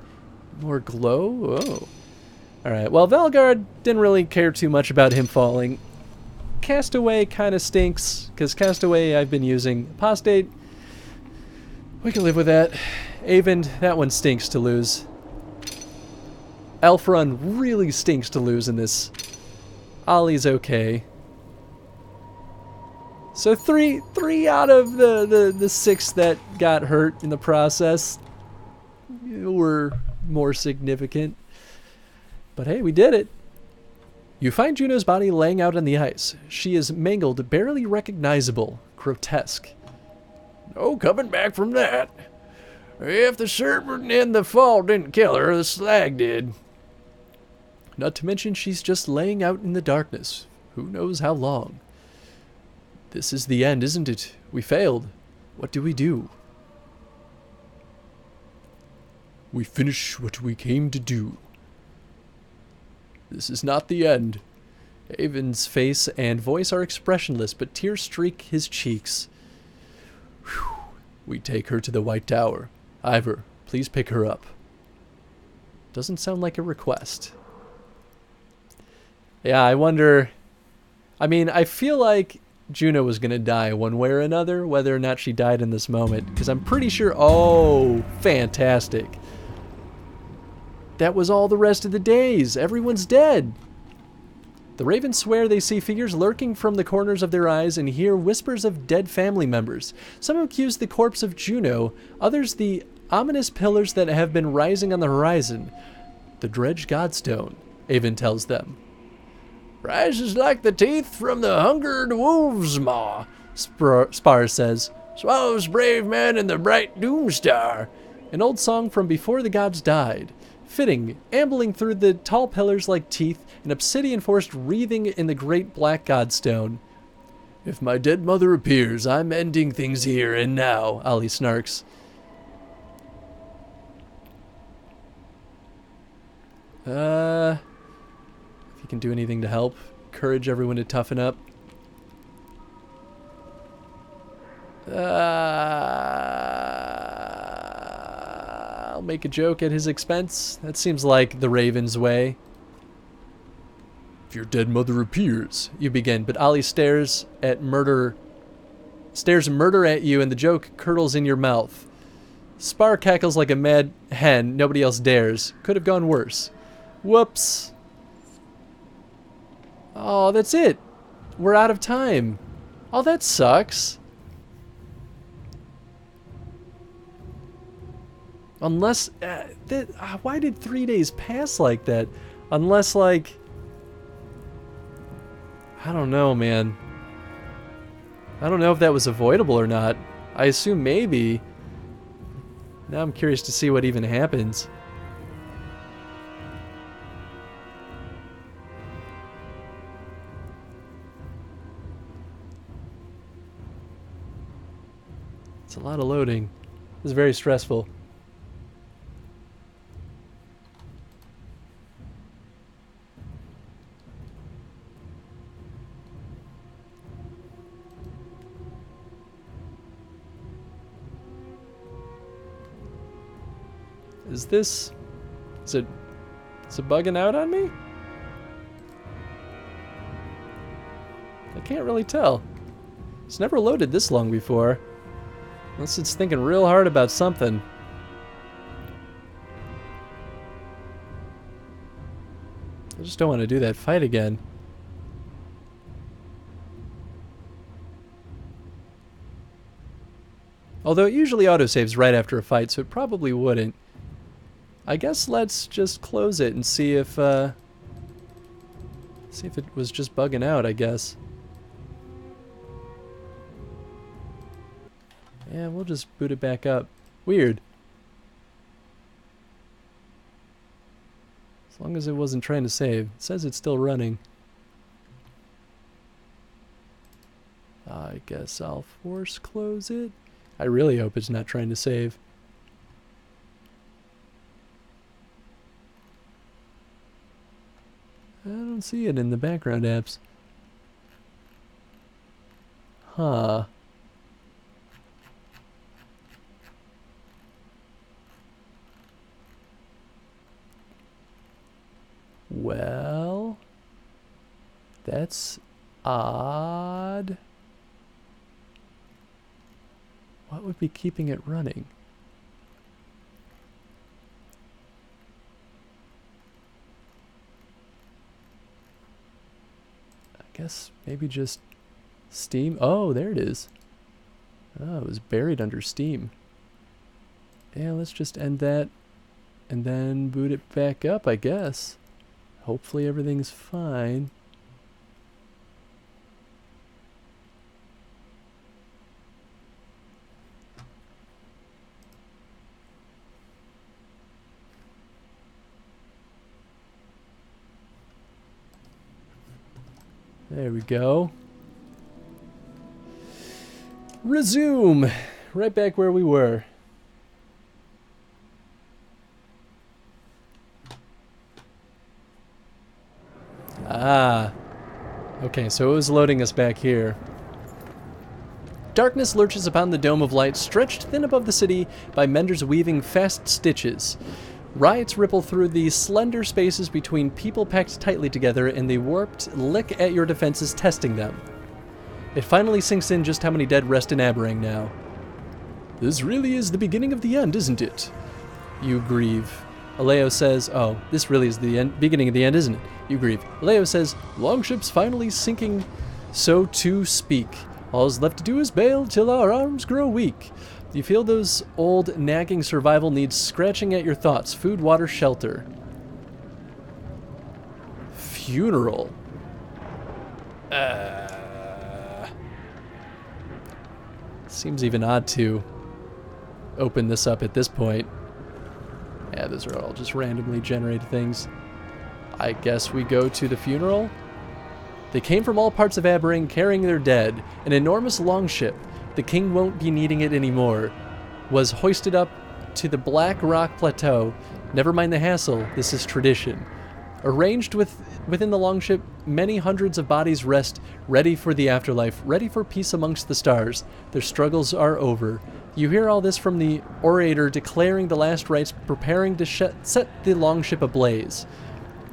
[SPEAKER 1] more glow? Oh. Alright, well, Valgard didn't really care too much about him falling. Castaway kind of stinks, because Castaway I've been using. Apostate, we can live with that. Avon, that one stinks to lose. Elfrun really stinks to lose in this. Ollie's okay. So three out of the 6 that got hurt in the process were more significant. But hey, we did it. You find Juno's body laying out on the ice. She is mangled, barely recognizable, grotesque.
[SPEAKER 2] No coming back from that. If the serpent in the fall didn't kill her, the slag did.
[SPEAKER 1] Not to mention she's just laying out in the darkness. Who knows how long? This is the end, isn't it? We failed. What do we do?
[SPEAKER 2] We finish what we came to do.
[SPEAKER 1] This is not the end. Avon's face and voice are expressionless, but tears streak his cheeks.
[SPEAKER 2] Whew. We take her to the White Tower.
[SPEAKER 1] Ivor, please pick her up. Doesn't sound like a request. Yeah, I wonder... I mean, I feel like Juno was going to die one way or another, whether or not she died in this moment, because I'm pretty sure... Oh, fantastic. That was all the rest of the days. Everyone's dead. The ravens swear they see figures lurking from the corners of their eyes and hear whispers of dead family members. Some accuse the corpse of Juno, others the ominous pillars that have been rising on the horizon. The dredged godstone, Avon tells them.
[SPEAKER 2] Rises like the teeth from the hungered wolf's maw,
[SPEAKER 1] Spar says.
[SPEAKER 2] Swallows brave men in the bright doomstar.
[SPEAKER 1] An old song from before the gods died. Fitting, ambling through the tall pillars like teeth, an obsidian forest wreathing in the great black godstone.
[SPEAKER 2] If my dead mother appears, I'm ending things here and now,
[SPEAKER 1] Ollie snarks. If you can do anything to help, encourage everyone to toughen up. I'll make a joke at his expense. That seems like the Raven's way.
[SPEAKER 2] If your dead mother appears,
[SPEAKER 1] you begin, but Ollie stares murder at you, and the joke curdles in your mouth. Spar cackles like a mad hen. Nobody else dares. Could have gone worse. Whoops. Oh, that's it. We're out of time. Oh, that sucks. Unless... why did 3 days pass like that? Unless, like... I don't know, man. I don't know if that was avoidable or not. I assume maybe. Now I'm curious to see what even happens. It's a lot of loading. It's very stressful. Is this... Is it bugging out on me? I can't really tell. It's never loaded this long before. Unless it's thinking real hard about something. I just don't want to do that fight again. Although it usually autosaves right after a fight, so it probably wouldn't. I guess let's just close it and see if it was just bugging out, I guess. Yeah, we'll just boot it back up. Weird. As long as it wasn't trying to save. It says it's still running. I guess I'll force close it. I really hope it's not trying to save. I don't see it in the background apps. Huh. Well, that's odd. What would be keeping it running? I guess maybe just Steam. Oh, there it is. Oh, it was buried under Steam. Yeah, let's just end that and then boot it back up, I guess. Hopefully everything's fine. There we go. Resume. Right back where we were. Ah. Okay, so it was loading us back here. Darkness lurches upon the dome of light, stretched thin above the city by menders weaving fast stitches. Riots ripple through the slender spaces between people packed tightly together, and the warped lick at your defenses, testing them. It finally sinks in just how many dead rest in Aberrang now. This really is the beginning of the end, isn't it? You grieve. Aleo says, oh, this really is the beginning of the end, isn't it? You grieve. Aleo says, longship's finally sinking, so to speak. All's left to do is bail till our arms grow weak. You feel those old, nagging survival needs scratching at your thoughts. Food, water, shelter. Funeral. Seems even odd to open this up at this point. Yeah, those are all just randomly generated things. I guess we go to the funeral. They came from all parts of Aberrang carrying their dead. An enormous longship, the king won't be needing it anymore, was hoisted up to the Black Rock Plateau. Never mind the hassle, this is tradition. Arranged within the longship, many hundreds of bodies rest, ready for the afterlife, ready for peace amongst the stars. Their struggles are over. You hear all this from the orator declaring the last rites, preparing to set the longship ablaze.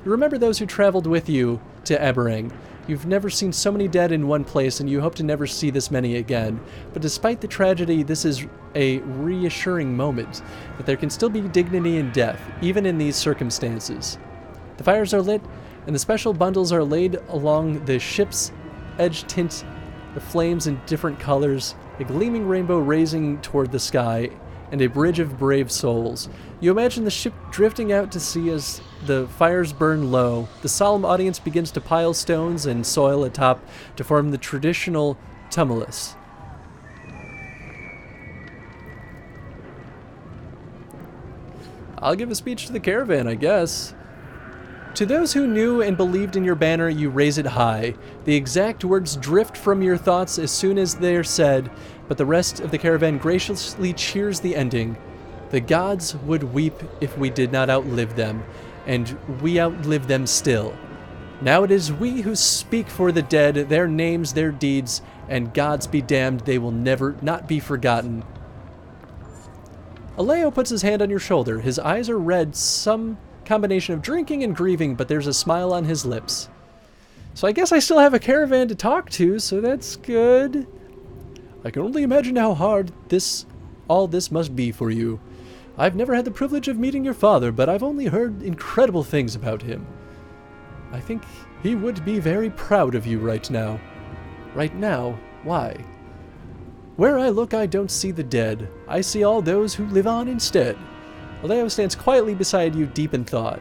[SPEAKER 1] You remember those who traveled with you to Aberrang. You've never seen so many dead in one place, and you hope to never see this many again. But despite the tragedy, this is a reassuring moment, that there can still be dignity in death, even in these circumstances. The fires are lit, and the special bundles are laid along the ship's edge, tint the flames in different colors, a gleaming rainbow raising toward the sky, and a bridge of brave souls. You imagine the ship drifting out to sea as the fires burn low. The solemn audience begins to pile stones and soil atop to form the traditional tumulus. I'll give a speech to the caravan, I guess. To those who knew and believed in your banner, you raise it high. The exact words drift from your thoughts as soon as they are said, but the rest of the caravan graciously cheers the ending. The gods would weep if we did not outlive them, and we outlive them still. Now it is we who speak for the dead, their names, their deeds, and gods be damned, they will never not be forgotten. Aleo puts his hand on your shoulder. His eyes are red, some combination of drinking and grieving, but there's a smile on his lips. So I guess I still have a caravan to talk to, so that's good. I can only imagine how hard all this must be for you. I've never had the privilege of meeting your father, but I've only heard incredible things about him. I think he would be very proud of you right now. Right now? Why? Where I look, I don't see the dead. I see all those who live on instead. Aleo stands quietly beside you, deep in thought.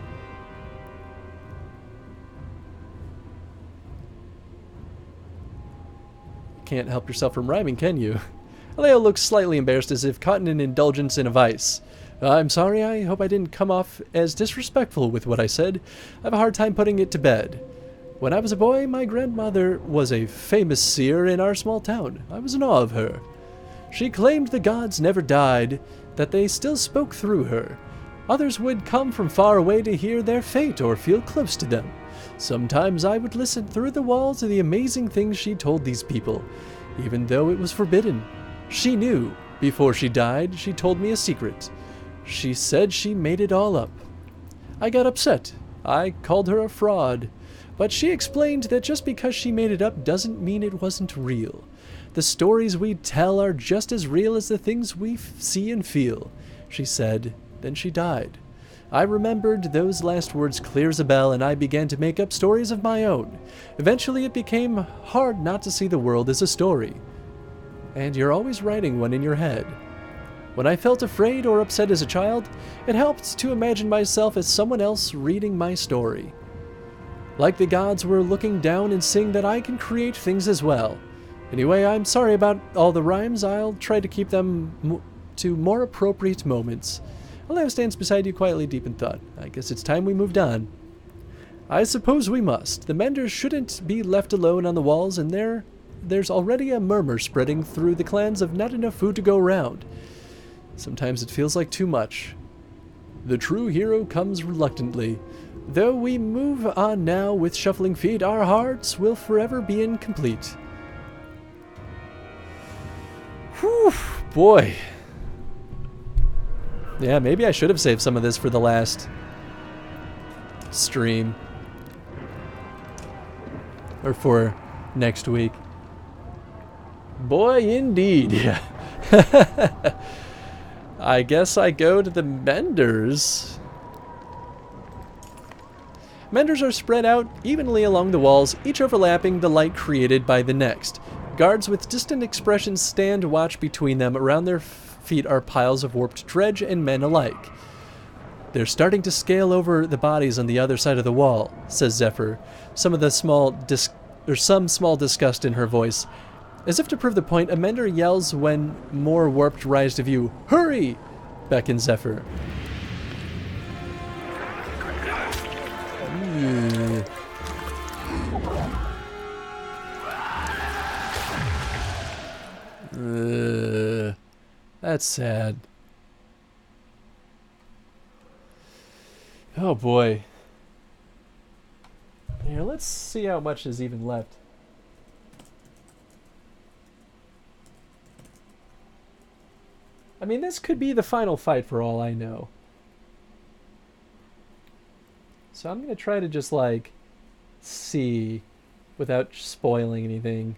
[SPEAKER 1] Can't help yourself from rhyming, can you? Aleo looks slightly embarrassed, as if caught in an indulgence in a vice. I'm sorry, I hope I didn't come off as disrespectful with what I said. I have a hard time putting it to bed. When I was a boy, my grandmother was a famous seer in our small town. I was in awe of her. She claimed the gods never died, that they still spoke through her. Others would come from far away to hear their fate or feel close to them. Sometimes I would listen through the walls to the amazing things she told these people, even though it was forbidden. She knew. Before she died, she told me a secret. She said she made it all up. I got upset. I called her a fraud. But she explained that just because she made it up doesn't mean it wasn't real. The stories we tell are just as real as the things we see and feel, she said. Then she died. I remembered those last words clear as a bell, and I began to make up stories of my own. Eventually it became hard not to see the world as a story. And you're always writing one in your head. When I felt afraid or upset as a child, it helped to imagine myself as someone else reading my story. Like the gods were looking down and seeing that I can create things as well. Anyway, I'm sorry about all the rhymes. I'll try to keep them to more appropriate moments. Aleo stands beside you quietly, deep in thought. I guess it's time we moved on. I suppose we must. The menders shouldn't be left alone on the walls, and there's already a murmur spreading through the clans of not enough food to go around. Sometimes it feels like too much. The true hero comes reluctantly. Though we move on now with shuffling feet, our hearts will forever be incomplete. Whew, boy. Yeah, maybe I should have saved some of this for the last stream. Or for next week. Boy, indeed. Yeah. I guess I go to the menders. Menders are spread out evenly along the walls, each overlapping the light created by the next. Guards with distant expressions stand watch between them. Around their feet are piles of warped dredge and men alike. They're starting to scale over the bodies on the other side of the wall, says Zephyr, some small disgust in her voice. As if to prove the point, a mender yells when more warped rise to view. Hurry! Beckons Zephyr. That's sad. Oh boy. Here, let's see how much is even left. I mean, this could be the final fight for all I know. So I'm going to try to just, like, see without spoiling anything.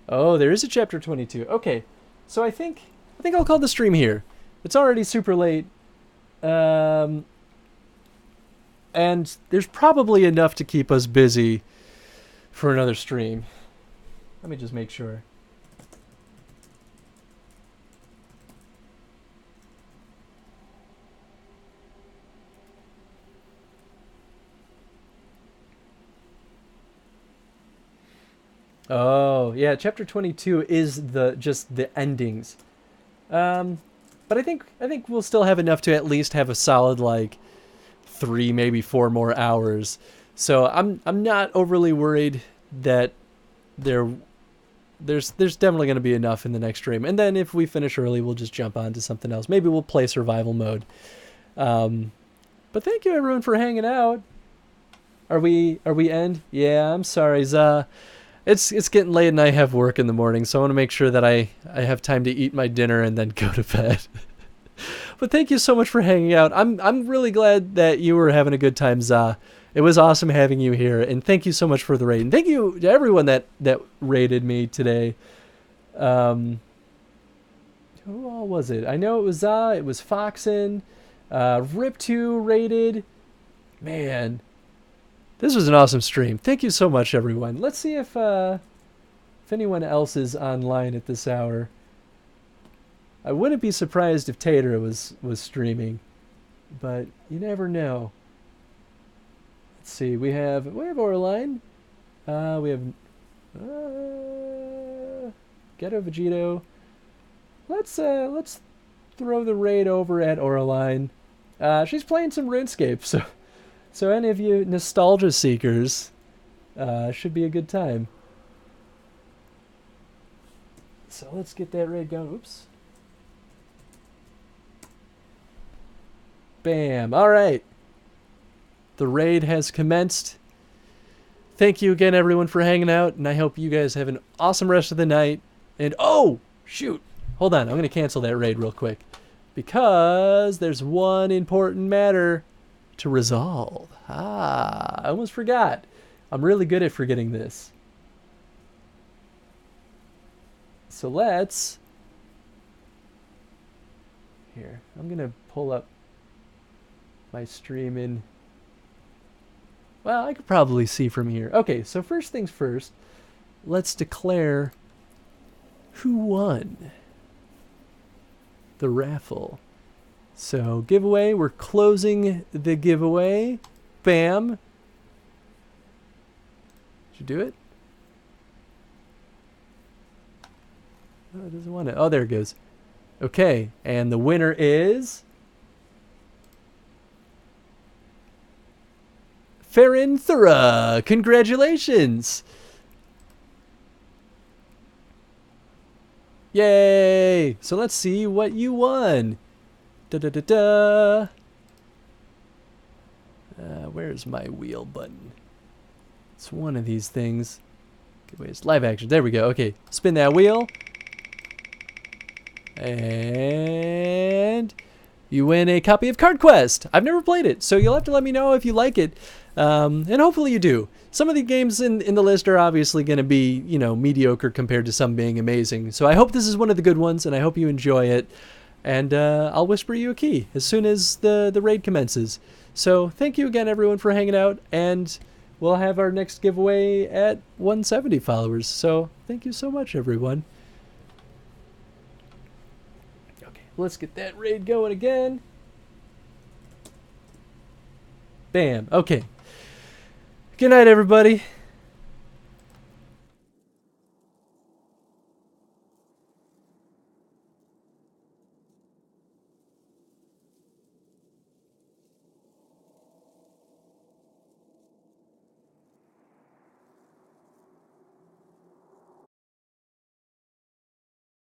[SPEAKER 1] Oh, there is a chapter 22. Okay, so I think I'll call the stream here. It's already super late, and there's probably enough to keep us busy for another stream. Let me just make sure. Oh, Yeah, chapter 22 is just the endings. But I think we'll still have enough to at least have a solid like 3, maybe 4 more hours. So I'm not overly worried that there's definitely going to be enough in the next stream. And then if we finish early, we'll just jump on to something else. Maybe we'll play survival mode. But thank you everyone for hanging out. Are we end? Yeah, I'm sorry, Za. It's getting late and I have work in the morning, so I want to make sure that I have time to eat my dinner and then go to bed. But thank you so much for hanging out. I'm really glad that you were having a good time, Za. It was awesome having you here, and thank you so much for the raid. And thank you to everyone that raided me today. Who all was it? I know it was Za, it was Foxen, Rip2 raided. Man, this was an awesome stream. Thank you so much, everyone. Let's see if anyone else is online at this hour. I wouldn't be surprised if Tater was streaming, but you never know. Let's see. We have Oraline. We have Ghetto Vegito. Let's throw the raid over at Oraline. She's playing some RuneScape, so any of you nostalgia seekers, should be a good time. So let's get that raid going. Oops. Bam. All right. The raid has commenced. Thank you again, everyone, for hanging out, and I hope you guys have an awesome rest of the night. And, oh, shoot. Hold on. I'm going to cancel that raid real quick because there's one important matter to resolve. I almost forgot. I'm really good at forgetting this. So let's... Here, I'm going to pull up my stream in... Well, I could probably see from here. Okay, so first things first, let's declare who won the raffle. So, giveaway, we're closing the giveaway. Bam. Did you do it? Oh, it doesn't want it. Oh, there it goes. Okay, and the winner is... Farron Thura. Congratulations. Yay. So let's see what you won. Da-da-da-da. Where's my wheel button? It's one of these things. Giveaways, live action. There we go. Okay, spin that wheel. And you win a copy of Card Quest. I've never played it, so you'll have to let me know if you like it. And hopefully you do. Some of the games in the list are obviously going to be, you know, mediocre compared to some being amazing. So I hope this is one of the good ones, and I hope you enjoy it. And I'll whisper you a key as soon as the raid commences. So thank you again, everyone, for hanging out. And we'll have our next giveaway at 170 followers. So thank you so much, everyone. Okay, let's get that raid going again. Bam. Okay. Good night, everybody.